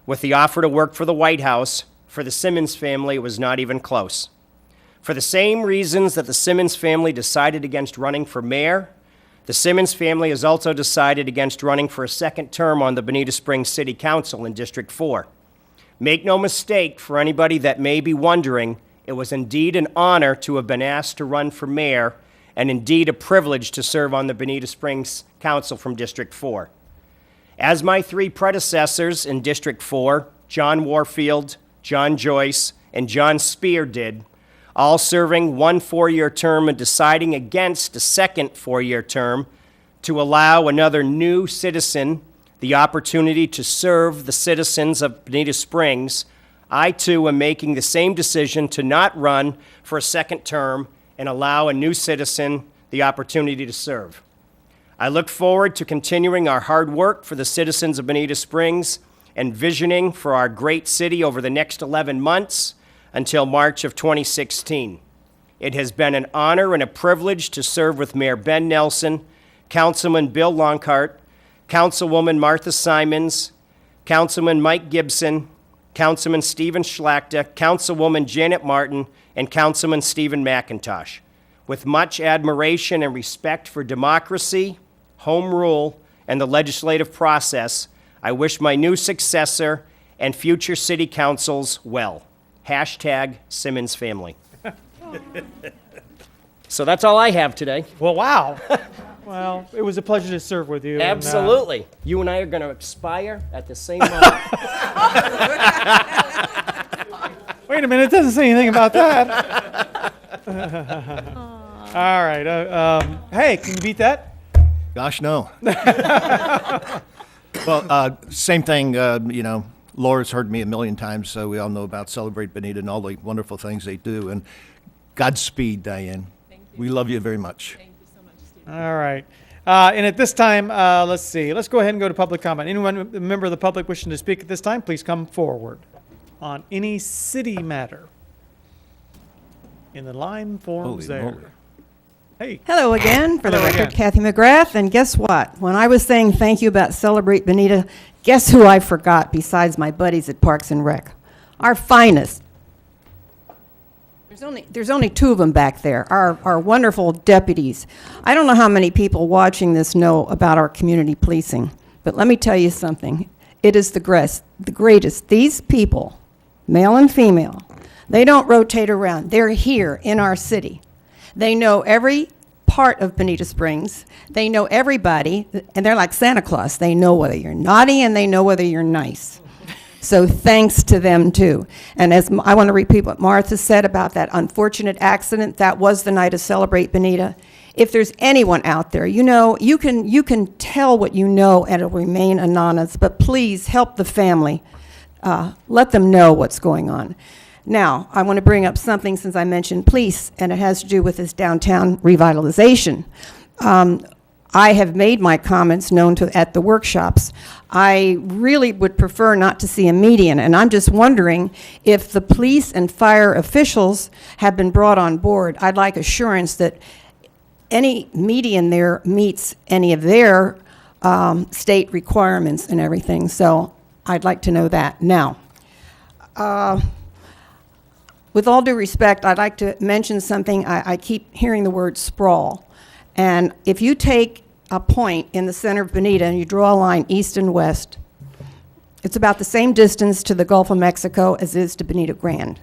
S16: with the offer to work for the White House, for the Simmons family, it was not even close. For the same reasons that the Simmons family decided against running for mayor, the Simmons family has also decided against running for a second term on the Bonita Springs City Council in District 4. Make no mistake, for anybody that may be wondering, it was indeed an honor to have been asked to run for mayor, and indeed a privilege to serve on the Bonita Springs Council from District 4. As my 3 predecessors in District 4, John Warfield, John Joyce, and John Spear did, all serving 1 4-year term and deciding against a second 4-year term to allow another new citizen the opportunity to serve the citizens of Bonita Springs, I too am making the same decision to not run for a second term and allow a new citizen the opportunity to serve. I look forward to continuing our hard work for the citizens of Bonita Springs and visioning for our great city over the next 11 months until March of 2016. It has been an honor and a privilege to serve with Mayor Ben Nelson, Councilman Bill Longhart, Councilwoman Martha Simons, Councilman Mike Gibson, Councilman Stephen Schlachta, Councilwoman Janet Martin, and Councilman Stephen McIntosh. With much admiration and respect for democracy, home rule, and the legislative process, I wish my new successor and future city councils well. Hashtag Simmons family. So that's all I have today.
S1: Well, wow. Well, it was a pleasure to serve with you.
S16: Absolutely. You and I are going to expire at the same moment.
S1: Wait a minute, it doesn't say anything about that. All right. Hey, can you beat that?
S5: Gosh, no. Well, same thing, Laura's heard me a million times, so we all know about Celebrate Bonita and all the wonderful things they do. And Godspeed, Diane. Thank you. We love you very much.
S7: Thank you so much, Steve.
S1: All right. And at this time, let's see. Let's go ahead and go to public comment. Anyone, a member of the public wishing to speak at this time, please come forward on any city matter. In the line forms
S5: Holy
S1: there.
S5: moly.
S1: Hey.
S9: Hello again, for the
S1: Hello
S9: record,
S1: again.
S9: Kathy McGrath. And guess what? When I was saying thank you about Celebrate Bonita, guess who I forgot besides my buddies at Parks and Rec? Our finest. There's only 2 of them back there, our wonderful deputies. I don't know how many people watching this know about our community policing, but let me tell you something. It is the greatest. These people, male and female, they don't rotate around. They're here in our city. They know every part of Bonita Springs. They know everybody, and they're like Santa Claus. They know whether you're naughty and they know whether you're nice. So thanks to them too. And I want to repeat what Martha said about that unfortunate accident. That was the night of Celebrate Bonita. If there's anyone out there, you can tell what you know and it'll remain anonymous, but please help the family. Let them know what's going on. Now, I want to bring up something since I mentioned police, and it has to do with this downtown revitalization. I have made my comments known at the workshops. I really would prefer not to see a median, and I'm just wondering if the police and fire officials have been brought on board. I'd like assurance that any median there meets any of their state requirements and everything. So I'd like to know that. Now, with all due respect, I'd like to mention something. I keep hearing the word sprawl. And if you take a point in the center of Bonita and you draw a line east and west, it's about the same distance to the Gulf of Mexico as it is to Bonita Grand.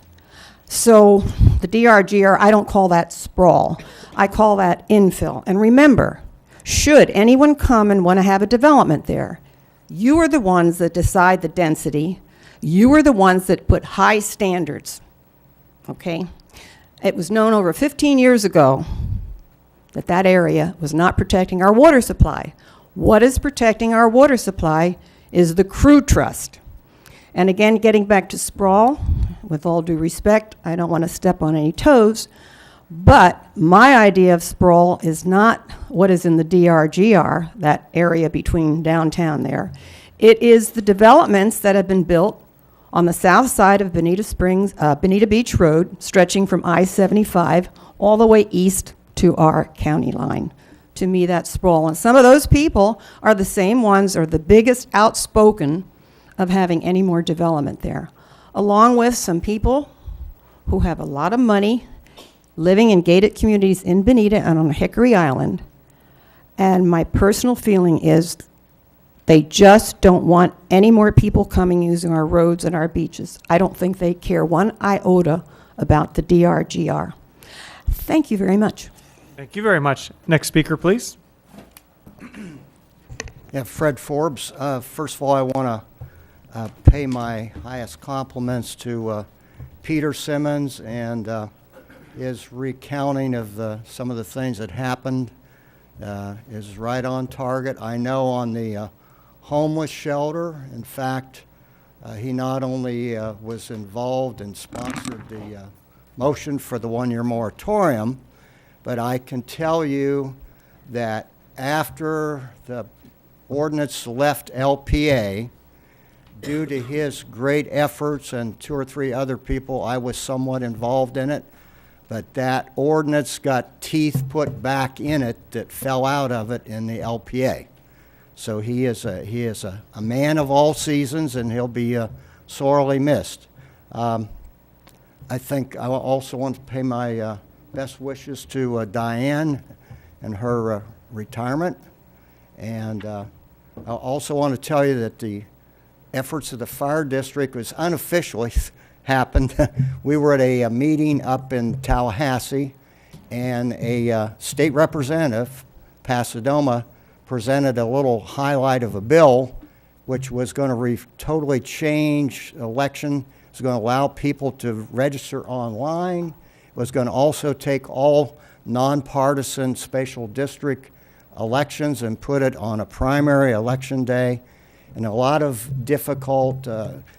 S9: So the DRGR, I don't call that sprawl. I call that infill. And remember, should anyone come and want to have a development there, you are the ones that decide the density. You are the ones that put high standards, okay? It was known over 15 years ago that area was not protecting our water supply. What is protecting our water supply is the crew trust. And again, getting back to sprawl, with all due respect, I don't want to step on any toes, but my idea of sprawl is not what is in the DRGR, that area between downtown there. It is the developments that have been built on the south side of Bonita Beach Road, stretching from I-75 all the way east to our county line. To me, that's sprawl. And some of those people are the same ones or the biggest outspoken of having any more development there, along with some people who have a lot of money living in gated communities in Bonita and on Hickory Island. And my personal feeling is they just don't want any more people coming using our roads and our beaches. I don't think they care one iota about the DRGR. Thank you very much.
S1: Thank you very much. Next speaker, please.
S5: Yeah, Fred Forbes. First of all, I want to pay my highest compliments to Peter Simmons and his recounting of some of the things that happened is right on target. I know on the homeless shelter, in fact, he not only was involved and sponsored the motion for the one-year moratorium, but I can tell you that after the ordinance left LPA, due to his great efforts and 2 or 3 other people, I was somewhat involved in it, but that ordinance got teeth put back in it that fell out of it in the LPA. So he is a man of all seasons, and he'll be sorely missed. I think I also want to pay my best wishes to Diane and her retirement. And I also want to tell you that the efforts of the fire district was unofficially happened. We were at a meeting up in Tallahassee, and a state representative, Pasadena, presented a little highlight of a bill which was going to totally change election. It was going to allow people to register online. Was going to also take all nonpartisan special district elections and put it on a primary election day. And a lot of difficult,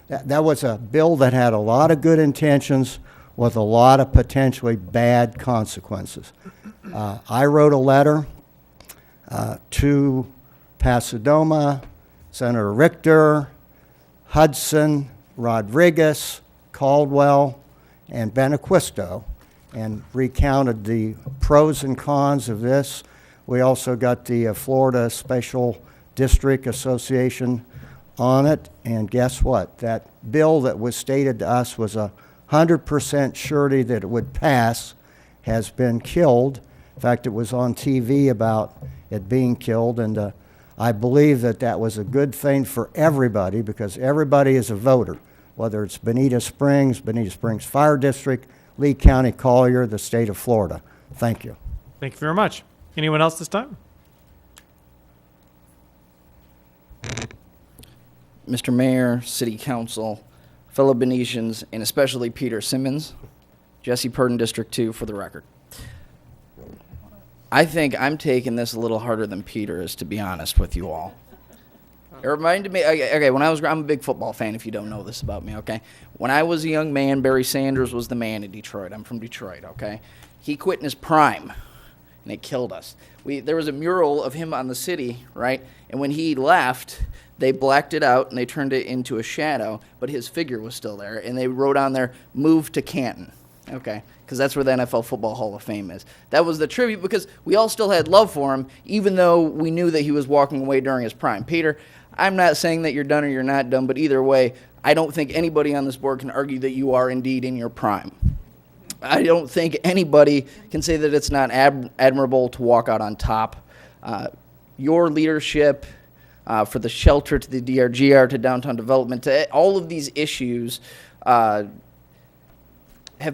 S5: that was a bill that had a lot of good intentions with a lot of potentially bad consequences. I wrote a letter to Pasadena, Senator Richter, Hudson, Rodriguez, Caldwell, and Benequisto, and recounted the pros and cons of this. We also got the Florida Special District Association on it, and guess what? That bill that was stated to us was 100% surety that it would pass has been killed. In fact, it was on TV about it being killed, and I believe that that was a good thing for everybody because everybody is a voter, whether it's Bonita Springs Fire District, Lee County, Collier, the state of Florida. Thank you.
S1: Thank you very much. Anyone else this time?
S19: Mr. Mayor, City Council, fellow Benetians, and especially Peter Simmons, Jesse Purdon, District 2, for the record. I think I'm taking this a little harder than Peter is, to be honest with you all. It reminded me, okay, when I'm a big football fan, if you don't know this about me, okay? When I was a young man, Barry Sanders was the man in Detroit. I'm from Detroit, okay? He quit in his prime, and it killed us. There was a mural of him on the city, right? And when he left, they blacked it out, and they turned it into a shadow, but his figure was still there, and they wrote on there, "Move to Canton." Okay, because that's where the NFL Football Hall of Fame is. That was the tribute, because we all still had love for him, even though we knew that he was walking away during his prime. Peter, I'm not saying that you're done or you're not done, but either way, I don't think anybody on this board can argue that you are indeed in your prime. I don't think anybody can say that it's not admirable to walk out on top. Your leadership for the shelter, to the DRGR, to downtown development, to all of these issues have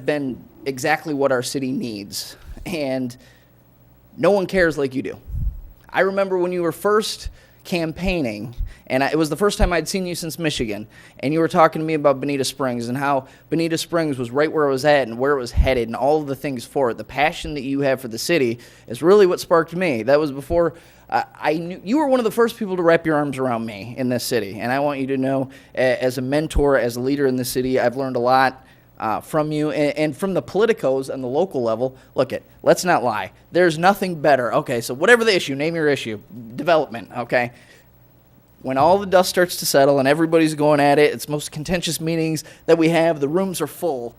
S19: been exactly what our city needs, and no one cares like you do. I remember when you were first campaigning, and it was the first time I'd seen you since Michigan, and you were talking to me about Bonita Springs and how Bonita Springs was right where it was at and where it was headed and all of the things for it. The passion that you have for the city is really what sparked me. That was before I knew. You were one of the first people to wrap your arms around me in this city, and I want you to know, as a mentor, as a leader in the city, I've learned a lot from you and from the politicos on the local level. Let's not lie. There's nothing better. Okay, so whatever the issue, name your issue. Development, okay? When all the dust starts to settle and everybody's going at it, it's most contentious meetings that we have. The rooms are full.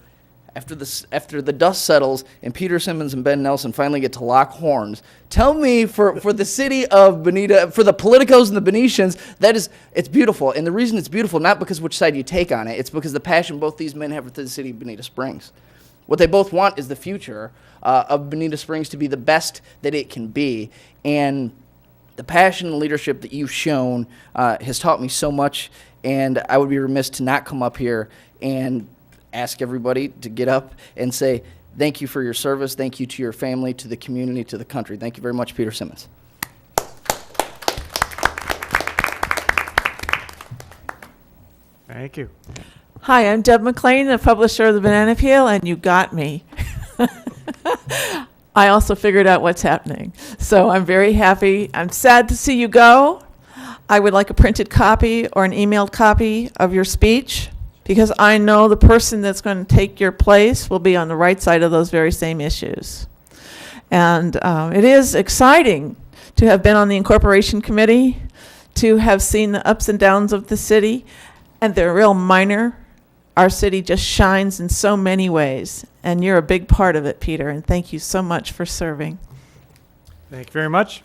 S19: After the dust settles and Peter Simmons and Ben Nelson finally get to lock horns, tell me for the city of Bonita, for the politicos and the Benetians, it's beautiful. And the reason it's beautiful, not because which side you take on it, it's because the passion both these men have for the city of Bonita Springs. What they both want is the future of Bonita Springs to be the best that it can be. And the passion and leadership that you've shown has taught me so much, and I would be remiss to not come up here and ask everybody to get up and say thank you for your service, thank you to your family, to the community, to the country. Thank you very much, Peter Simmons.
S1: Thank you.
S21: Hi, I'm Deb McLean, the publisher of the Banana Peel, and you got me. I also figured out what's happening. So I'm very happy. I'm sad to see you go. I would like a printed copy or an emailed copy of your speech, because I know the person that's going to take your place will be on the right side of those very same issues. And it is exciting to have been on the incorporation committee, to have seen the ups and downs of the city, and they're real minor. Our city just shines in so many ways, and you're a big part of it, Peter, and thank you so much for serving.
S1: Thank you very much.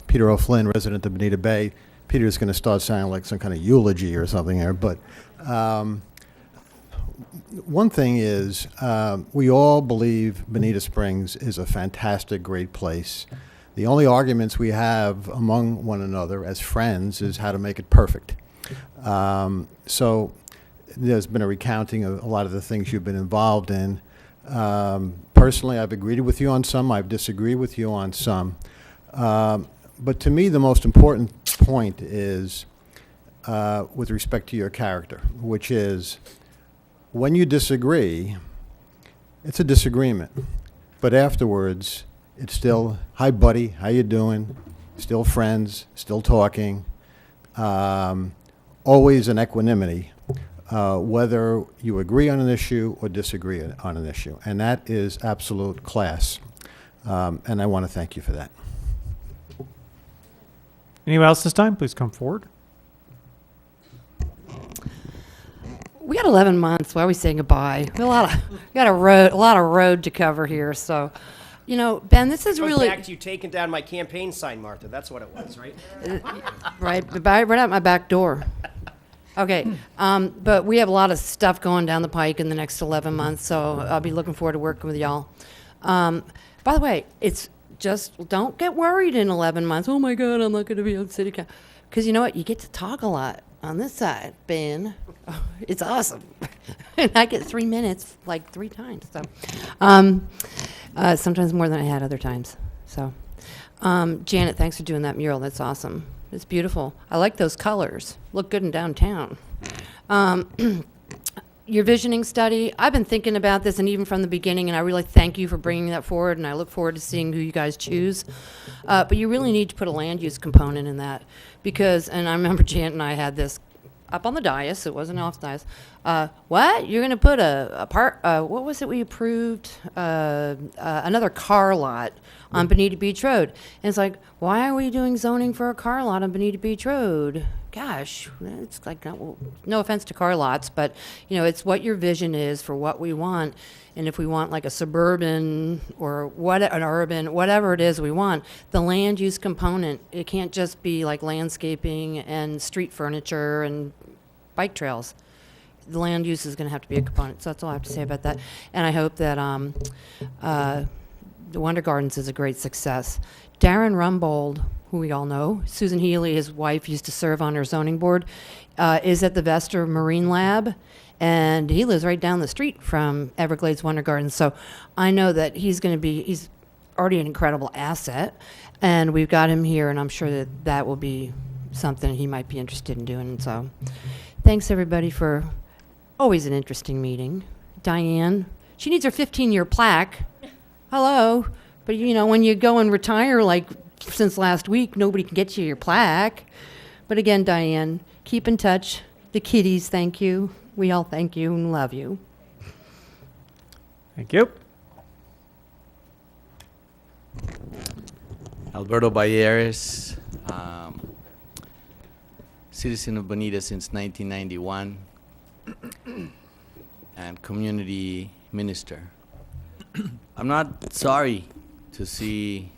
S5: Peter O'Flynn, resident of Bonita Bay. Peter's going to start sounding like some kind of eulogy or something here, but one thing is we all believe Bonita Springs is a fantastic, great place. The only arguments we have among one another as friends is how to make it perfect. So there's been a recounting of a lot of the things you've been involved in. Personally, I've agreed with you on some. I've disagreed with you on some. But to me, the most important point is with respect to your character, which is when you disagree, it's a disagreement. But afterwards, it's still, hi, buddy, how you doing? Still friends, still talking. Always an equanimity, whether you agree on an issue or disagree on an issue. And that is absolute class. And I want to thank you for that.
S1: Anyone else this time? Please come forward.
S8: We got 11 months. Why are we saying goodbye? We got a lot of road to cover here. So, you know, Ben, this is
S16: Goes
S8: really
S16: back to you taking down my campaign sign, Martha. That's what it was, right?
S8: right out my back door. Okay, but we have a lot of stuff going down the pike in the next 11 months, so I'll be looking forward to working with y'all. By the way, it's just don't get worried in 11 months. Oh my God, I'm not going to be on city council. Because you know what? You get to talk a lot on this side, Ben. It's awesome. And I get 3 minutes like 3 times. So sometimes more than I had other times. So, Janet, thanks for doing that mural. That's awesome. It's beautiful. I like those colors. Look good in downtown. Your visioning study, I've been thinking about this, and even from the beginning, and I really thank you for bringing that forward, and I look forward to seeing who you guys choose. But you really need to put a land use component in that, because, and I remember Janet and I had this up on the dais, it wasn't off the dais. What? You're going to put a part, what was it we approved? Another car lot on Bonita Beach Road. And it's like, why are we doing zoning for a car lot on Bonita Beach Road? Gosh, it's like, no offense to car lots, but, you know, it's what your vision is for what we want. And if we want like a suburban or an urban, whatever it is we want, the land use component, it can't just be like landscaping and street furniture and bike trails. The land use is going to have to be a component. So that's all I have to say about that. And I hope that the Wonder Gardens is a great success. Darren Rumbold, who we all know, Susan Healy, his wife, used to serve on her zoning board, is at the Vester Marine Lab, and he lives right down the street from Everglades Wonder Gardens. So I know that he's already an incredible asset, and we've got him here, and I'm sure that that will be something he might be interested in doing. And so thanks, everybody, for always an interesting meeting. Diane, she needs her 15-year plaque. Hello. But, you know, when you go and retire, like since last week, nobody can get you your plaque. But again, Diane, keep in touch. The kiddies, thank you. We all thank you and love you.
S1: Thank you.
S10: Alberto Bayeres, citizen of Bonita since 1991, and community minister. I'm not sorry to see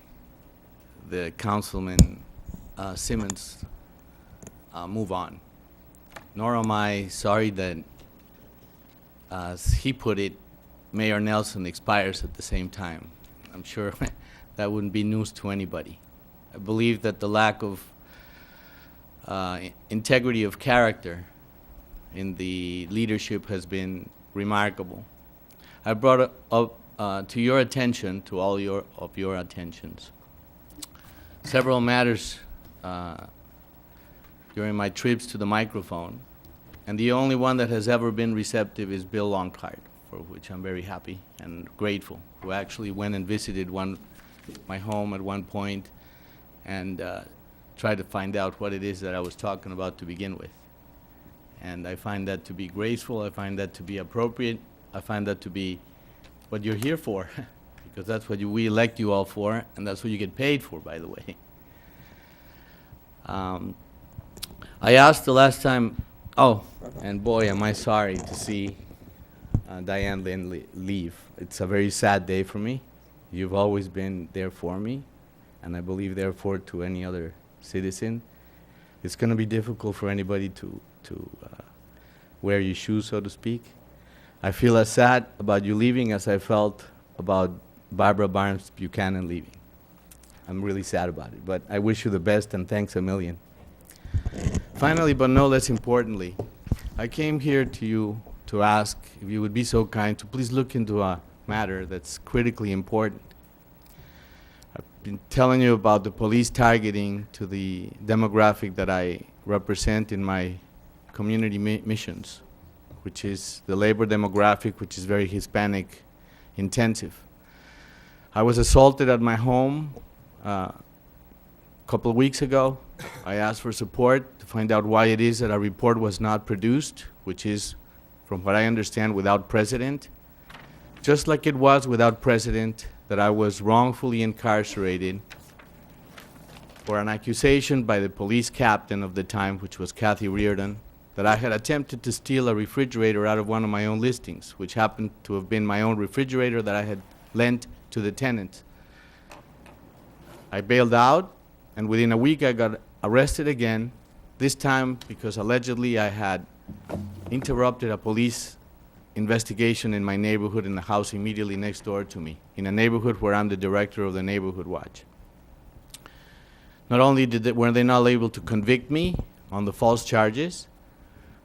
S10: the councilman Simmons move on, nor am I sorry that, as he put it, Mayor Nelson expires at the same time. I'm sure that wouldn't be news to anybody. I believe that the lack of integrity of character in the leadership has been remarkable. I brought it up to your attention, to all of your attentions, several matters during my trips to the microphone, and the only one that has ever been receptive is Bill Longcart, for which I'm very happy and grateful, who actually went and visited my home at one point and tried to find out what it is that I was talking about to begin with. And I find that to be graceful, I find that to be appropriate, I find that to be what you're here for, because that's what we elect you all for, and that's what you get paid for, by the way. I asked the last time, and boy, am I sorry to see Diane Lynn leave. It's a very sad day for me. You've always been there for me, and I believe therefore to any other citizen. It's going to be difficult for anybody to wear your shoes, so to speak. I feel as sad about you leaving as I felt about Barbara Barnes Buchanan leaving. I'm really sad about it, but I wish you the best and thanks a million. Finally, but no less importantly, I came here to you to ask if you would be so kind to please look into a matter that's critically important. I've been telling you about the police targeting to the demographic that I represent in my community missions, which is the labor demographic, which is very Hispanic intensive. I was assaulted at my home a couple of weeks ago. I asked for support to find out why it is that a report was not produced, which is, from what I understand, without precedent. Just like it was without precedent that I was wrongfully incarcerated for an accusation by the police captain of the time, which was Kathy Reardon, that I had attempted to steal a refrigerator out of one of my own listings, which happened to have been my own refrigerator that I had lent to the tenant. I bailed out, and within a week I got arrested again, this time because allegedly I had interrupted a police investigation in my neighborhood in the house immediately next door to me, in a neighborhood where I'm the director of the Neighborhood Watch. Not only were they not able to convict me on the false charges,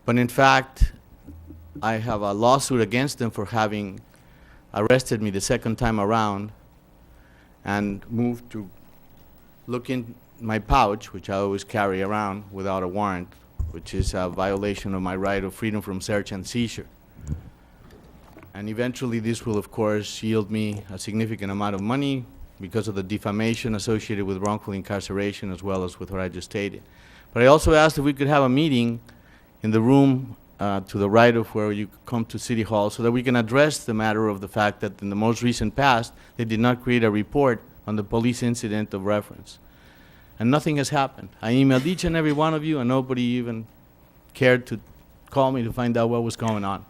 S10: but in fact, I have a lawsuit against them for having arrested me the second time around and moved to look in my pouch, which I always carry around without a warrant, which is a violation of my right of freedom from search and seizure. And eventually this will, of course, yield me a significant amount of money because of the defamation associated with wrongful incarceration as well as with what I just stated. But I also asked if we could have a meeting in the room to the right of where you come to City Hall so that we can address the matter of the fact that in the most recent past, they did not create a report on the police incident of reference. And nothing has happened. I emailed each and every one of you, and nobody even cared to call me to find out what was going on.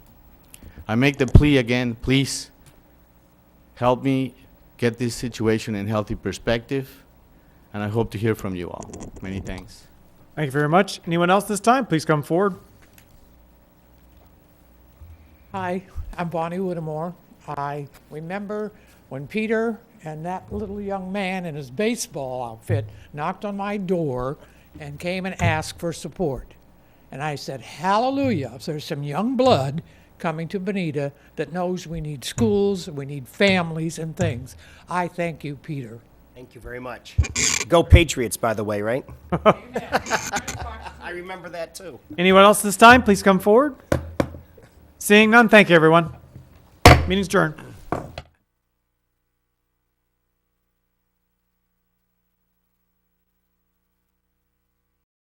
S10: I make the plea again, please help me get this situation in healthy perspective, and I hope to hear from you all. Many thanks.
S1: Thank you very much. Anyone else this time? Please come forward.
S4: Hi, I'm Bonnie Whittemore. I remember when Peter and that little young man in his baseball outfit knocked on my door and came and asked for support. And I said, hallelujah, if there's some young blood coming to Bonita that knows we need schools, we need families and things. I thank you, Peter.
S16: Thank you very much. Go Patriots, by the way, right? I remember that too.
S1: Anyone else this time? Please come forward. Seeing none, thank you, everyone. Meeting's adjourned.